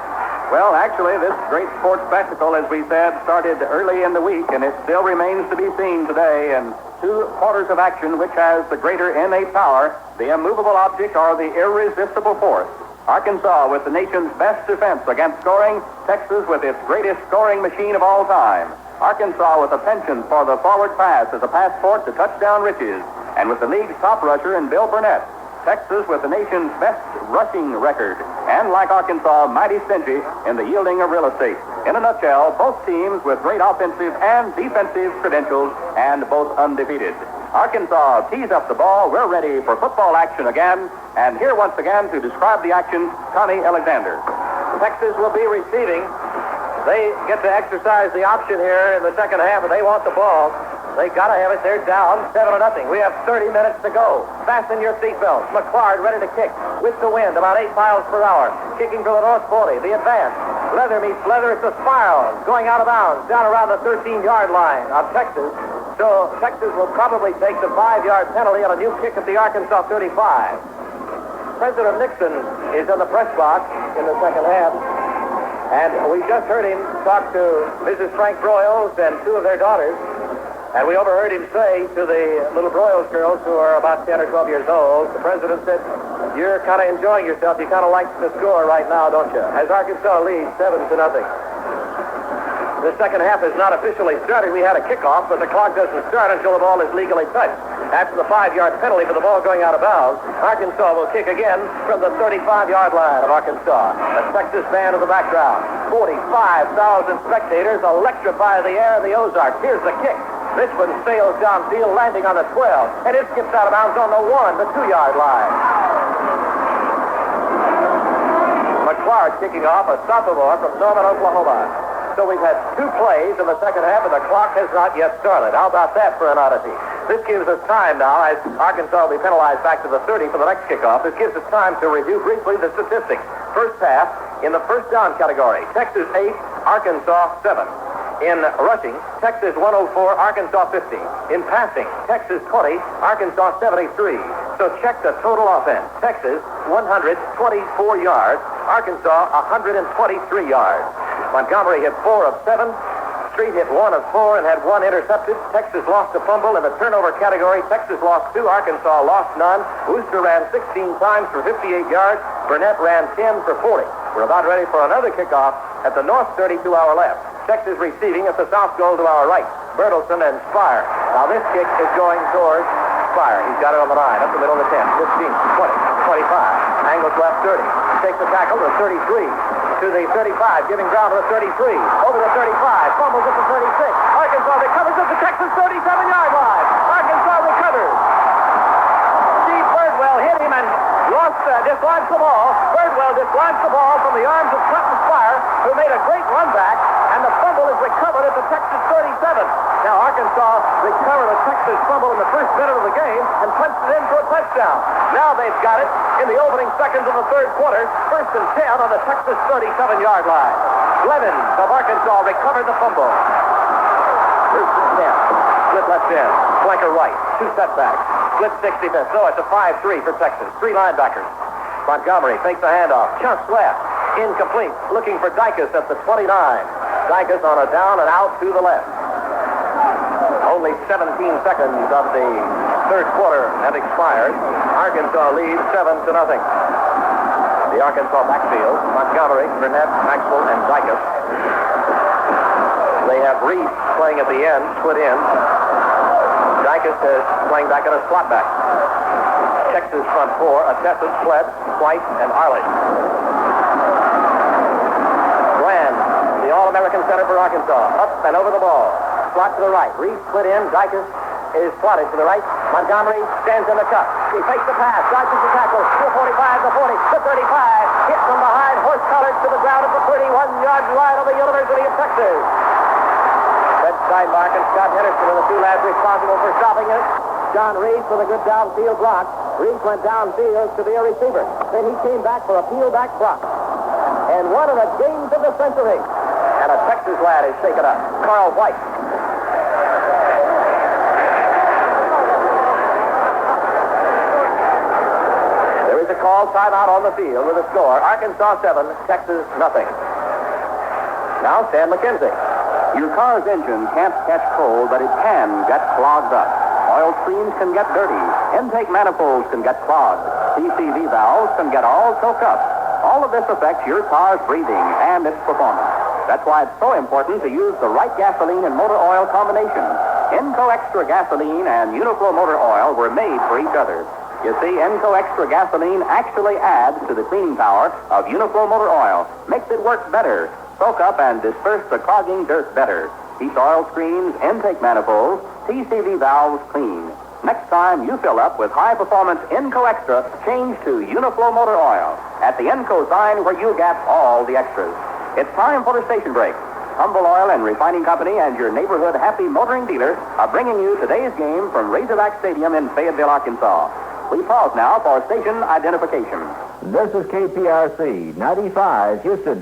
Well, actually, this great sports spectacle, as we said, started early in the week, and it still remains to be seen today. And two quarters of action, which has the greater innate power, the immovable object or the irresistible force. Arkansas with the nation's best defense against scoring, Texas with its greatest scoring machine of all time. Arkansas with a penchant for the forward pass as a passport to touchdown riches, and with the league's top rusher in Bill Burnett. Texas with the nation's best rushing record, and like Arkansas, mighty stingy in the yielding of real estate. In a nutshell, both teams with great offensive and defensive credentials, and both undefeated. Arkansas tees up the ball. We're ready for football action again. And here once again to describe the action, Connie Alexander. Texas will be receiving. They get to exercise the option here in the second half, and they want the ball. They got to have it. They're down 7-0. We have 30 minutes to go. Fasten your seatbelts. McClard ready to kick with the wind, about 8 miles per hour. Kicking for the North 40. The advance. Leather meets leather. It's a spiral going out of bounds down around the 13-yard line of Texas. So Texas will probably take the 5-yard penalty on a new kick at the Arkansas 35. President Nixon is in the press box in the second half. And we just heard him talk to Mrs. Frank Broyles and two of their daughters. And we overheard him say to the little Broyles girls who are about 10 or 12 years old, the president said, "You're kind of enjoying yourself. You kind of like the score right now, don't you?" As Arkansas leads 7-0. The second half is not officially started. We had a kickoff, but the clock doesn't start until the ball is legally touched. After the 5-yard penalty for the ball going out of bounds, Arkansas will kick again from the 35-yard line of Arkansas. The Texas band of the background. 45,000 spectators electrify the air of the Ozarks. Here's the kick. This one sails downfield, landing on the 12, and it skips out of bounds on the 2-yard line. McClard kicking off, a sophomore from Norman, Oklahoma. So we've had 2 plays in the second half, and the clock has not yet started. How about that for an oddity? This gives us time now, as Arkansas will be penalized back to the 30 for the next kickoff. This gives us time to review briefly the statistics. First half, in the first down category, Texas 8, Arkansas 7. In rushing, Texas 104, Arkansas 50. In passing, Texas 20, Arkansas 73. So check the total offense. Texas 124 yards, Arkansas 123 yards. Montgomery hit 4 of 7. Street hit 1 of 4 and had 1 intercepted. Texas lost a fumble. In the turnover category, Texas lost 2, Arkansas lost none. Wooster ran 16 times for 58 yards. Burnett ran 10 for 40. We're about ready for another kickoff at the north 30 to our left. Texas receiving at the south goal to our right. Bertelson and Spire. Now this kick is going towards Spire. He's got it on the 9, up the middle of the 10, 15, 20, 25. Angles left 30. Takes the tackle to 33. to the 35, giving ground to the 33. Over the 35, fumbles at the 36. Arkansas recovers at the Texas 37-yard line. Arkansas recovers. Steve Birdwell hit him and dislodged the ball. Birdwell dislodged the ball from the arms of Clinton Spire, who made a great run back, and the fumble is recovered at the Texas 37. Now Arkansas recovered a Texas fumble in the first minute of the game and punched it in for a touchdown. Now they've got it in the opening seconds of the third quarter, 1st and 10 on the Texas 37-yard line. Blevins of Arkansas recovered the fumble. 1st and 10. Split left end. Flanker right. 2 setbacks. Split 65th. So it's a 5-3 for Texas. 3 linebackers. Montgomery fakes the handoff. Chunks left. Incomplete. Looking for Dicus at the 29. Dicus on a down and out to the left. Only 17 seconds of the third quarter have expired. Arkansas leads 7-0. The Arkansas backfield, Montgomery, Burnett, Maxwell, and Dicus. They have Reese playing at the end, split in. Dicus is playing back at a slot back. Texas front four, Attested, Sled, White, and Arledge. Bland, the All-American center for Arkansas, up and over the ball. Slot to the right. Reese split in. Dicus is slotted to the right. Montgomery stands in the cup. He fakes the pass. Dodges the tackle. To 45, the 40, the 35. Hit from behind. Horse collared to the ground at the 31-yard line of the University of Texas. Fred Steinbach and Scott Henderson are the 2 lads responsible for stopping it. John Reese with a good downfield block. Reese went downfield to be a receiver. Then he came back for a peel-back block. And one of the games of the century. And a Texas lad is shaken up. Carl White. There is a called timeout on the field with a score. Arkansas 7, Texas nothing. Now Stan McKenzie. Your car's engine can't catch cold, but it can get clogged up. Oil streams can get dirty. Intake manifolds can get clogged. PCV valves can get all choked up. All of this affects your car's breathing and its performance. That's why it's so important to use the right gasoline and motor oil combination. Enco Extra Gasoline and Uniflow Motor Oil were made for each other. You see, Enco Extra Gasoline actually adds to the cleaning power of Uniflow Motor Oil. Makes it work better, soak up and disperse the clogging dirt better. Keeps oil screens, intake manifolds, PCV valves clean. Next time you fill up with high-performance Enco Extra, change to Uniflow Motor Oil at the Enco sign where you get all the extras. It's time for the station break. Humble Oil and Refining Company and your neighborhood happy motoring dealer are bringing you today's game from Razorback Stadium in Fayetteville, Arkansas. We pause now for station identification. This is KPRC 95 Houston.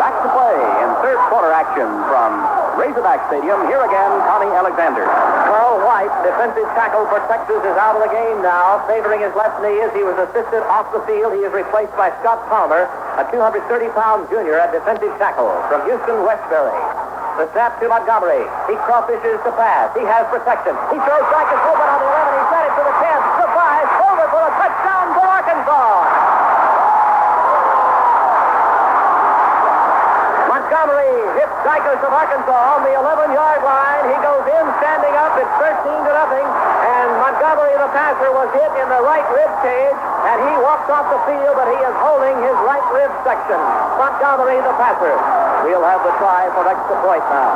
Back to play in third quarter action from Razorback Stadium. Here again, Connie Alexander. Carl White, defensive tackle for Texas, is out of the game now, favoring his left knee as he was assisted off the field. He is replaced by Scott Palmer, a 230-pound junior at defensive tackle from Houston Westbury. The snap to Montgomery. He crawfishes the pass. He has protection. He throws Dicus open on the 11. He's got it to the 10. The 5. Over for a touchdown for Arkansas. Montgomery hits Dicus of Arkansas on the 11-yard line. He goes in standing up. It's 13-0. And Montgomery, the passer, was hit in the right rib cage. And he walks off the field, but he is holding his right rib section. Montgomery, the passer. We'll have the try for extra point now.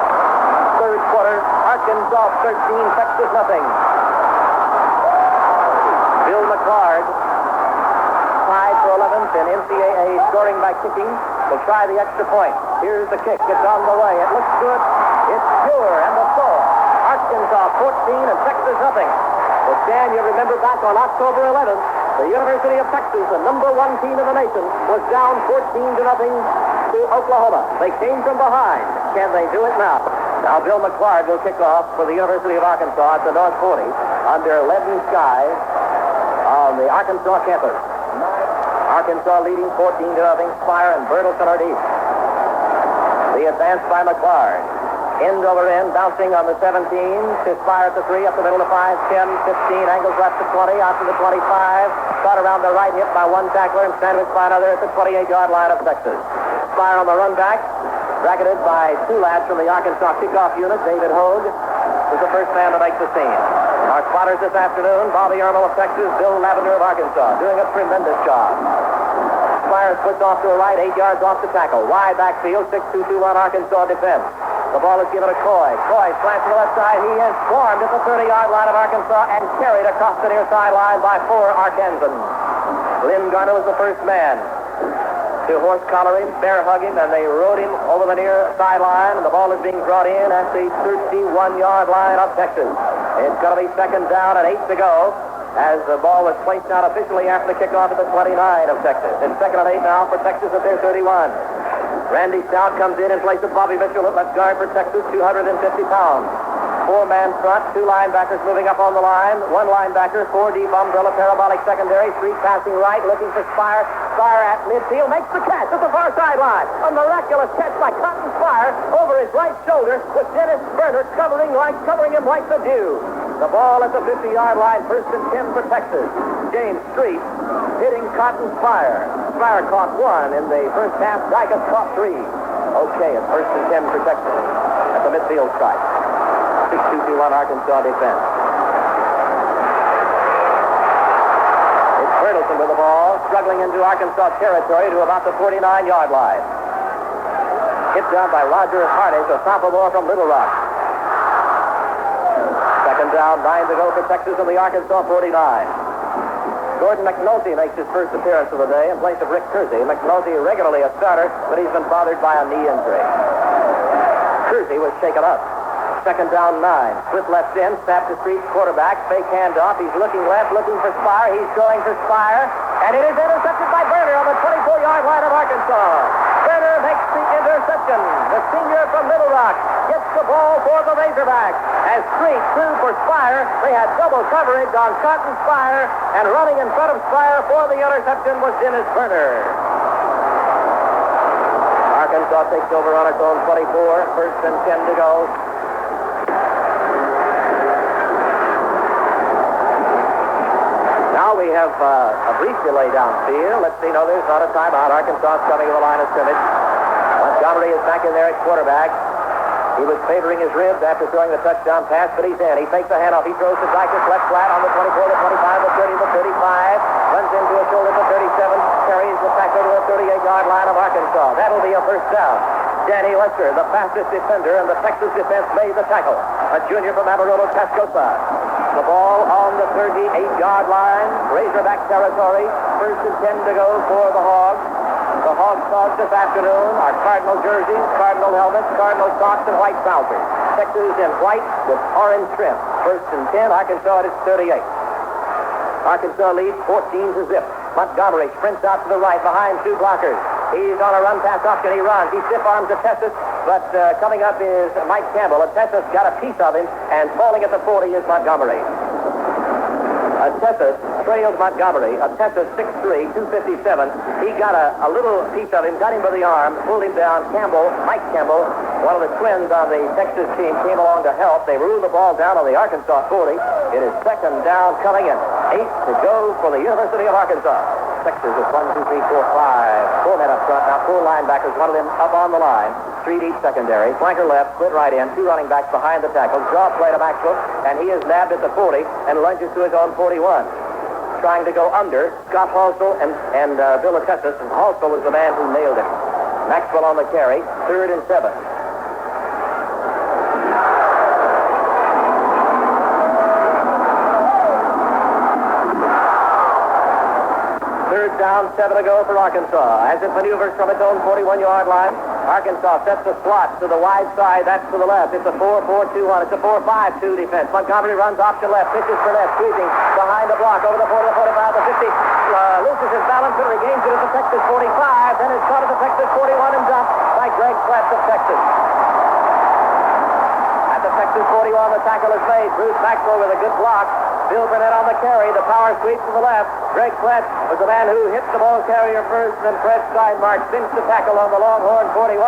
Third quarter, Arkansas 13, Texas nothing. Bill McCard, tied for 11th in NCAA scoring by kicking, will try the extra point. Here's the kick. It's on the way. It looks good. It's pure and the score. Arkansas 14 and Texas nothing. But Dan, you remember back on October 11th, the University of Texas, the number 1 team in the nation, was down 14-0 to Oklahoma. They came from behind. Can they do it now? Now Bill McClard will kick off for the University of Arkansas at the North 40 under leaden skies on the Arkansas campus. Arkansas leading 14-0. Spire and Bertelsen are deep. The advance by McClard. End over end, bouncing on the 17 to Spire at the 3, up the middle to 5, 10, 15, angles left to 20, out to the 25, caught around the right hip by one tackler and sandwiched by another at the 28-yard line of Texas. Spire on the run back, Bracketed by two lads from the Arkansas kickoff unit. David Hogue was the first man to make the scene. Our spotters this afternoon, Bobby Ermel of Texas, Bill Lavender of Arkansas, doing a tremendous job. Spire splits off to the right, 8 yards off the tackle. Wide backfield, 6-2-2-1 Arkansas defense. The ball is given to Coy. Coy slants to the left side. He is swarmed at the 30-yard line of Arkansas and carried across the near sideline by 4 Arkansans. Lynn Garner was the first man to horse collar him, bear hug him, and they rode him over the near sideline, and the ball is being brought in at the 31-yard line of Texas. It's going to be second down and 8 to go as the ball was placed out officially after the kickoff at the 29 of Texas. It's second and 8 now for Texas at their 31. Randy Stout comes in place of Bobby Mitchell at left guard for Texas, 250 pounds. 4-man front, 2 linebackers moving up on the line, 1 linebacker, 4 deep umbrella parabolic secondary, 3 passing right, looking for Spire. Spire at midfield, makes the catch at the far sideline. A miraculous catch by Cotton Spire over his right shoulder with Dennis Berner covering him like the dew. The ball at the 50-yard line, first and 10 for Texas. James Street hitting Cotton Spire. Spire caught 1 in the first half. Dykus caught 3. Okay, it's first and 10 for Texas at the midfield stripe. 6-2-2-1 Arkansas defense. It's Bertelsen with the ball, struggling into Arkansas territory to about the 49-yard line. Hit down by Roger Harnish, a sophomore from Little Rock. Second down, 9 to go for Texas in the Arkansas 49. Gordon McNulty makes his first appearance of the day in place of Rick Kersey. McNulty regularly a starter, but he's been bothered by a knee injury. Kersey was shaken up. Second down, 9. Split left in, snap to Street, quarterback, fake handoff. He's looking left, looking for Spire. He's going for Spire, and it is intercepted by Berner on the 24-yard line of Arkansas. Berner makes the interception. The senior from Little Rock gets the ball for the Razorbacks. As Street threw for Spire, they had double coverage on Cotton Spire, and running in front of Spire for the interception was Dennis Berner. Arkansas takes over on its own 24, first and 10 to go. Now we have a brief delay downfield. Let's see, no, there's not a timeout. Arkansas is coming to the line of scrimmage. Montgomery is back in there at quarterback. He was favoring his ribs after throwing the touchdown pass, but he's in. He fakes the handoff. He throws to Dykus left flat on the 24, the 25, the 30, the 35. Runs into a shoulder at the 37. Carries the tackle to the 38-yard line of Arkansas. That'll be a first down. Danny Lester, the fastest defender, and the Texas defense made the tackle. A junior from Amarillo, Tascosa. The ball on the 38-yard line. Razorback territory. First and 10 to go for the Hogs. The Hogs Dogs this afternoon are Cardinal jerseys, Cardinal helmets, Cardinal socks, and white trousers. Texas in white with orange trim. First and 10, Arkansas at its 38. Arkansas leads 14 to zip. Montgomery sprints out to the right behind 2 blockers. He's on a run pass option. He runs. He stiff arms Attestus, but coming up is Mike Campbell. Attestus got a piece of him, and falling at the 40 is Montgomery. Attestus trailed Montgomery. Attestus 6'3", 257. He got a little piece of him, got him by the arm, pulled him down. Campbell, Mike Campbell, one of the twins on the Texas team, came along to help. They ruled the ball down on the Arkansas 40. It is second down coming in. 8 to go for the University of Arkansas. Texas is 1, 2, 3, 4, 5. 4 men up front. Now 4 linebackers, one of them up on the line. 3 deep secondary. Flanker left, split right in. 2 running backs behind the tackle. Draw play to Maxwell, and he is nabbed at the 40 and lunges to his own 41. Trying to go under Scott Halsell and Bill Attestus, and Halsell was the man who nailed him. Maxwell on the carry. 3rd and 7. Down 7 to go for Arkansas. As it maneuvers from its own 41-yard line, Arkansas sets the slot to the wide side. That's to the left. It's a 4-4-2-1. It's a 4-5-2 defense. Montgomery runs option left. Pitches for left. Squeezing behind the block over the 40, the 45, the 50. Loses his balance and regains it at the Texas 45. Then is caught at the Texas 41 and dropped by Greg Platt of Texas. At the Texas 41, the tackle is made. Bruce Maxwell with a good block. Bill Burnett on the carry. The power sweep to the left. Greg Platt was the man who hit the ball carrier first, and then Fred Steinmark cinched the tackle on the Longhorn 41.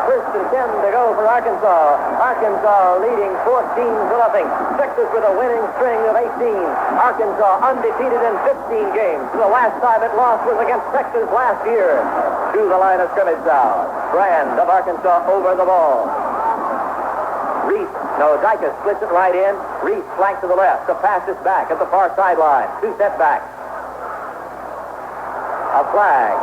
First and 10 to go for Arkansas. Arkansas leading 14-0. Texas with a winning string of 18. Arkansas undefeated in 15 games. The last time it lost was against Texas last year. To the line of scrimmage now. Brand of Arkansas over the ball. Dicus splits it right in. Reese flank to the left. The pass is back at the far sideline. 2 step back. A flag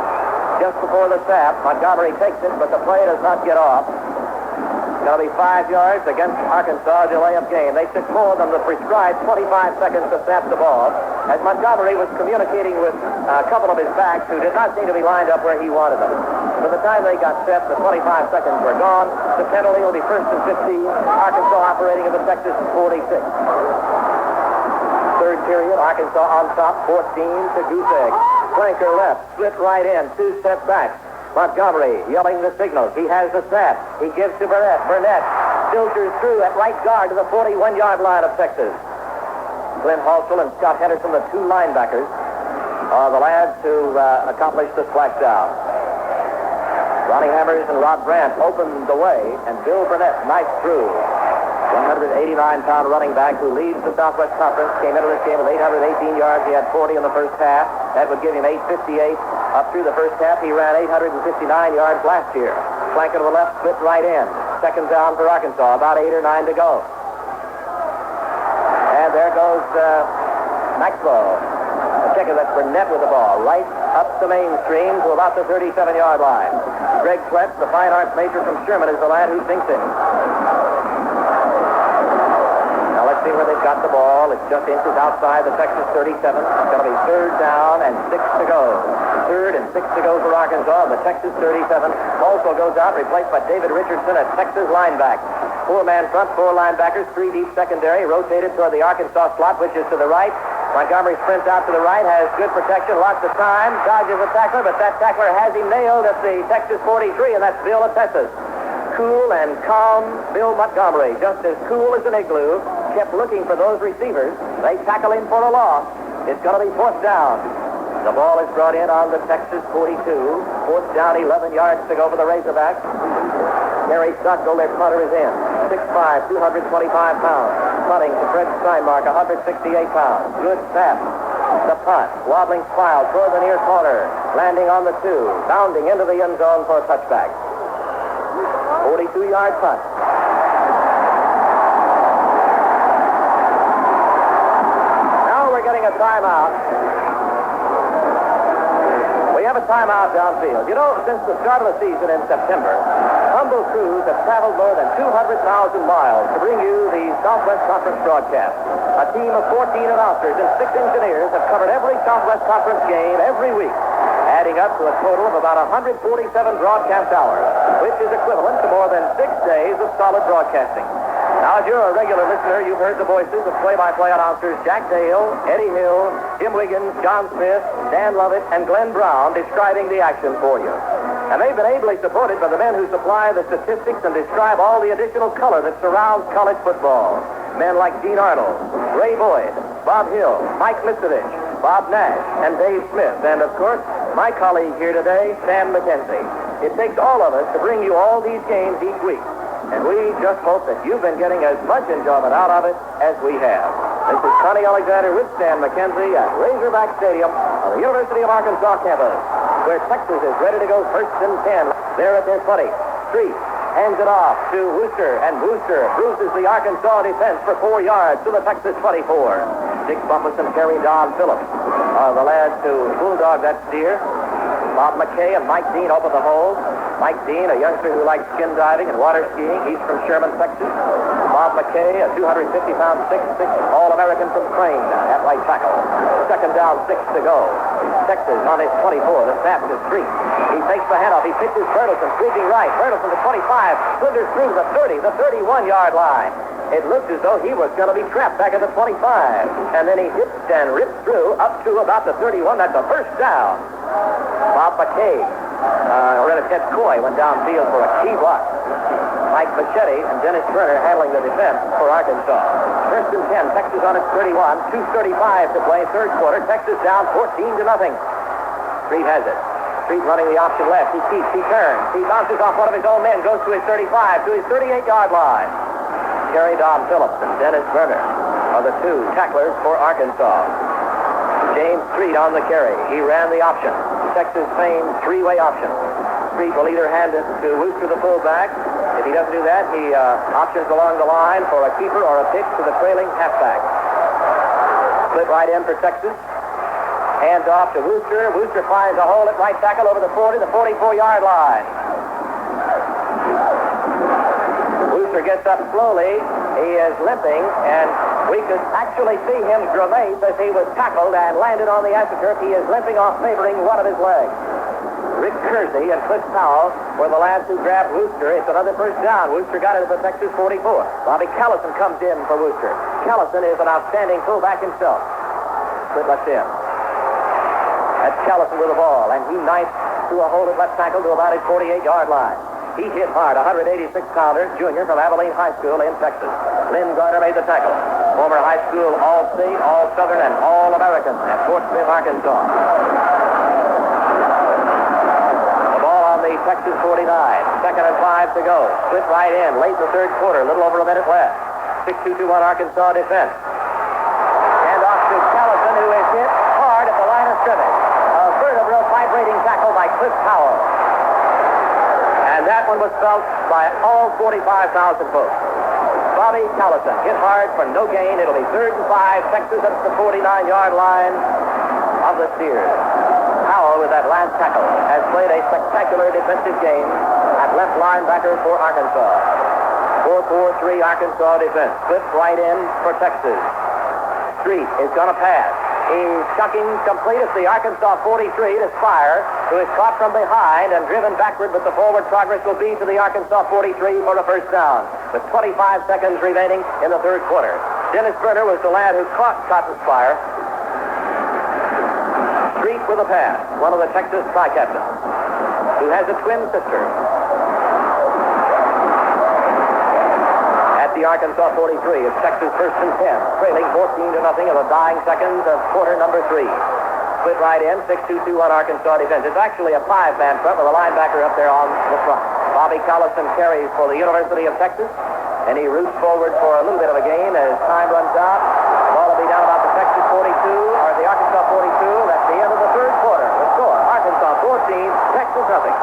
just before the snap. Montgomery takes it, but the play does not get off. It's going to be 5 yards against Arkansas, delay of game. They took more than the prescribed 25 seconds to snap the ball, as Montgomery was communicating with a couple of his backs who did not seem to be lined up where he wanted them. By the time they got set, the 25 seconds were gone. The penalty will be first and 15. Arkansas operating at the Texas 46. Third period, Arkansas on top, 14 to goose egg. Flanker left, split right in, 2 step back. Montgomery yelling the signals. He has the snap. He gives to Burnett. Burnett filters through at right guard to the 41-yard line of Texas. Glenn Halsell and Scott Henderson, the 2 linebackers, are the lads who accomplished the splashdown. Ronnie Hammers and Rod Brandt opened the way, and Bill Burnett knifed through. 189-pound running back who leads the Southwest Conference, came into this game with 818 yards. He had 40 in the first half. That would give him 858 up through the first half. He ran 859 yards last year. Flank to the left, split right in. Second down for Arkansas, about 8 or 9 to go. And there goes Maxwell. The kicker, that's Burnett with the ball. Right up the mainstream to about the 37-yard line. Greg Fletch, the fine arts major from Sherman, is the lad who sinks in. Now let's see where they've got the ball. It's just inches outside the Texas 37. It's going to be third down and 6 to go. Third and 6 to go for Arkansas. The Texas 37 also goes out, replaced by David Richardson, a Texas linebacker. 4-man front, 4 linebackers, 3 deep secondary, rotated toward the Arkansas slot, which is to the right. Montgomery sprints out to the right, has good protection, lots of time, dodges a tackler, but that tackler has him nailed at the Texas 43, and that's Bill Atesas. Cool and calm Bill Montgomery, just as cool as an igloo, kept looking for those receivers. They tackle him for a loss. It's going to be 4th down. The ball is brought in on the Texas 42. 4th down, 11 yards to go for the Razorbacks. Gary Stockel, their punter, is in. 6'5", 225 pounds. Punting to Fred Steinmark, 168 pounds. Good snap. The punt. Wobbling spile toward the near corner. Landing on the 2. Bounding into the end zone for a touchback. 42-yard punt. Now we're getting a timeout. We have a timeout downfield. You know, since the start of the season in September, Humble crews have traveled more than 200,000 miles to bring you the Southwest Conference broadcast. A team of 14 announcers and 6 engineers have covered every Southwest Conference game every week, adding up to a total of about 147 broadcast hours, which is equivalent to more than 6 days of solid broadcasting. Now, if you're a regular listener, you've heard the voices of play-by-play announcers Jack Dale, Eddie Hill, Jim Wiggins, John Smith, Dan Lovett, and Glenn Brown describing the action for you. And they've been ably supported by the men who supply the statistics and describe all the additional color that surrounds college football. Men like Gene Arnold, Ray Boyd, Bob Hill, Mike Mistovich, Bob Nash, and Dave Smith. And, of course, my colleague here today, Sam McKenzie. It takes all of us to bring you all these games each week. And we just hope that you've been getting as much enjoyment out of it as we have. This is Connie Alexander with Stan McKenzie at Razorback Stadium on the University of Arkansas campus, where Texas is ready to go first and 10. They're at their 20. Street hands it off to Wooster, and Wooster bruises the Arkansas defense for 4 yards to the Texas 24. Dick Bumpus and Terry Don Phillips are the lads who bulldog that steer. Bob McKay and Mike Dean open the hole. Mike Dean, a youngster who likes skin diving and water skiing. He's from Sherman, Texas. Bob McKay, a 250-pound, 6'6", All-American from Crane at right tackle. Second down, 6 to go. Texas on his 24. The snap to Street. He takes the handoff. He pitches Bertelson, sweeping right. Bertelson to 25. Slithers through the 30, the 31-yard line. It looked as though he was going to be trapped back at the 25. And then he hits and rips through up to about the 31. That's a first down. Bob McKay. Ted Coy went downfield for a key block. Mike Machete and Dennis Turner handling the defense for Arkansas. First and 10, Texas on its 31, 2:35 to play, third quarter. Texas down 14-0. Street has it. Street running the option left. He keeps, he turns. He bounces off one of his own men, goes to his 35, to his 38-yard line. Kerry Don Phillips and Dennis Berner are the two tacklers for Arkansas. James Street on the carry. He ran the option. Texas famed three-way option. Street will either hand it to Wooster, the fullback. If he doesn't do that, he options along the line for a keeper or a pitch to the trailing halfback. Split right end for Texas. Hands off to Wooster. Wooster finds a hole at right tackle over the 40, the 44-yard line. Wooster gets up slowly. He is limping, and we could actually see him grimace as he was tackled and landed on the AstroTurf. He is limping off, favoring one of his legs. Rick Kersey and Cliff Powell were the lads who grabbed Wooster. It's another first down. Wooster got it at the Texas 44. Bobby Callison comes in for Wooster. Callison is an outstanding fullback himself. Split left in. That's Callison with the ball, and he knifed through a hole at left tackle to about his 48-yard line. He hit hard, 186-pounder, junior from Abilene High School in Texas. Lynn Garner made the tackle. Former high school All-State, All-Southern, and All-American at Fort Smith, Arkansas. The ball on the Texas 49. 2nd and 5 to go. Split right in, late in the third quarter, a little over a minute left. 6-2-2-1 Arkansas defense. And off to Callison, who is hit hard at the line of scrimmage. A vertebral vibrating tackle by Cliff Powell. And that one was felt by all 45,000 folks. Bobby Callison hit hard for no gain. It'll be 3rd and 5. Texas at the 49-yard line of the Steers. Powell, with that last tackle, has played a spectacular defensive game at left linebacker for Arkansas. 4-4-3 Arkansas defense. Split right in for Texas. Street is going to pass. He's chucking complete at the Arkansas 43 to Spire, who is caught from behind and driven backward, but the forward progress will be to the Arkansas 43 for a first down, with 25 seconds remaining in the third quarter. Dennis Berner was the lad who caught Cotton Spire. Street with a pass, one of the Texas tri-captains, who has a twin sister. The Arkansas 43 is Texas 1st and 10, trailing 14-0 in the dying seconds of quarter number 3. Split right in, 6-2-2 on Arkansas defense. It's actually a 5-man front with a linebacker up there on the front. Bobby Callison carries for the University of Texas, and he roots forward for a little bit of a gain as time runs out. The ball will be down about the Texas 42, or the Arkansas 42. That's the end of the third quarter. The score, Arkansas 14, Texas nothing.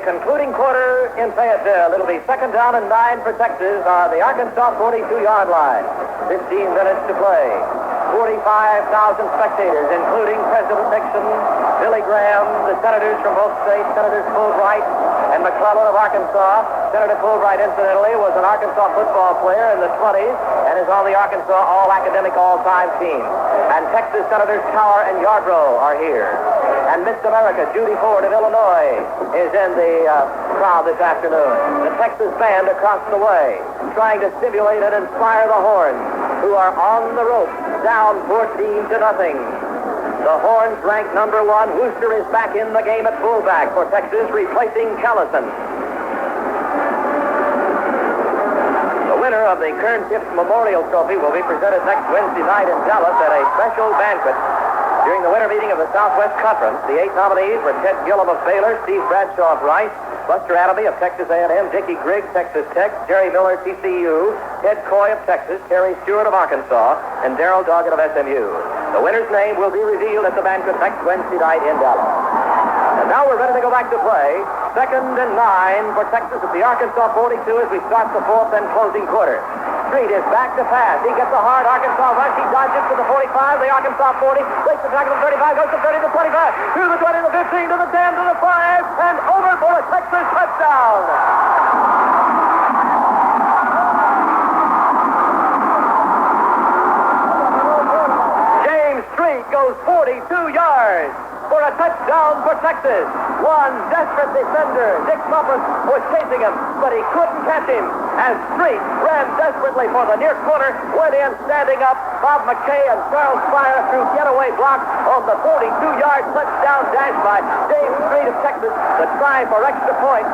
Concluding quarter in Fayetteville. It'll be 2nd down and 9 for Texas on the Arkansas 42-yard line. 15 minutes to play. 45,000 spectators, including President Nixon, Billy Graham, the senators from both states, Senators Fulbright and McClellan of Arkansas. Senator Fulbright, incidentally, was an Arkansas football player in the 20s and is on the Arkansas All-Academic All-Time team. And Texas Senators Tower and Yarbrough are here. And Miss America, Judy Ford of Illinois, is in the crowd this afternoon. The Texas band across the way, trying to stimulate and inspire the Horns, who are on the rope, down 14-0. The Horns rank number 1. Wooster is back in the game at fullback for Texas, replacing Callison. The winner of the Kern Tips Memorial Trophy will be presented next Wednesday night in Dallas at a special banquet during the winter meeting of the Southwest Conference. The 8 nominees were Ted Gillum of Baylor, Steve Bradshaw of Rice, Buster Adamy of Texas A&M, Dickie Griggs, Texas Tech, Jerry Miller, TCU, Ted Coy of Texas, Terry Stewart of Arkansas, and Darrell Doggett of SMU. The winner's name will be revealed at the banquet next Wednesday night in Dallas. And now we're ready to go back to play. 2nd and 9 for Texas at the Arkansas 42 as we start the fourth and closing quarter. Street is back to pass. He gets a hard Arkansas rush. He dodges to the 45, the Arkansas 40, breaks the tackle to the 35, goes to 30 to 25, to the 20 to the 15, to the 10, to the 5, and over for a Texas touchdown. James Street goes 42 yards for a touchdown for Texas. One desperate defender, Dick Muppet, was chasing him, but he couldn't catch him. As Street ran desperately for the near corner, went in standing up. Bob McKay and Charles Spire threw getaway blocks on the 42-yard touchdown dash by James Street of Texas. The try for extra points.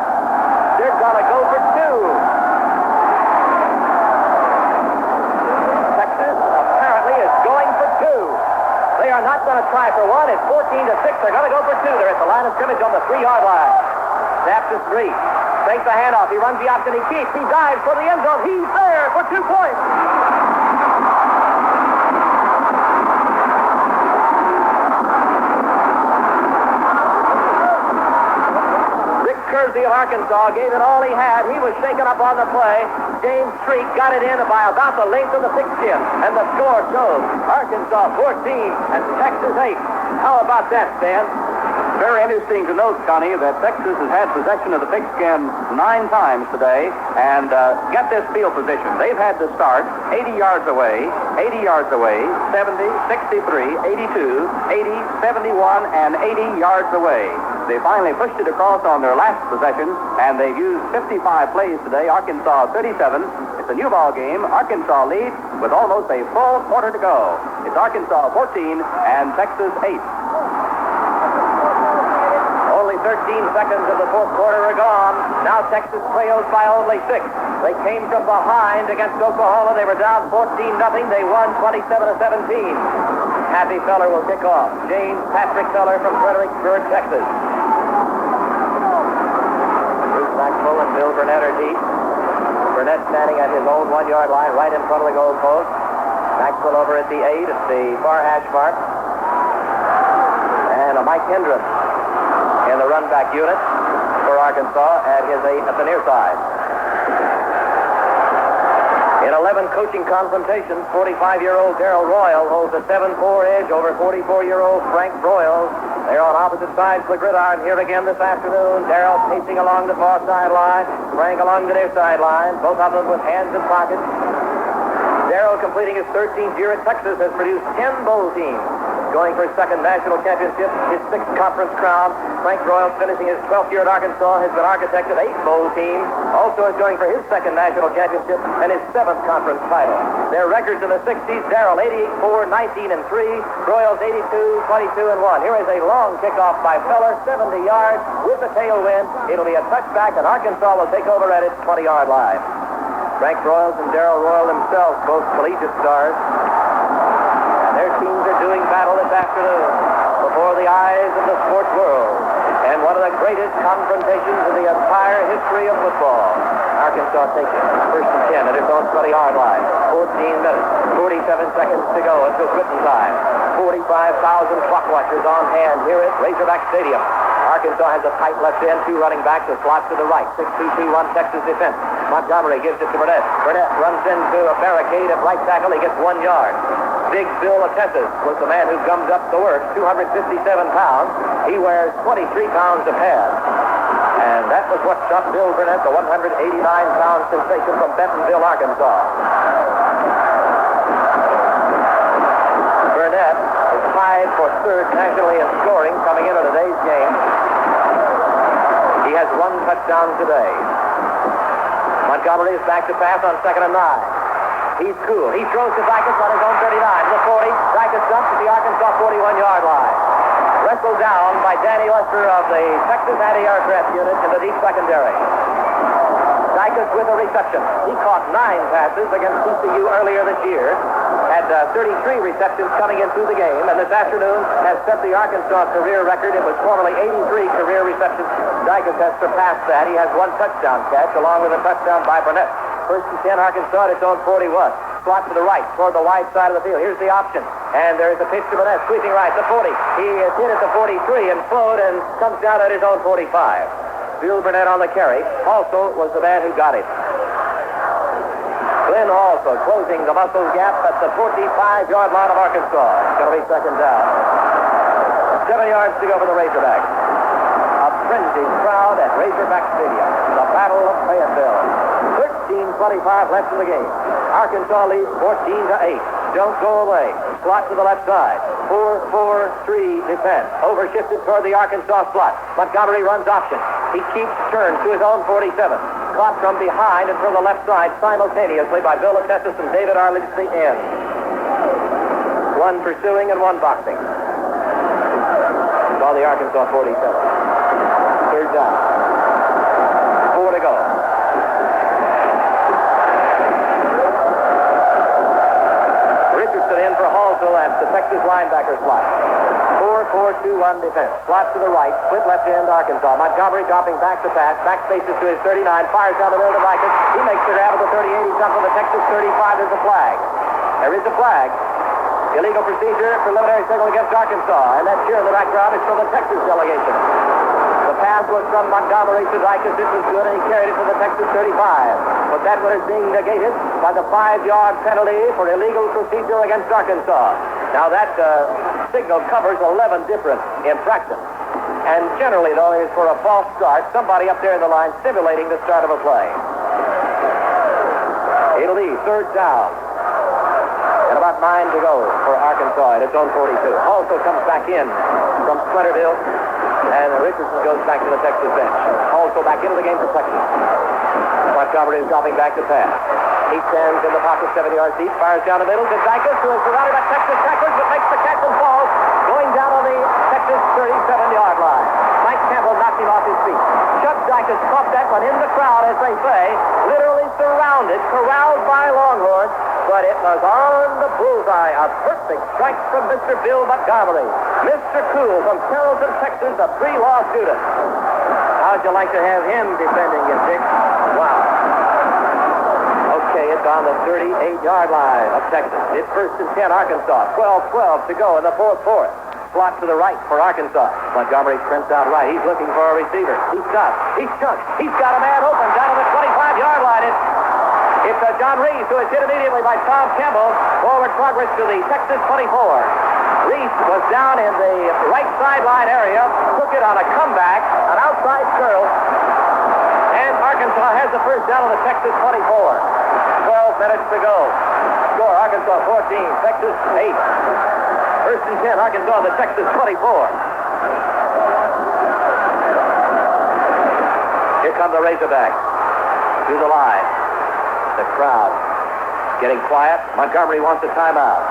They're going to go for two. Texas apparently is going for two. They are not going to try for one. It's 14-6. They're going to go for two. They're at the line of scrimmage on the 3-yard line. Snap to Street. Takes the handoff. He runs the option. He keeps. He dives for the end zone. He's there for 2 points. Rick Kersey of Arkansas gave it all he had. He was shaken up on the play. James Street got it in by about the length of the pigskin. And the score shows Arkansas 14 and Texas 8. How about that, Stan? Very interesting to note, Connie, that Texas has had possession of the pigskin 9 times today. And get this field position. They've had to start 80 yards away, 70, 63, 82, 80, 71, and 80 yards away. They finally pushed it across on their last possession, and they've used 55 plays today. Arkansas 37. It's a new ball game. Arkansas leads with almost a full quarter to go. It's Arkansas 14 and Texas 8. Only 13 seconds of the fourth quarter are gone. Now Texas trails by only 6. They came from behind against Oklahoma. They were down 14-0. They won 27-17. Happy Feller will kick off. James Patrick Feller from Fredericksburg, Texas. Bruce Maxwell and Bill Burnett are deep. Burnett standing at his own 1-yard line right in front of the goal post. Maxwell over at the 8 at the far hash mark. And a Mike Hendren in the run-back unit for Arkansas at his 8 at the near side. In 11 coaching confrontations, 45-year-old Darrell Royal holds a 7-4 edge over 44-year-old Frank Broyles. They're on opposite sides of the gridiron here again this afternoon. Darrell pacing along the far sideline, Frank along the near sideline, both of them with hands in pockets. Darrell, completing his 13th year at Texas, has produced 10 bowl teams. Going for his second national championship, his 6th conference crown. Frank Broyles, finishing his 12th year at Arkansas, has been architect of 8 bowl teams. Also is going for his second national championship and his 7th conference title. Their records in the 60s, Darrell 88-4, 19-3, Broyles 82, 22-1. Here is a long kickoff by Feller, 70 yards with the tailwind. It'll be a touchback, and Arkansas will take over at its 20-yard line. Frank Broyles and Darrell Royal themselves, both collegiate stars. Their teams are doing battle this afternoon before the eyes of the sports world. And one of the greatest confrontations in the entire history of football. Arkansas takes it. First and 10 at its own 20-yard line. 14 minutes, 47 seconds to go until quitting time. 45,000 clock watchers on hand here at Razorback Stadium. Arkansas has a tight left end, 2 running backs, a slot to the right. 6-2-2-1 Texas defense. Montgomery gives it to Burnett. Burnett runs into a barricade at right tackle. He gets 1 yard. Big Bill Atesses was the man who gummed up the work, 257 pounds. He wears 23 pounds of pad. And that was what shot Bill Burnett, the 189-pound sensation from Bentonville, Arkansas. Burnett is tied for 3rd nationally in scoring coming into today's game. He has 1 touchdown today. Montgomery is back to pass on 2nd and 9. He's cool. He throws to Dykes on his own 39. To the 40. Dykes jumps at the Arkansas 41-yard line. Wrestled down by Danny Lester of the Texas Anti-Aircraft Unit in the deep secondary. Dykes with a reception. He caught 9 passes against TCU earlier this year. Had 33 receptions coming into the game, and this afternoon has set the Arkansas career record. It was formerly 83 career receptions. Dykes has surpassed that. He has 1 touchdown catch, along with a touchdown by Burnett. First and 10, Arkansas at its own 41. Slot to the right, toward the wide side of the field. Here's the option. And there's a pitch to Burnett, sweeping right, the 40. He is hit at the 43 and flowed and comes down at his own 45. Bill Burnett on the carry. Also was the man who got it. Glenn also closing the muscle gap at the 45-yard line of Arkansas. It's going to be second down. 7 yards to go for the Razorbacks. A frenzied crowd at Razorback Stadium. The Battle of Fayetteville. 13:25 left in the game. Arkansas leads 14-8. Don't go away. Slot to the left side. 4-4-3 defense. Overshifted toward the Arkansas slot. Montgomery runs option. He keeps turn to his own 47. Caught from behind and from the left side simultaneously by Bill Atestis and David Arledge at the end. One pursuing and one boxing. Saw the Arkansas 47. Third down. 4 to go. Richardson in for Hallsville at the Texas linebacker slot. 4-4-2-1 defense. Slot to the right. Split left end Arkansas. Montgomery dropping back to pass. Back spaces to his 39. Fires down the middle to Vikings. He makes the grab at the 38. He's up on the Texas 35. There's a flag. There is a flag. Illegal procedure, preliminary signal against Arkansas. And that cheer in the background is from the Texas delegation. The pass was from Montgomery to Dykes. It was good, and he carried it to the Texas 35. But that one is being negated by the 5-yard penalty for illegal procedure against Arkansas. Now that signal covers 11 different infractions. And generally, though, is for a false start. Somebody up there in the line simulating the start of a play. It'll be third down. And about 9 to go for Arkansas at its own 42. Also comes back in from Splinterville. And Richardson goes back to the Texas bench. Also back into the game for Texas. Montgomery is dropping back to pass. He stands in the pocket 7 yards deep. Fires down the middle to Dykes, who is surrounded by Texas tacklers, but makes the catch and falls. Going down on the Texas 37-yard line. Mike Campbell knocked him off his feet. Chuck Dykes caught that one in the crowd, as they say. Literally surrounded, corralled by Longhorns. But it was on the bullseye. A perfect strike from Mr. Bill Montgomery. Mr. Cool from Carrollton, Texas, a pre-law student. How'd you like to have him defending you, Dick? Wow. Okay, it's on the 38-yard line of Texas. It's 1st and 10, Arkansas. 12-12 to go in the fourth quarter. Slot to the right for Arkansas. Montgomery sprints out right. He's looking for a receiver. He stops. He's chunked. He's got a man open down on the 25-yard line. It's John Reese, who is hit immediately by Tom Campbell. Forward progress to the Texas 24. Reese was down in the right sideline area, took it on a comeback, an outside curl, and Arkansas has the first down on the Texas 24. 12 minutes to go. Score, Arkansas 14, Texas 8. 1st and 10, Arkansas, the Texas 24. Here come the Razorbacks to the line. The crowd getting quiet. Montgomery wants a timeout.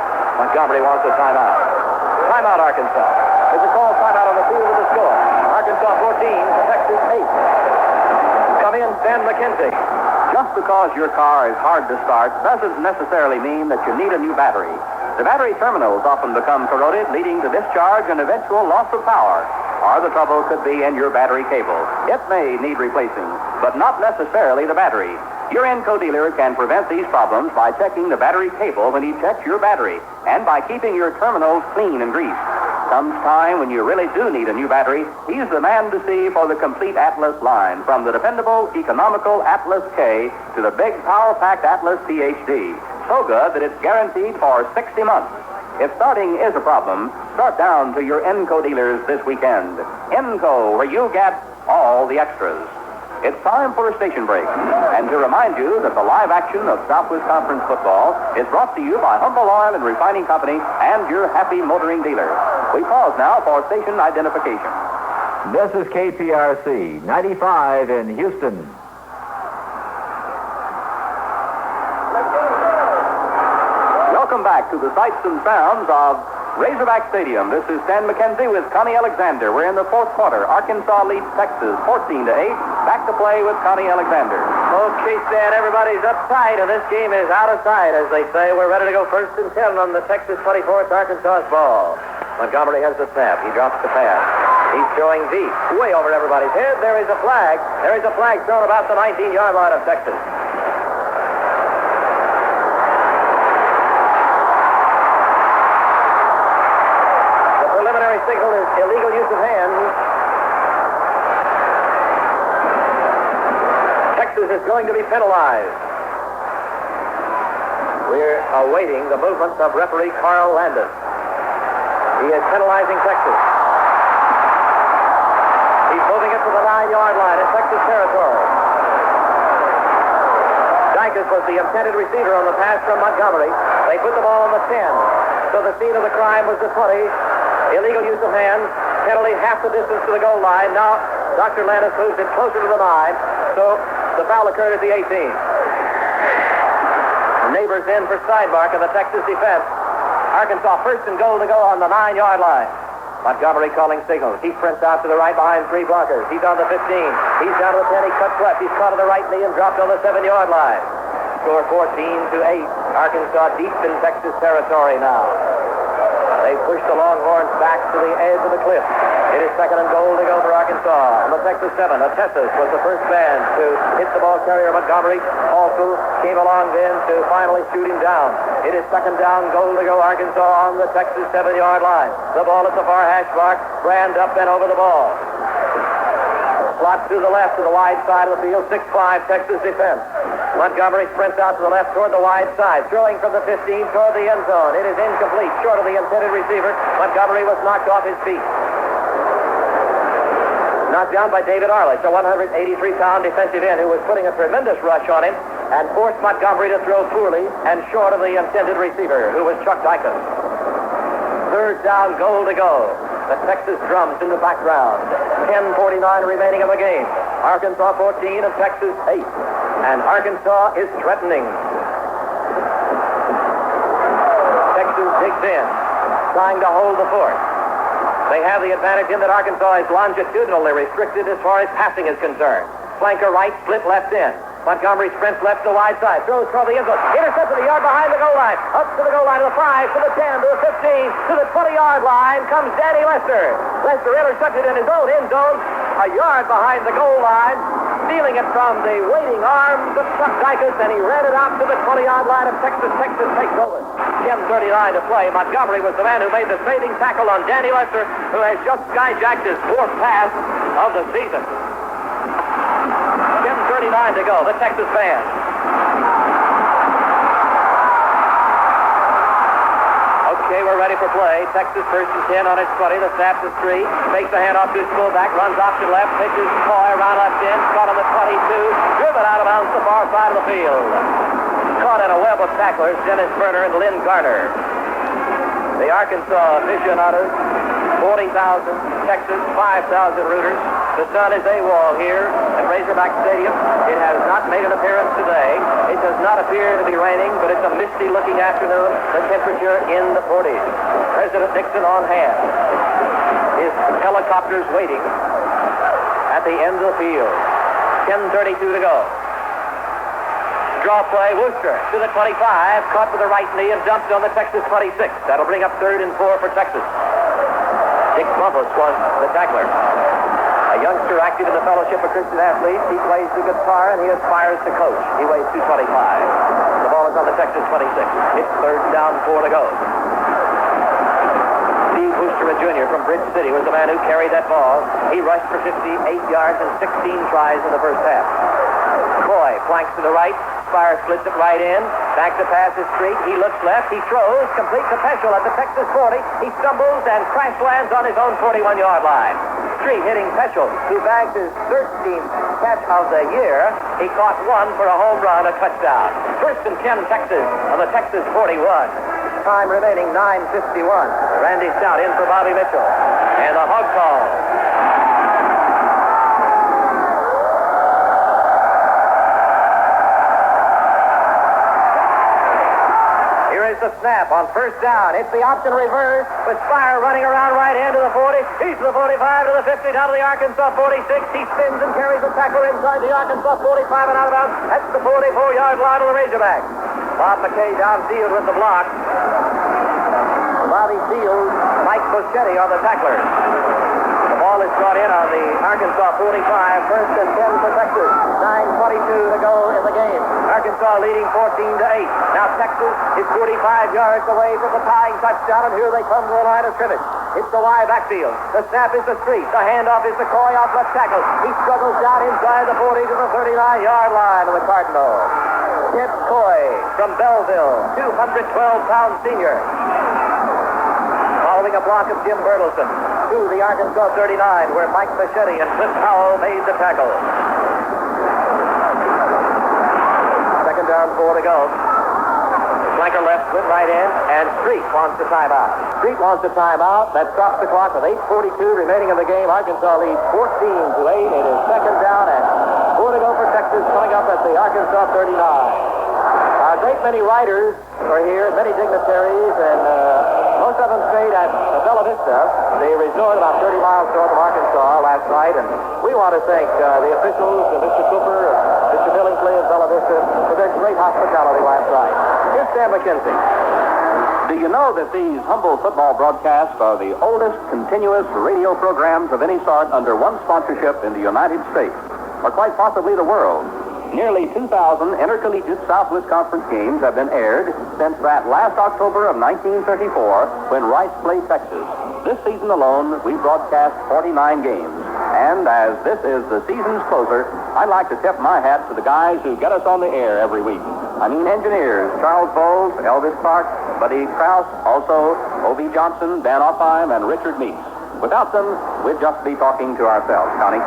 Montgomery wants a timeout. Timeout, Arkansas. There's a call timeout on the field of the score. Arkansas 14, Texas 8. Come in, Stan McKenzie. Just because your car is hard to start doesn't necessarily mean that you need a new battery. The battery terminals often become corroded, leading to discharge and eventual loss of power. Or the trouble could be in your battery cable. It may need replacing, but not necessarily the battery. Your Enco dealer can prevent these problems by checking the battery cable when he checks your battery and by keeping your terminals clean and greased. Comes time when you really do need a new battery, he's the man to see for the complete Atlas line, from the dependable, economical Atlas K to the big, power-packed Atlas PhD. So good that it's guaranteed for 60 months. If starting is a problem, start down to your Enco dealers this weekend. Enco, where you get all the extras. It's time for a station break. And to remind you that the live action of Southwest Conference football is brought to you by Humboldt Oil and Refining Company and your happy motoring dealer. We pause now for station identification. This is KPRC 95 in Houston. Welcome back to the sights and sounds of Razorback Stadium. This is Stan McKenzie with Connie Alexander. We're in the fourth quarter. Arkansas leads Texas 14-8. Back to play with Connie Alexander. Okay, Stan, everybody's uptight, and this game is out of sight, as they say. We're ready to go 1st and 10 on the Texas 24th, Arkansas ball. Montgomery has the snap. He drops the pass. He's throwing deep, way over everybody's head. There is a flag. There is a flag thrown about the 19-yard line of Texas. Signal is illegal use of hands. Texas is going to be penalized. We're awaiting the movements of referee Carl Landis. He is penalizing Texas. He's moving it to the 9-yard line in Texas territory. Dicus was the intended receiver on the pass from Montgomery. They put the ball on the 10. So the scene of the crime was the 20. Illegal use of hands. Penalty half the distance to the goal line. Now Dr. Landis moves it closer to the 9. So the foul occurred at the 18. Neighbors in for side mark of the Texas defense. Arkansas first and goal to go on the 9-yard line. Montgomery calling signals. He sprints out to the right behind 3 blockers. He's on the 15. He's down to the 10. He cuts left. He's caught on the right knee and dropped on the 7-yard line. Score 14-8. Arkansas deep in Texas territory now. They push the Longhorns back to the edge of the cliff. It is second and goal to go for Arkansas. On the Texas 7, Otesas was the first man to hit the ball carrier Montgomery. Also came along then to finally shoot him down. It is second down, goal to go Arkansas on the Texas 7-yard line. The ball at the far hash mark. Brand up and over the ball. Slot to the left to the wide side of the field. 6'5 Texas defense. Montgomery sprints out to the left toward the wide side, throwing from the 15 toward the end zone. It is incomplete, short of the intended receiver. Montgomery was knocked off his feet. Knocked down by David Arledge, a 183-pound defensive end who was putting a tremendous rush on him and forced Montgomery to throw poorly and short of the intended receiver, who was Chuck Dicus. Third down, goal to go. The Texas drums in the background. 10:49 remaining of the game. Arkansas 14 and Texas 8. And Arkansas is threatening. Texas digs in, trying to hold the fort. They have the advantage in that Arkansas is longitudinally restricted as far as passing is concerned. Flanker right, split left in. Montgomery sprints left to the wide side, throws toward the end zone, intercepted a yard behind the goal line, up to the goal line, to the 5, to the 10, to the 15, to the 20-yard line comes Danny Lester. Lester intercepted in his own end zone, a yard behind the goal line, stealing it from the waiting arms of Chuck Dicus, and he ran it out to the 20-yard line of Texas. Texas takes over. 10:39 to play. Montgomery was the man who made the saving tackle on Danny Lester, who has just skyjacked his 4th pass of the season. 10:39 to go. The Texas fans. Okay, we're ready for play. Texas first and 10 on its 20. The snap to 3. Makes the handoff to his fullback. Runs option left. Pitches Coy around left end. Caught on the 22. Driven out of bounds the far side of the field. Caught in a web of tacklers. Dennis Berner and Lynn Garner. The Arkansas aficionados. 40,000. Texas, 5,000 rooters. The sun is AWOL here at Razorback Stadium. It has not made an appearance today. It does not appear to be raining, but it's a misty-looking afternoon. The temperature in the 40s. President Nixon on hand. His helicopters waiting at the end of the field. 10:32 to go. Draw play, Wooster to the 25, caught with the right knee and dumped on the Texas 26. That'll bring up 3rd and 4 for Texas. Dick Bumpus was the tackler. A youngster active in the Fellowship of Christian Athletes. He plays the guitar and he aspires to coach. He weighs 225. The ball is on the Texas 26. It's 3rd down, 4 to go. Steve Booster Jr. from Bridge City was the man who carried that ball. He rushed for 58 yards and 16 tries in the first half. Coy flanks to the right. Spire splits it right in. Back to pass is Street. He looks left. He throws. Complete to Peschel at the Texas 40. He stumbles and crash lands on his own 41-yard line. Street hitting Peschel, who bagged his 13th catch of the year. He caught one for a home run, a touchdown. 1st and 10 Texas on the Texas 41. Time remaining 9:51. Randy Stout in for Bobby Mitchell. And the hog call. The snap on 1st down. It's the option reverse with Spire running around right end to the 40. He's to the 45 to the 50 down to the Arkansas 46. He spins and carries the tackle inside the Arkansas 45 and out of bounds. That's the 44-yard line of the Razorbacks. Bob McKay downfield with the block. Bobby Field, Mike Boschetti are the tacklers. The ball is is brought in on the Arkansas 45. First and 10 for Texas. 9:22 to go in the game. Arkansas leading 14-8. Now Texas is 45 yards away from the tying touchdown, and here they come to the line of scrimmage. It's the Y backfield. The snap is the Street. The handoff is the Coy off left tackle. He struggles down inside the 40 to the 39-yard line of the Cardinals. It's Coy from Belleville, 212-pound senior. Following a block of Jim Bertelson to the Arkansas 39, where Mike Machete and Cliff Powell made the tackle. Second down, 4 to go. Flanker left, split right in, and Street wants the timeout. Street wants the timeout. That stops the clock with 8:42 remaining in the game. Arkansas leads 14-8. It is second down and 4 to go for Texas coming up at the Arkansas 39. A great many writers are here, many dignitaries, and most of them stayed at Bella Vista, the resort about 30 miles north of Arkansas last night, and we want to thank the officials, Mr. Cooper, Mr. Billingsley of Bella Vista, for their great hospitality last night. Here's Sam McKenzie. Do you know that these humble football broadcasts are the oldest continuous radio programs of any sort under one sponsorship in the United States, or quite possibly the world? Nearly 2,000 intercollegiate Southwest Conference games have been aired since that last October of 1934 when Rice played Texas. This season alone, we broadcast 49 games. And as this is the season's closer, I'd like to tip my hat to the guys who get us on the air every week. I mean engineers, Charles Bowles, Elvis Clark, Buddy Krause, also O.B. Johnson, Dan Opheim, and Richard Meeks. Without them, we'd just be talking to ourselves, Connie.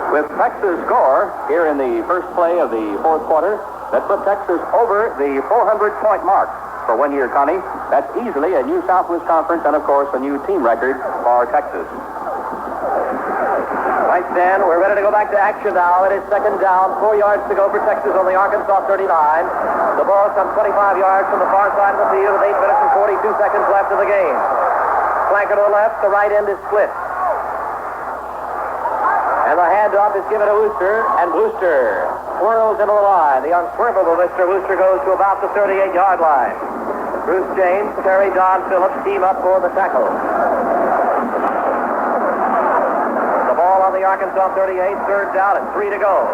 With Texas' score here in the first play of the fourth quarter, that put Texas over the 400-point mark for 1 year, Connie. That's easily a new Southwest Conference and, of course, a new team record for Texas. Right, Stan, we're ready to go back to action now. It is second down, 4 yards to go for Texas on the Arkansas 39. The ball comes 25 yards from the far side of the field with 8 minutes and 42 seconds left of the game. Flanker to the left, the right end is split. And the handoff is given to Wooster, and Wooster swirls into the line. The unswervable Mr. Wooster goes to about the 38-yard line. Bruce James, Terry Don Phillips team up for the tackle. The ball on the Arkansas 38, third down and 3 to go.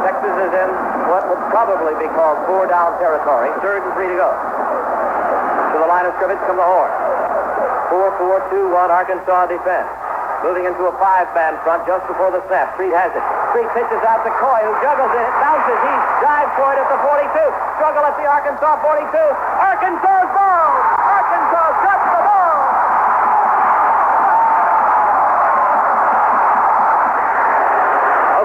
Texas is in what would probably be called 4-down territory. Third and 3 to go. To the line of scrimmage come the horn. 4-4-2-1 Arkansas defense. Moving into a 5-man front just before the snap. Street has it. Street pitches out to Coy, who juggles it. It bounces. He dives for it at the 42. Struggle at the Arkansas 42. Arkansas's ball! Arkansas got the ball!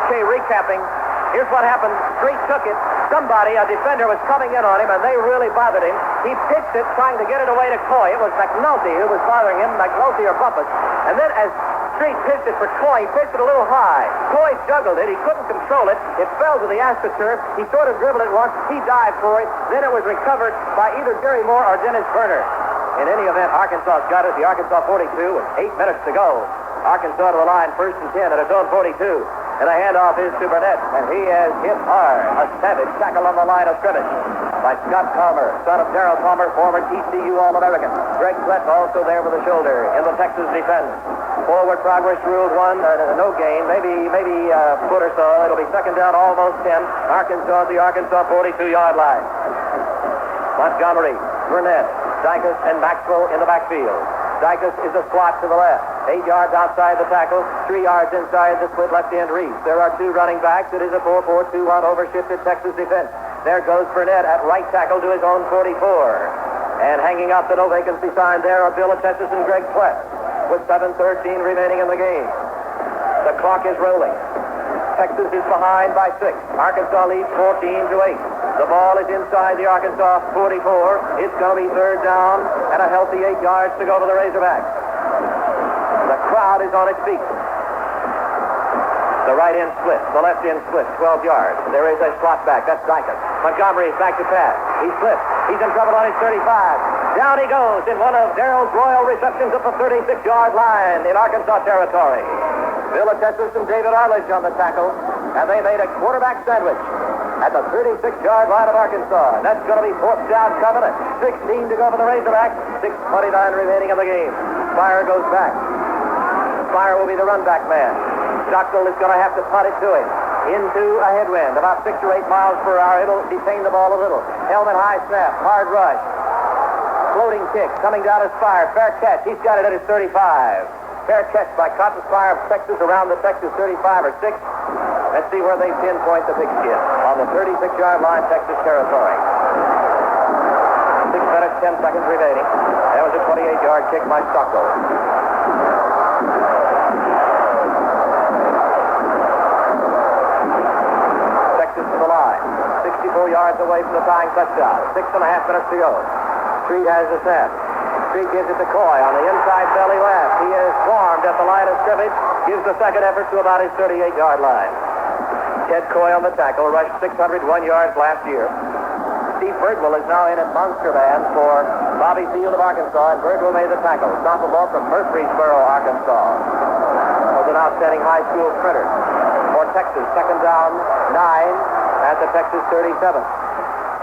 Okay, recapping. Here's what happened. Street took it. Somebody, a defender, was coming in on him, and they really bothered him. He pitched it, trying to get it away to Coy. It was McNulty who was bothering him, McNulty or Bumpus. And then as Street pitched it for Coy, he pitched it a little high. Coy juggled it. He couldn't control it. It fell to the AstroTurf. He sort of dribbled it once. He dived for it. Then it was recovered by either Jerry Moore or Dennis Berner. In any event, Arkansas got it. The Arkansas 42 with 8 minutes to go. Arkansas to the line, first and 10 at its own 42. And a handoff is to Burnett, and he has hit hard. A savage tackle on the line of scrimmage by Scott Palmer, son of Darrell Palmer, former TCU All-American. Greg Klett also there with a shoulder in the Texas defense. Forward progress ruled one, no gain, maybe a foot or so. It'll be second down, almost 10. Arkansas at the Arkansas 42-yard line. Montgomery, Burnett, Dykes, and Maxwell in the backfield. Dykes is a slot to the left. 8 yards outside the tackle, 3 yards inside the split left end reach. There are 2 running backs. It is a 4-4-2-1 overshifted Texas defense. There goes Burnett at right tackle to his own 44. And hanging out the no vacancy sign there are Bill Atessis and Greg Klett with 7:13 remaining in the game. The clock is rolling. Texas is behind by 6. Arkansas leads 14-8. The ball is inside the Arkansas 44. It's going to be third down and a healthy 8 yards to go to the Razorbacks. The crowd is on its feet. The right end split, the left end split, 12 yards. There is a slot back. That's Dykes. Montgomery is back to pass. He slips. He's in trouble on his 35. Down he goes in one of Darrell's royal receptions at the 36-yard line in Arkansas territory. Bill Atessis and David Arledge on the tackle, and they made a quarterback sandwich at the 36-yard line of Arkansas. And that's going to be fourth down coming at 16 to go for the Razorbacks. 6:29 remaining in the game. Fire goes back. Spire will be the run-back man. Stockdale is going to have to punt it to him. Into a headwind, about 6 or 8 miles per hour. It'll detain the ball a little. Helmet high snap, hard rush. Floating kick, coming down to Spire. Fair catch. He's got it at his 35. Fair catch by Cotton Spire of Texas around the Texas 35 or 6. Let's see where they pinpoint the pigskin. On the 36-yard line, Texas territory. 6 minutes, 10 seconds remaining. That was a 28-yard kick by Stockdale. Texas to the line. 64 yards away from the tying touchdown. 6.5 minutes to go. Street has the snap. Street gives it to Coy on the inside belly left. He is swarmed at the line of scrimmage. Gives the second effort to about his 38-yard line. Ted Coy on the tackle. Rushed 601 yards last year. Steve Birdwell is now in at monster band for Bobby Field of Arkansas, and Birdwell made the tackle. Sophomore from Murfreesboro, Arkansas. Was an outstanding high school sprinter. For Texas, second down, 9 at the Texas 37.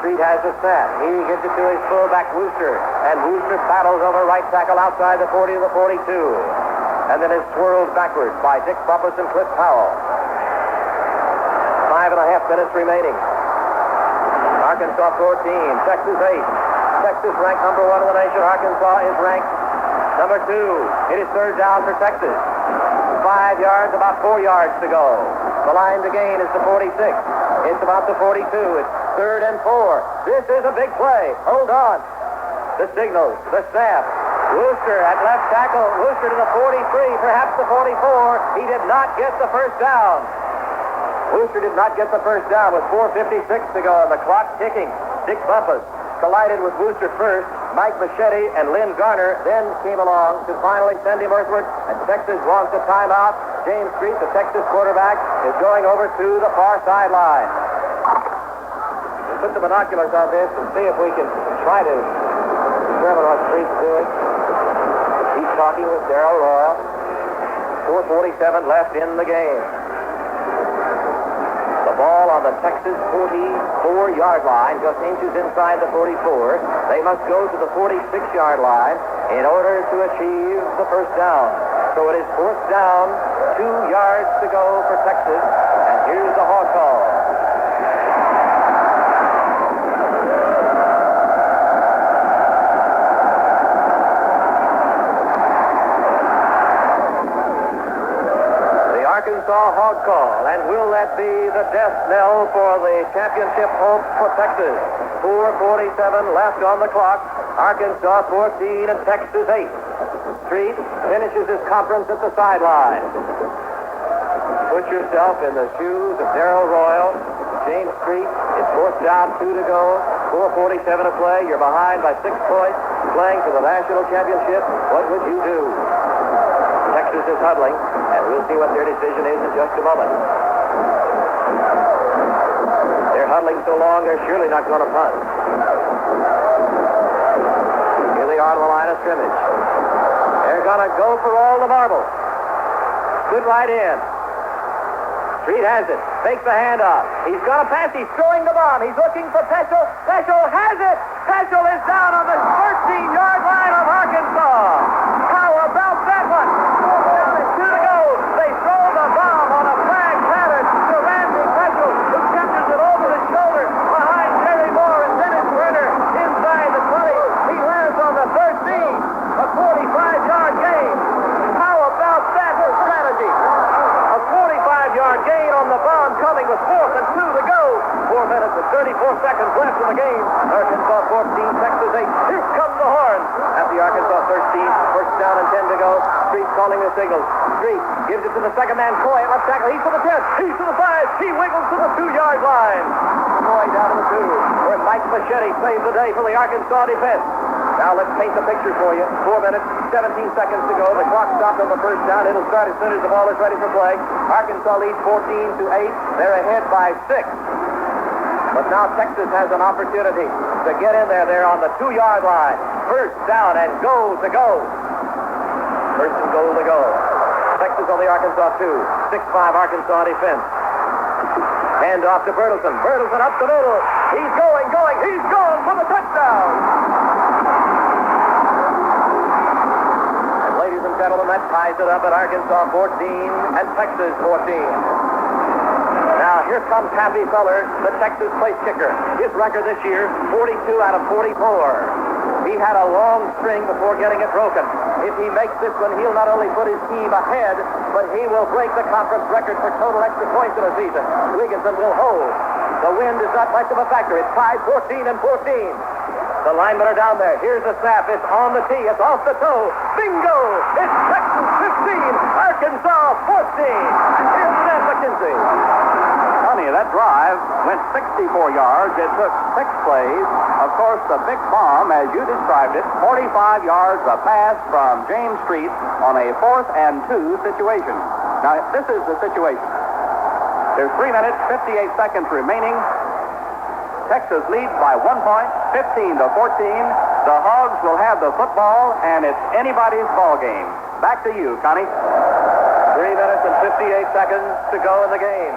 Street has the snap. He gives it to his fullback, Wooster. And Wooster battles over right tackle outside the 40 to the 42. And then is swirled backwards by Dick Bumpus and Cliff Powell. 5.5 minutes remaining. Arkansas 14, Texas 8. Texas ranked number 1 in the nation. Arkansas is ranked number 2. It is third down for Texas. 5 yards, about 4 yards to go. The line to gain is the 46. It's about the 42. It's 3rd and 4. This is a big play. Hold on. The signals, the snap. Wooster at left tackle. Wooster to the 43, perhaps the 44. He did not get the first down. Wooster did not get the first down with 4:56 to go and the clock ticking. Dick Bumpus collided with Wooster first. Mike Machete and Lynn Garner then came along to finally send him earthward. And Texas wants a timeout. James Street, the Texas quarterback, is going over to the far sideline. We'll put the binoculars on this and see if we can try to determine what Street's doing. He's talking with Darrell Royal. 4:47 left in the game. The ball on the Texas 44-yard line, just inches inside the 44. They must go to the 46-yard line in order to achieve the first down. So it is 4th down, 2 yards to go for Texas. And here's the hog call. Arkansas hog call, and will that be the death knell for the championship hope for Texas? 4:47 left on the clock. Arkansas 14 and Texas 8. Street finishes his conference at the sideline. Put yourself in the shoes of Darrell Royal, James Street. It's 4th down, 2 to go. 4:47 to play. You're behind by 6 points, playing for the national championship. What would you do? Texas is huddling, and we'll see what their decision is in just a moment. They're huddling so long, they're surely not going to punt. Here they are on the line of scrimmage. They're going to go for all the marbles. Good right in. Street has it. Takes the handoff. He's going to pass. He's throwing the bomb. He's looking for Peschel. Peschel has it. Peschel is down on the 13-yard line of Arkansas. How about that one? 2 to go. They throw the bomb on a flag pattern to Randy Peschel, who catches it over his shoulder behind Jerry Moore and Dennis Werner inside the 20. He lands on the 13. A 45-yard gain. How about that for strategy? A 45-yard gain on the bomb coming with 4th and 2 to go. 4 minutes and 34 seconds left in the game. Arkansas 14, Texas 8. Here come the horns at the Arkansas 13. First down and 10 to go. Street calling the signals. Street gives it to the second man, Coy, at left tackle. He's to the 10. He's to the 5. He wiggles to the 2-yard line. Coy down to the 2, where Mike Machete saves the day for the Arkansas defense. Now let's paint the picture for you. 4 minutes, 17 seconds to go. The clock stopped on the first down. It'll start as soon as the ball is ready for play. Arkansas leads 14 to 8. They're ahead by 6. But now Texas has an opportunity to get in there. They're on the 2-yard line. First down and goal to go. First and goal to go. Texas on the Arkansas 2. 6-5 Arkansas defense. Hand off to Bertelsen. Bertelsen up the middle. He's going. He's going for the touchdown. And ladies and gentlemen, and that ties it up at Arkansas 14 and Texas 14. Now, here comes Happy Feller, the Texas place kicker. His record this year, 42 out of 44. He had a long string before getting it broken. If he makes this one, he'll not only put his team ahead, but he will break the conference record for total extra points in a season. Wigginton will hold. The wind is not much of a factor. It's tied 14 and 14. The linemen are down there. Here's the snap. It's on the tee. It's off the toe. Bingo! It's Texas 15, Arkansas 14. And here's Ned McKenzie. Funny, that drive went 64 yards. It took 6 plays. Of course, the big bomb, as you described it, 45 yards, a pass from James Street on a 4th and 2 situation. Now, this is the situation. There's 3 minutes, 58 seconds remaining. Texas leads by 1 point, 15 to 14. The Hogs will have the football, and it's anybody's ball game. Back to you, Connie. 3 minutes and 58 seconds to go in the game.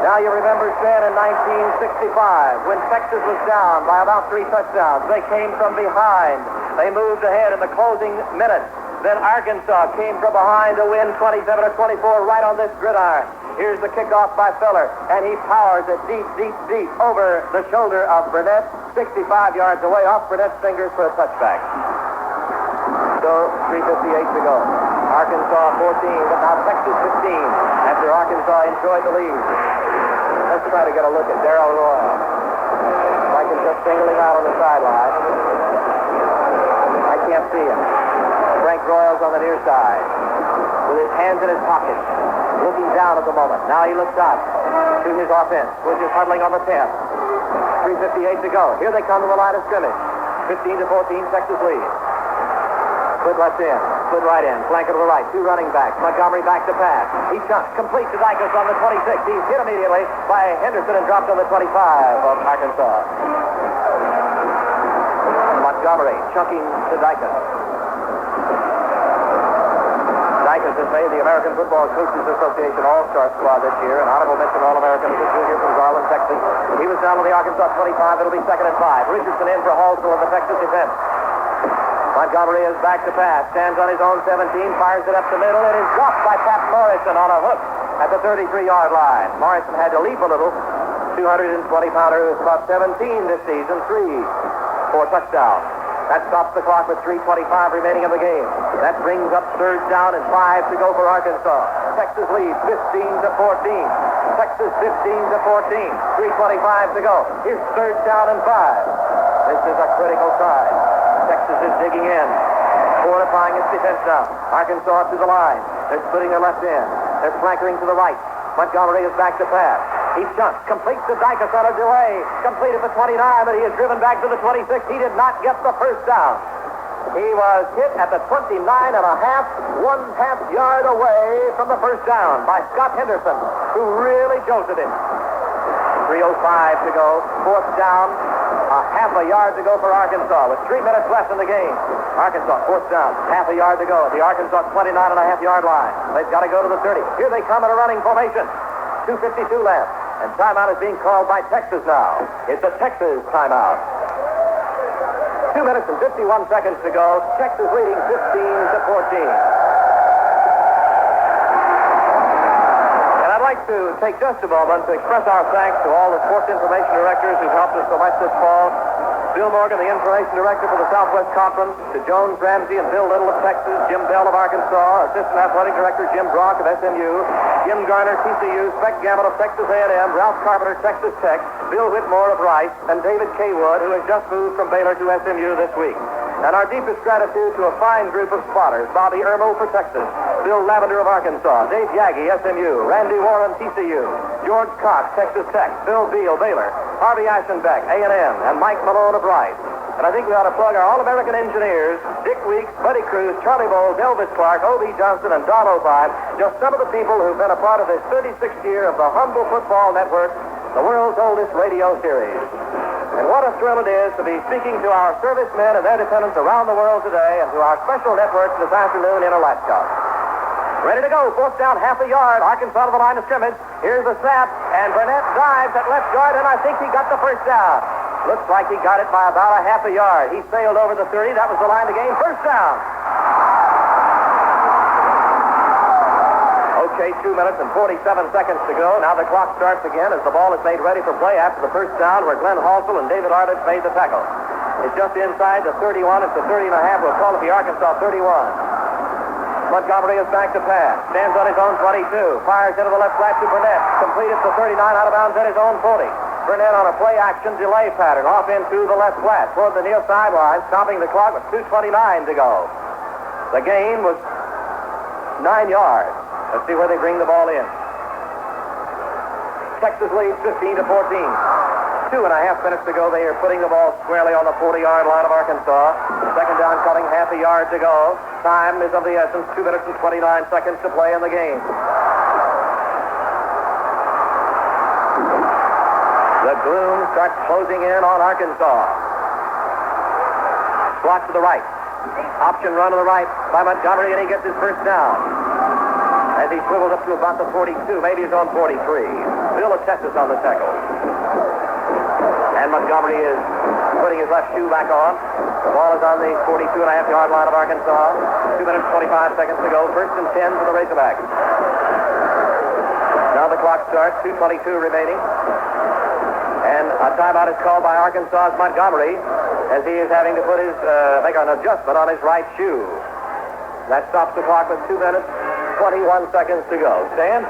Now you remember, Stan, in 1965, when Texas was down by about 3 touchdowns. They came from behind. They moved ahead in the closing minutes. Then Arkansas came from behind to win 27 to 24 right on this gridiron. Here's the kickoff by Feller, and he powers it deep, deep, deep over the shoulder of Burnett, 65 yards away off Burnett's fingers for a touchback. So, 3:58 to go. Arkansas 14, but now Texas 15, after Arkansas enjoyed the lead. Let's try to get a look at Darrell Royal. If I can just single him out on the sideline. I can't see him. Frank Royals on the near side, with his hands in his pockets, looking down at the moment. Now he looks up to his offense, which is huddling on the 10. 3:58 to go. Here they come to the line of scrimmage. 15 to 14, Texas lead. Split left in, split right in, flanker to the right, 2 running backs. Montgomery back to pass. He chunks, complete to Dicus on the 26. He's hit immediately by Henderson and dropped on the 25 of Arkansas. Montgomery chunking to Dicus. Dicus has made the American Football Coaches Association All-Star squad this year. An honorable mention All-American is a junior from Garland, Texas. He was down on the Arkansas 25. It'll be 2nd and 5. Richardson in for Halsell of the Texas defense. Montgomery is back to pass. Stands on his own 17. Fires it up the middle. It is dropped by Pat Morrison on a hook at the 33-yard line. Morrison had to leap a little. 220-pounder who's about 17 this season. 3 for a touchdown. That stops the clock with 3:25 remaining in the game. That brings up 3rd down and 5 to go for Arkansas. Texas leads 15 to 14. Texas 15 to 14. 3:25 to go. Here's 3rd down and 5. This is a critical time. Texas is digging in, fortifying its defense now. Arkansas to the line. They're splitting their left end. They're flankering to the right. Montgomery is back to pass. He shunts, completes the Dicus on a delay. Completed the 29, but he is driven back to the 26. He did not get the first down. He was hit at the 29 and a half, 1/2 yard away from the first down by Scott Henderson, who really jolted him. 3:05 to go, 4th down, a 1/2 yard to go for Arkansas with 3 minutes left in the game. Arkansas, 4th down, 1/2 yard to go at the Arkansas 29 and a half yard line. They've got to go to the 30. Here they come in a running formation. 2:52 left. And timeout is being called by Texas now. It's a Texas timeout. 2 minutes and 51 seconds to go. Texas leading 15 to 14. And I'd like to take just a moment to express our thanks to all the sports information directors who've helped us so much this fall. Bill Morgan, the information director for the Southwest Conference, to Jones Ramsey and Bill Little of Texas, Jim Bell of Arkansas, assistant athletic director Jim Brock of SMU, Jim Garner, TCU, Spec Gamble of Texas A&M, Ralph Carpenter, Texas Tech, Bill Whitmore of Rice, and David K. Wood, who has just moved from Baylor to SMU this week. And our deepest gratitude to a fine group of spotters: Bobby Ermel for Texas, Bill Lavender of Arkansas, Dave Yaggy, SMU, Randy Warren, TCU, George Cox, Texas Tech, Bill Beal, Baylor, Harvey Aschenbeck, A&M, and Mike Malone of Rice. And I think we ought to plug our All-American engineers, Dick Weeks, Buddy Cruz, Charlie Bowles, Elvis Clark, O.B. Johnson, and Don O'Vine, just some of the people who've been a part of this 36th year of the Humble Football Network, the world's oldest radio series. And what a thrill it is to be speaking to our servicemen and their dependents around the world today and to our special network this afternoon in Alaska. Ready to go, 4th down, 1/2 yard, Arkansas to the line of scrimmage. Here's the snap, and Burnett dives at left guard, and I think he got the first down. Looks like he got it by about 1/2 yard. He sailed over the 30. That was the line of the game. First down. Okay, 2 minutes and 47 seconds to go. Now the clock starts again as the ball is made ready for play after the first down where Glenn Halsell and David Ardich made the tackle. It's just inside the 31. It's the 30 and a half. We'll call it the Arkansas 31. Montgomery is back to pass. Stands on his own 22. Fires into the left flat to Burnett. Completed to 39 out of bounds at his own 40. Burnett on a play action delay pattern off into the left flat toward the near sideline, stopping the clock with 2:29 to go. The gain was 9 yards. Let's see where they bring the ball in. Texas leads 15-14. 2.5 minutes to go. They are putting the ball squarely on the 40-yard line of Arkansas. Second down coming, half a yard to go. Time is of the essence. 2 minutes and 29 seconds to play in the game. The gloom starts closing in on Arkansas. Slot to the right. Option run to the right by Montgomery, and he gets his first down. As he swivels up to about the 42, maybe his own 43. Bill Atestis on the tackle. And Montgomery is putting his left shoe back on. The ball is on the 42.5-yard line of Arkansas. 2 minutes, 25 seconds to go. First and 10 for the Razorbacks. Now the clock starts. 2:22 remaining. And a timeout is called by Arkansas's Montgomery as he is having to put his, make an adjustment on his right shoe. That stops the clock with 2 minutes, 21 seconds to go. Stan?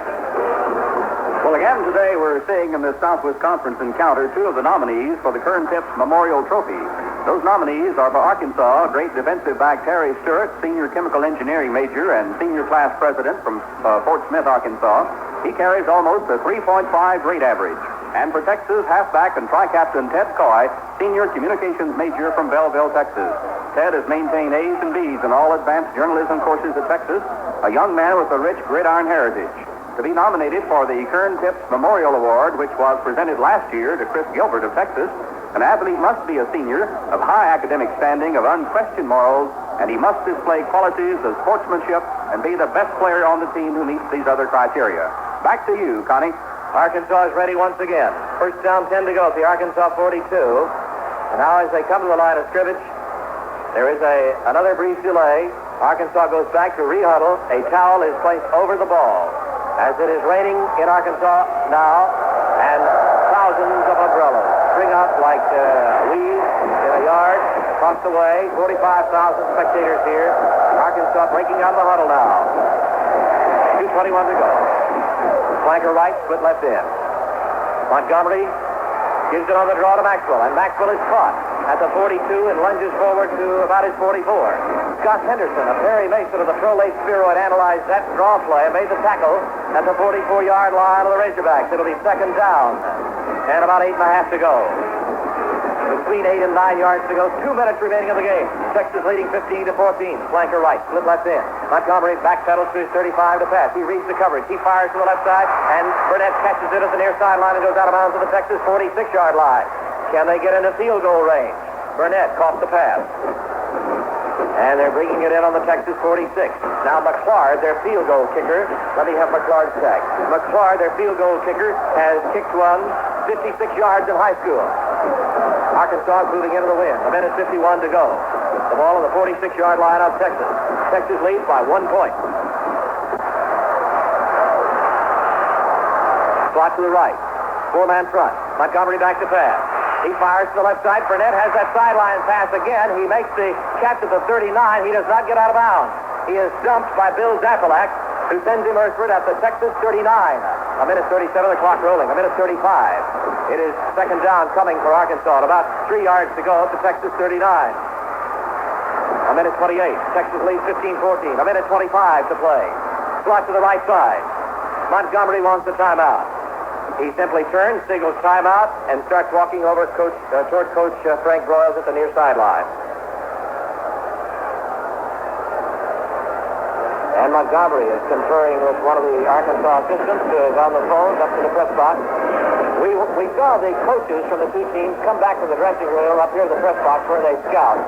Well, again today we're seeing in this Southwest Conference encounter two of the nominees for the Kern Tips Memorial Trophy. Those nominees are for Arkansas, great defensive back Terry Stewart, senior chemical engineering major and senior class president from Fort Smith, Arkansas. He carries almost a 3.5 grade average. And for Texas, halfback and tri-captain Ted Coy, senior communications major from Belleville, Texas. Ted has maintained A's and B's in all advanced journalism courses at Texas, a young man with a rich gridiron heritage. To be nominated for the Kern Tips Memorial Award, which was presented last year to Chris Gilbert of Texas, an athlete must be a senior of high academic standing, of unquestioned morals, and he must display qualities of sportsmanship and be the best player on the team who meets these other criteria. Back to you, Connie. Arkansas is ready once again. First down, 10 to go at the Arkansas 42. And now as they come to the line of scrimmage, there is another brief delay. Arkansas goes back to re-huddle. A towel is placed over the ball. As it is raining in Arkansas now, and thousands of umbrellas spring up like weeds in a yard across the way. 45,000 spectators here. Arkansas breaking out of the huddle now. 2:21 to go. Flanker right, split left in. Montgomery gives it on the draw to Maxwell, and Maxwell is caught at the 42 and lunges forward to about his 44. Scott Henderson of Perry Mason of the Pro Late Bureau had analyzed that draw play and made the tackle at the 44-yard line of the Razorbacks. It'll be second down and about 8.5 to go. Between 8 and 9 yards to go. 2 minutes remaining of the game. Texas leading 15-14. Flanker right, split left in. Montgomery backpedals to his 35 to pass. He reads the coverage. He fires to the left side, and Burnett catches it at the near sideline and goes out of bounds to the Texas 46-yard line. Can they get into field goal range? Burnett caught the pass. And they're bringing it in on the Texas 46. Now McClard, their field goal kicker. Let me have McClard's tag. McClard, their field goal kicker, has kicked one 56 yards in high school. Arkansas moving into the wind. A minute 51 to go. The ball on the 46-yard line of Texas. Texas leads by 1 point. Slot to the right. 4-man front. Montgomery back to pass. He fires to the left side. Burnett has that sideline pass again. He makes the catch at the 39. He does not get out of bounds. He is stumped by Bill Zapalak, who sends him earthward at the Texas 39. A minute 37, the clock rolling. A minute 35. It is second down coming for Arkansas. About 3 yards to go at the Texas 39. A minute 28. Texas leads 15-14. A minute 25 to play. Slot to the right side. Montgomery wants the timeout. He simply turns, signals timeout, and starts walking over toward Coach Frank Broyles at the near sideline. And Montgomery is conferring with one of the Arkansas assistants who is on the phone up to the press box. We saw the coaches from the two teams come back to the dressing room up here to the press box where they scout.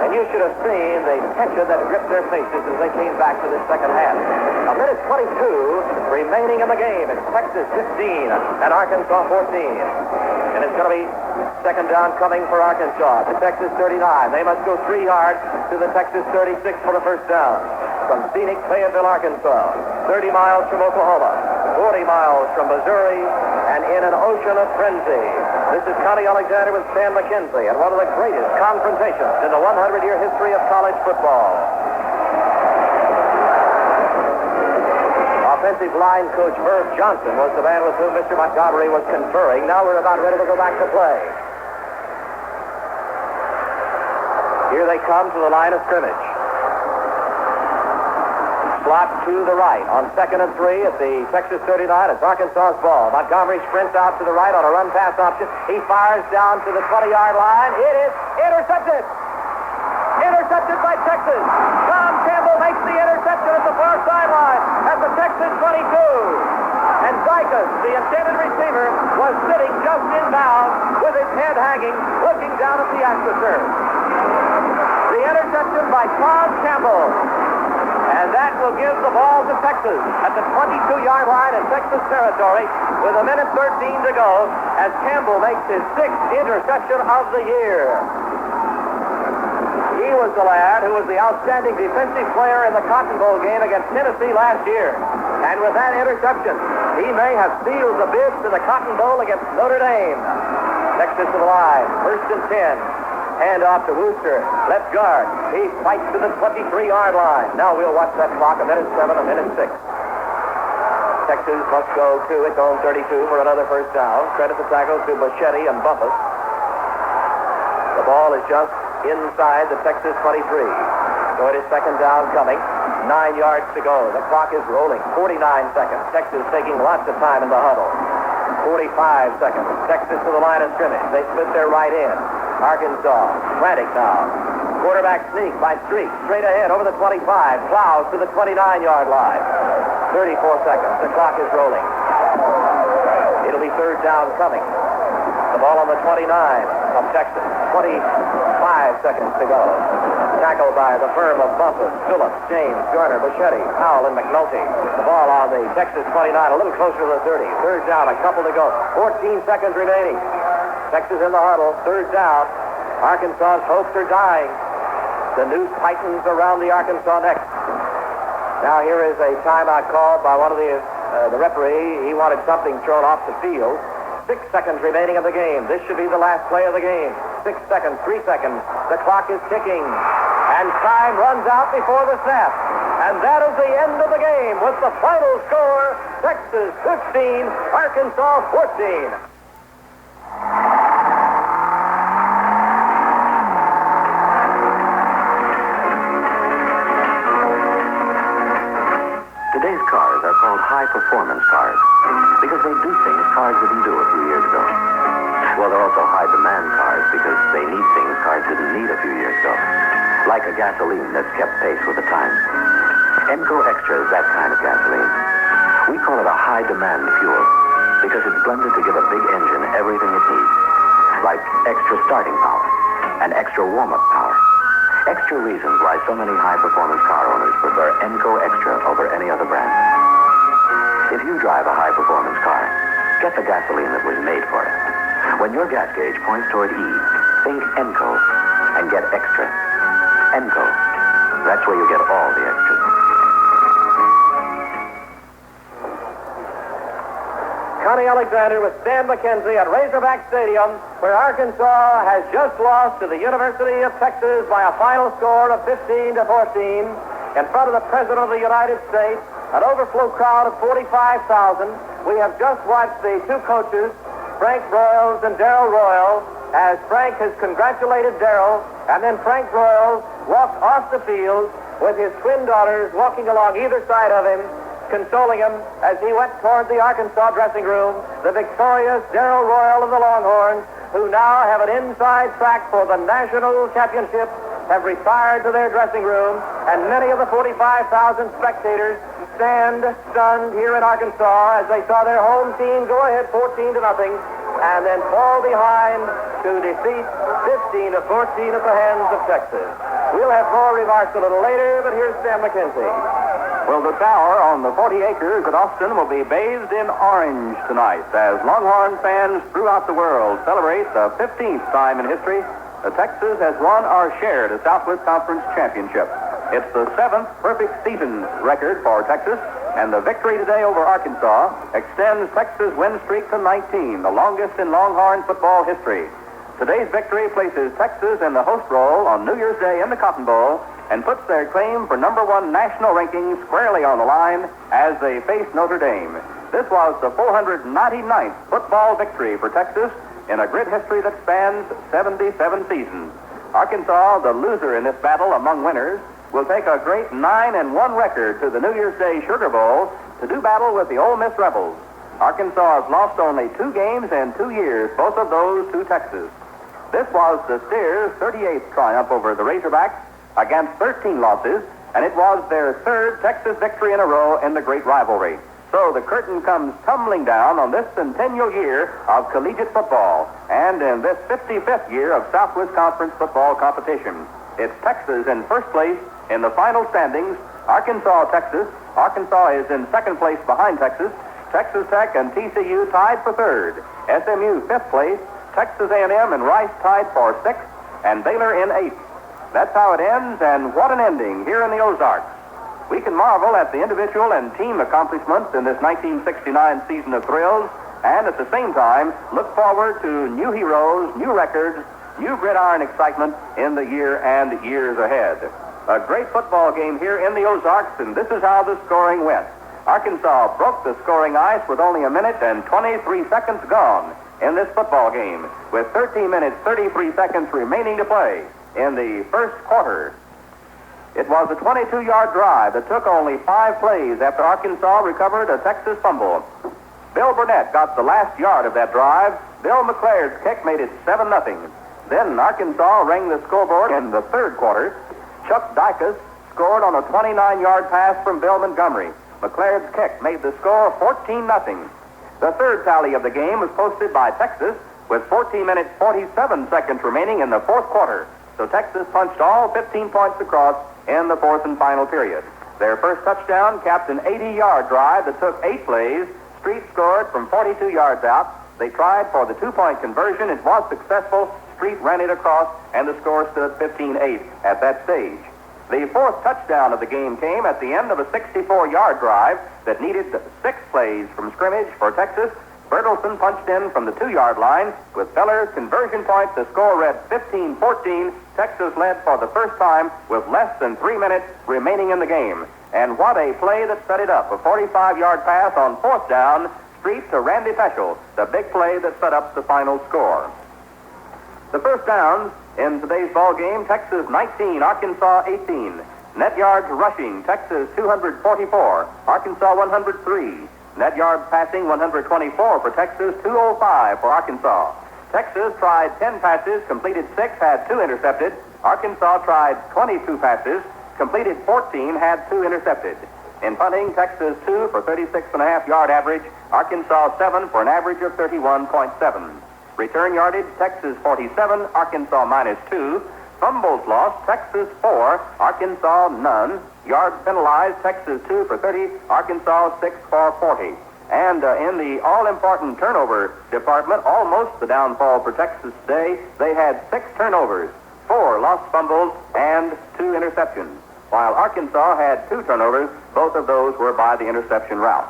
And you should have seen the tension that gripped their faces as they came back to this second half. A minute 22 remaining in the game. It's Texas 15 and Arkansas 14. And it's going to be second down coming for Arkansas. The Texas 39. They must go 3 yards to the Texas 36 for the first down. From scenic Fayetteville, Arkansas. 30 miles from Oklahoma. 40 miles from Missouri. And in an ocean of frenzy. This is Connie Alexander with Stan McKenzie. And one of the greatest confrontations in the 100-year history of college football. Offensive line coach Herb Johnson was the man with whom Mr. Montgomery was conferring. Now we're about ready to go back to play. Here they come to the line of scrimmage. Slot to the right on 2nd and 3 at the Texas 39. It's Arkansas's ball. Montgomery sprints out to the right on a run pass option. He fires down to the 20-yard line. It is intercepted. Intercepted by Texas. Tom Campbell makes the interception at the far sideline at the Texas 22. And Dykes, the intended receiver, was sitting just inbounds with his head hanging, looking down at the astroturf. The interception by Tom Campbell. And that will give the ball to Texas at the 22-yard line in Texas territory with 1:13 to go as Campbell makes his 6th interception of the year. He was the lad who was the outstanding defensive player in the Cotton Bowl game against Tennessee last year. And with that interception, he may have sealed the bid to the Cotton Bowl against Notre Dame. Texas to the line, 1st and 10. Hand off to Wooster, left guard. He fights to the 23-yard line. Now we'll watch that clock, 1:07, 1:06. Texas must go to its own 32 for another first down. Credit the tackle to Bichetti and Bumpus. The ball is just inside the Texas 23. So it is second down coming. 9 yards to go. The clock is rolling. 49 seconds. Texas taking lots of time in the huddle. 45 seconds. Texas to the line of scrimmage. They split their right end. Arkansas, frantic now. Quarterback sneak by Street. Straight ahead over the 25. Plows to the 29-yard line. 34 seconds. The clock is rolling. It'll be third down coming. The ball on the 29 of Texas. 25 seconds to go. Tackled by the firm of Bumpus, Phillips, James, Garner, Bichetti, Powell, and McNulty. The ball on the Texas 29, a little closer to the 30. Third down, a couple to go. 14 seconds remaining. Texas in the huddle, third down. Arkansas's hopes are dying. The noose tightens around the Arkansas neck. Now here is a timeout called by one of the referee. He wanted something thrown off the field. 6 seconds remaining of the game. This should be the last play of the game. 6 seconds, 3 seconds. The clock is ticking. And time runs out before the snap. And that is the end of the game with the final score, Texas 15, Arkansas 14. Today's cars are called high-performance cars because they do things cars didn't do a few years ago. Well, they're also high-demand cars because they need things cars didn't need a few years ago, like a gasoline that's kept pace with the times. Enco Extra is that kind of gasoline. We call it a high-demand fuel because it's blended to give a big engine everything it needs, like extra starting power and extra warm-up power. Extra reasons why so many high-performance car owners prefer Enco Extra over any other brand. If you drive a high-performance car, get the gasoline that was made for it. When your gas gauge points toward E, think Enco and get extra. Enco. That's where you get all the extras. Connie Alexander with Stan McKenzie at Razorback Stadium, where Arkansas has just lost to the University of Texas by a final score of 15-14 in front of the President of the United States, an overflow crowd of 45,000. We have just watched the two coaches, Frank Broyles and Darrell Royal, as Frank has congratulated Darrell, and then Frank Broyles walked off the field with his twin daughters walking along either side of him, consoling him as he went toward the Arkansas dressing room. The victorious Darrell Royal of the Longhorns, who now have an inside track for the national championship, have retired to their dressing room, and many of the 45,000 spectators stand stunned here in Arkansas as they saw their home team go ahead 14-0 and then fall behind to defeat 15-14 at the hands of Texas. We'll have more remarks a little later, but here's Sam McKenzie. Well, the tower on the 40 acres at Austin will be bathed in orange tonight as Longhorn fans throughout the world celebrate the 15th time in history that Texas has won our share of the Southwest Conference Championship. It's the 7th perfect season record for Texas, and the victory today over Arkansas extends Texas' win streak to 19, the longest in Longhorn football history. Today's victory places Texas in the host role on New Year's Day in the Cotton Bowl and puts their claim for #1 national ranking squarely on the line as they face Notre Dame. This was the 499th football victory for Texas in a grid history that spans 77 seasons. Arkansas, the loser in this battle among winners, will take a great 9-1 record to the New Year's Day Sugar Bowl to do battle with the Ole Miss Rebels. Arkansas has lost only 2 games in 2 years, both of those to Texas. This was the Steers' 38th triumph over the Razorbacks against 13 losses, and it was their 3rd Texas victory in a row in the great rivalry. So the curtain comes tumbling down on this centennial year of collegiate football and in this 55th year of Southwest Conference football competition. It's Texas in first place in the final standings. Arkansas, Texas. Arkansas is in second place behind Texas. Texas Tech and TCU tied for 3rd. SMU 5th place. Texas A&M and Rice tied for 6th, and Baylor in 8th. That's how it ends, and what an ending here in the Ozarks. We can marvel at the individual and team accomplishments in this 1969 season of thrills, and at the same time, look forward to new heroes, new records, new gridiron excitement in the year and years ahead. A great football game here in the Ozarks, and this is how the scoring went. Arkansas broke the scoring ice with only 1 minute and 23 seconds gone in this football game, with 13 minutes, 33 seconds remaining to play in the first quarter. It was a 22-yard drive that took only 5 plays after Arkansas recovered a Texas fumble. Bill Burnett got the last yard of that drive. Bill McLaird's kick made it 7-0. Then Arkansas rang the scoreboard in the 3rd quarter. Chuck Dicus scored on a 29-yard pass from Bill Montgomery. McLaird's kick made the score 14-0. The 3rd tally of the game was posted by Texas with 14 minutes, 47 seconds remaining in the 4th quarter. So Texas punched all 15 points across in the 4th and final period. Their first touchdown capped an 80-yard drive that took 8 plays. Street scored from 42 yards out. They tried for the 2-point conversion. It was successful. Street ran it across, and the score stood 15-8 at that stage. The 4th touchdown of the game came at the end of a 64-yard drive that needed 6 plays from scrimmage for Texas. Bertelson punched in from the 2-yard line. With Feller's conversion point, the score read 15-14. Texas led for the first time with less than 3 minutes remaining in the game. And what a play that set it up. A 45-yard pass on 4th down, Street to Randy Peschel, the big play that set up the final score. The first downs in today's ball game, Texas 19, Arkansas 18. Net yards rushing, Texas 244, Arkansas 103. Net yards passing, 124 for Texas, 205 for Arkansas. Texas tried 10 passes, completed 6, had 2 intercepted. Arkansas tried 22 passes, completed 14, had 2 intercepted. In punting, Texas 2 for 36.5-yard average, Arkansas 7 for an average of 31.7. Return yardage, Texas 47, Arkansas -2. Fumbles lost, Texas 4, Arkansas none. Yards penalized, Texas 2 for 30, Arkansas 6 for 40. And in the all-important turnover department, almost the downfall for Texas today, they had 6 turnovers, 4 lost fumbles, and 2 interceptions. While Arkansas had 2 turnovers, both of those were by the interception route.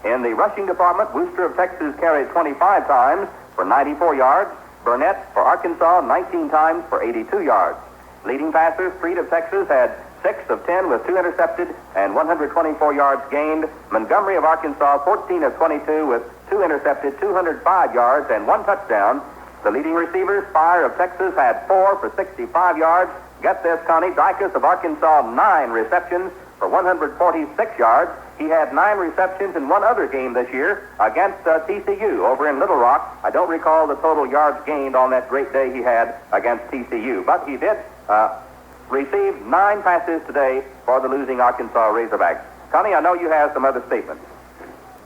In the rushing department, Wooster of Texas carried 25 times for 94 yards. Burnett for Arkansas 19 times for 82 yards. Leading passers, Street of Texas had 6 of 10 with 2 intercepted and 124 yards gained. Montgomery of Arkansas 14 of 22 with 2 intercepted, 205 yards and 1 touchdown. The leading receivers, Fire of Texas had 4 for 65 yards. Get this, Connie, Dicus of Arkansas 9 receptions for 146 yards. He had 9 receptions in one other game this year against TCU over in Little Rock. I don't recall the total yards gained on that great day he had against TCU, but he did receive 9 passes today for the losing Arkansas Razorbacks. Connie, I know you have some other statements.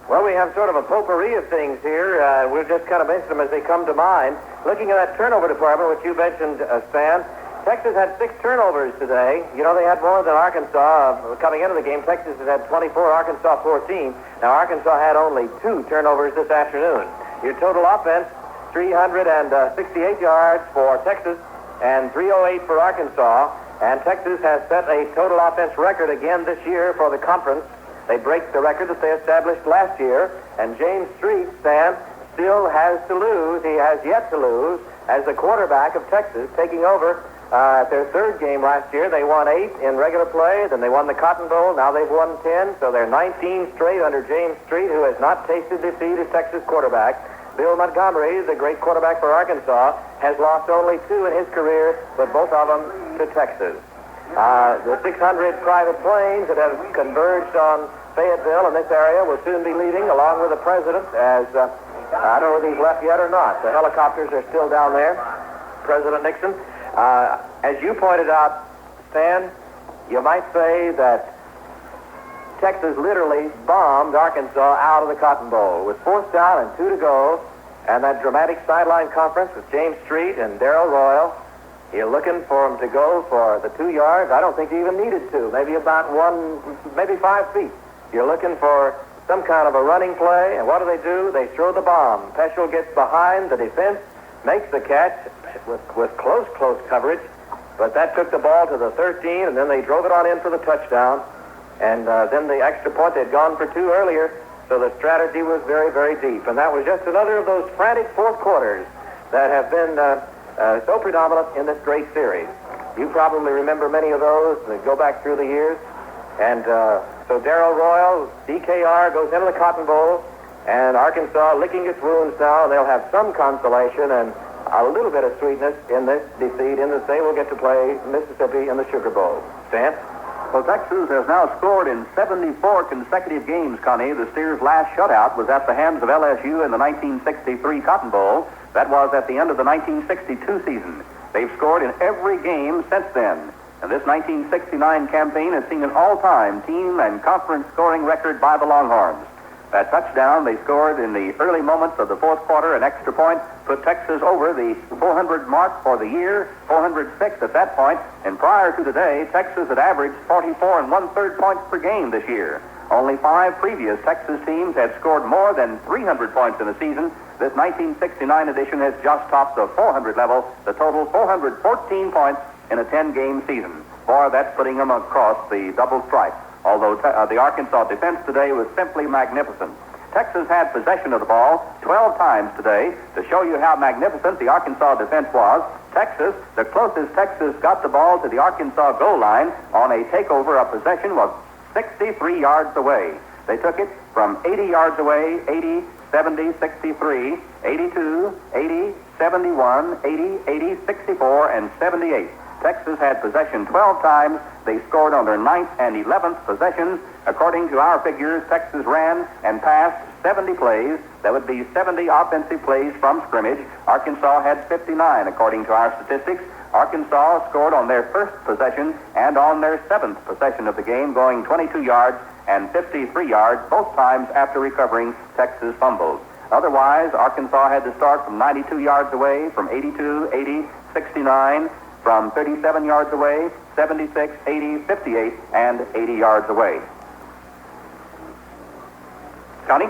Well, we have sort of a potpourri of things here. We'll just kind of mention them as they come to mind. Looking at that turnover department, which you mentioned, Stan, Texas had 6 turnovers today. You know, they had more than Arkansas coming into the game. Texas has had 24, Arkansas 14. Now, Arkansas had only 2 turnovers this afternoon. Your total offense, 368 yards for Texas and 308 for Arkansas. And Texas has set a total offense record again this year for the conference. They break the record that they established last year. And James Street, Stan, still has to lose. He has yet to lose as the quarterback of Texas, taking over their 3rd game last year. They won 8 in regular play. Then they won the Cotton Bowl. Now they've won 10. So they're 19 straight under James Street, who has not tasted defeat as Texas quarterback. Bill Montgomery, the great quarterback for Arkansas, has lost only 2 in his career, but both of them to Texas. The 600 private planes that have converged on Fayetteville in this area will soon be leaving, along with the president, as I don't know whether he's left yet or not. The helicopters are still down there. President Nixon. As you pointed out, Stan, you might say that Texas literally bombed Arkansas out of the Cotton Bowl with 4th down and 2 to go, and that dramatic sideline conference with James Street and Darrell Royal. You're looking for him to go for the 2 yards. I don't think he even needed to. Maybe about 5 feet. You're looking for some kind of a running play, and what do? They throw the bomb. Peschel gets behind the defense, makes the catch with close coverage, but that took the ball to the 13, and then they drove it on in for the touchdown. And then the extra point, they'd gone for 2 earlier, so the strategy was very, very deep. And that was just another of those frantic 4th quarters that have been so predominant in this great series. You probably remember many of those that go back through the years. And so Darrell Royal, DKR, goes into the Cotton Bowl, and Arkansas licking its wounds now, and they'll have some consolation and a little bit of sweetness in this defeat in that they will get to play Mississippi in the Sugar Bowl. Stan? Well, Texas has now scored in 74 consecutive games, Connie. The Steers' last shutout was at the hands of LSU in the 1963 Cotton Bowl. That was at the end of the 1962 season. They've scored in every game since then. And this 1969 campaign has seen an all-time team and conference scoring record by the Longhorns. That touchdown they scored in the early moments of the 4th quarter, an extra point, put Texas over the 400 mark for the year, 406 at that point. And prior to today, Texas had averaged 44 1/3 points per game this year. Only 5 previous Texas teams had scored more than 300 points in a season. This 1969 edition has just topped the 400 level, the total 414 points in a 10-game season. Boy, that's putting them across the double stripe. Although the Arkansas defense today was simply magnificent. Texas had possession of the ball 12 times today. To show you how magnificent the Arkansas defense was, Texas, the closest Texas got the ball to the Arkansas goal line on a takeover of possession was 63 yards away. They took it from 80 yards away, 80, 70, 63, 82, 80, 71, 80, 80, 64, and 78. Texas had possession 12 times. They scored on their 9th and 11th possessions. According to our figures, Texas ran and passed 70 plays. That would be 70 offensive plays from scrimmage. Arkansas had 59, according to our statistics. Arkansas scored on their 1st possession and on their 7th possession of the game, going 22 yards and 53 yards, both times after recovering Texas fumbles. Otherwise, Arkansas had to start from 92 yards away, from 82, 80, 69, from 37 yards away, 76, 80, 58, and 80 yards away. Connie?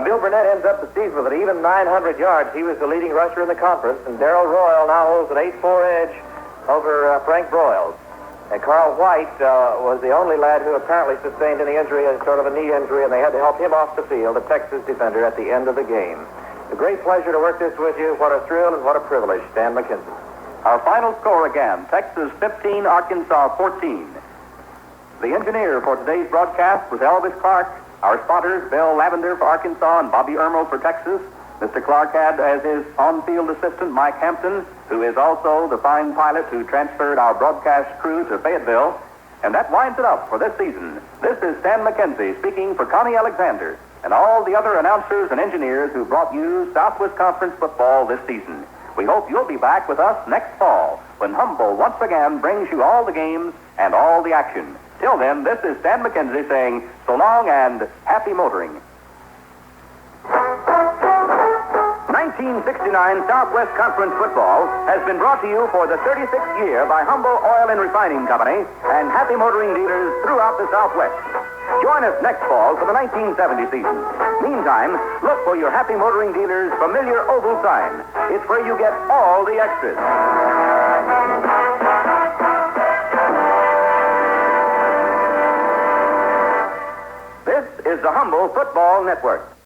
Bill Burnett ends up the season with an even 900 yards. He was the leading rusher in the conference, and Darrell Royal now holds an 8-4 edge over Frank Broyles. And Carl White was the only lad who apparently sustained any injury, sort of a knee injury, and they had to help him off the field, the Texas defender, at the end of the game. A great pleasure to work this with you. What a thrill and what a privilege. Stan McKenzie. Our final score again, Texas 15, Arkansas 14. The engineer for today's broadcast was Elvis Clark. Our spotters, Bill Lavender for Arkansas and Bobby Ermel for Texas. Mr. Clark had as his on-field assistant Mike Hampton, who is also the fine pilot who transferred our broadcast crew to Fayetteville. And that winds it up for this season. This is Stan McKenzie speaking for Connie Alexander and all the other announcers and engineers who brought you Southwest Conference football this season. We hope you'll be back with us next fall when Humboldt once again brings you all the games and all the action. Till then, this is Stan McKenzie saying so long and happy motoring. 1969 Southwest Conference football has been brought to you for the 36th year by Humble Oil and Refining Company and Happy Motoring dealers throughout the Southwest. Join us next fall for the 1970 season. Meantime, look for your Happy Motoring dealer's familiar oval sign. It's where you get all the extras. This is the Humble Football Network.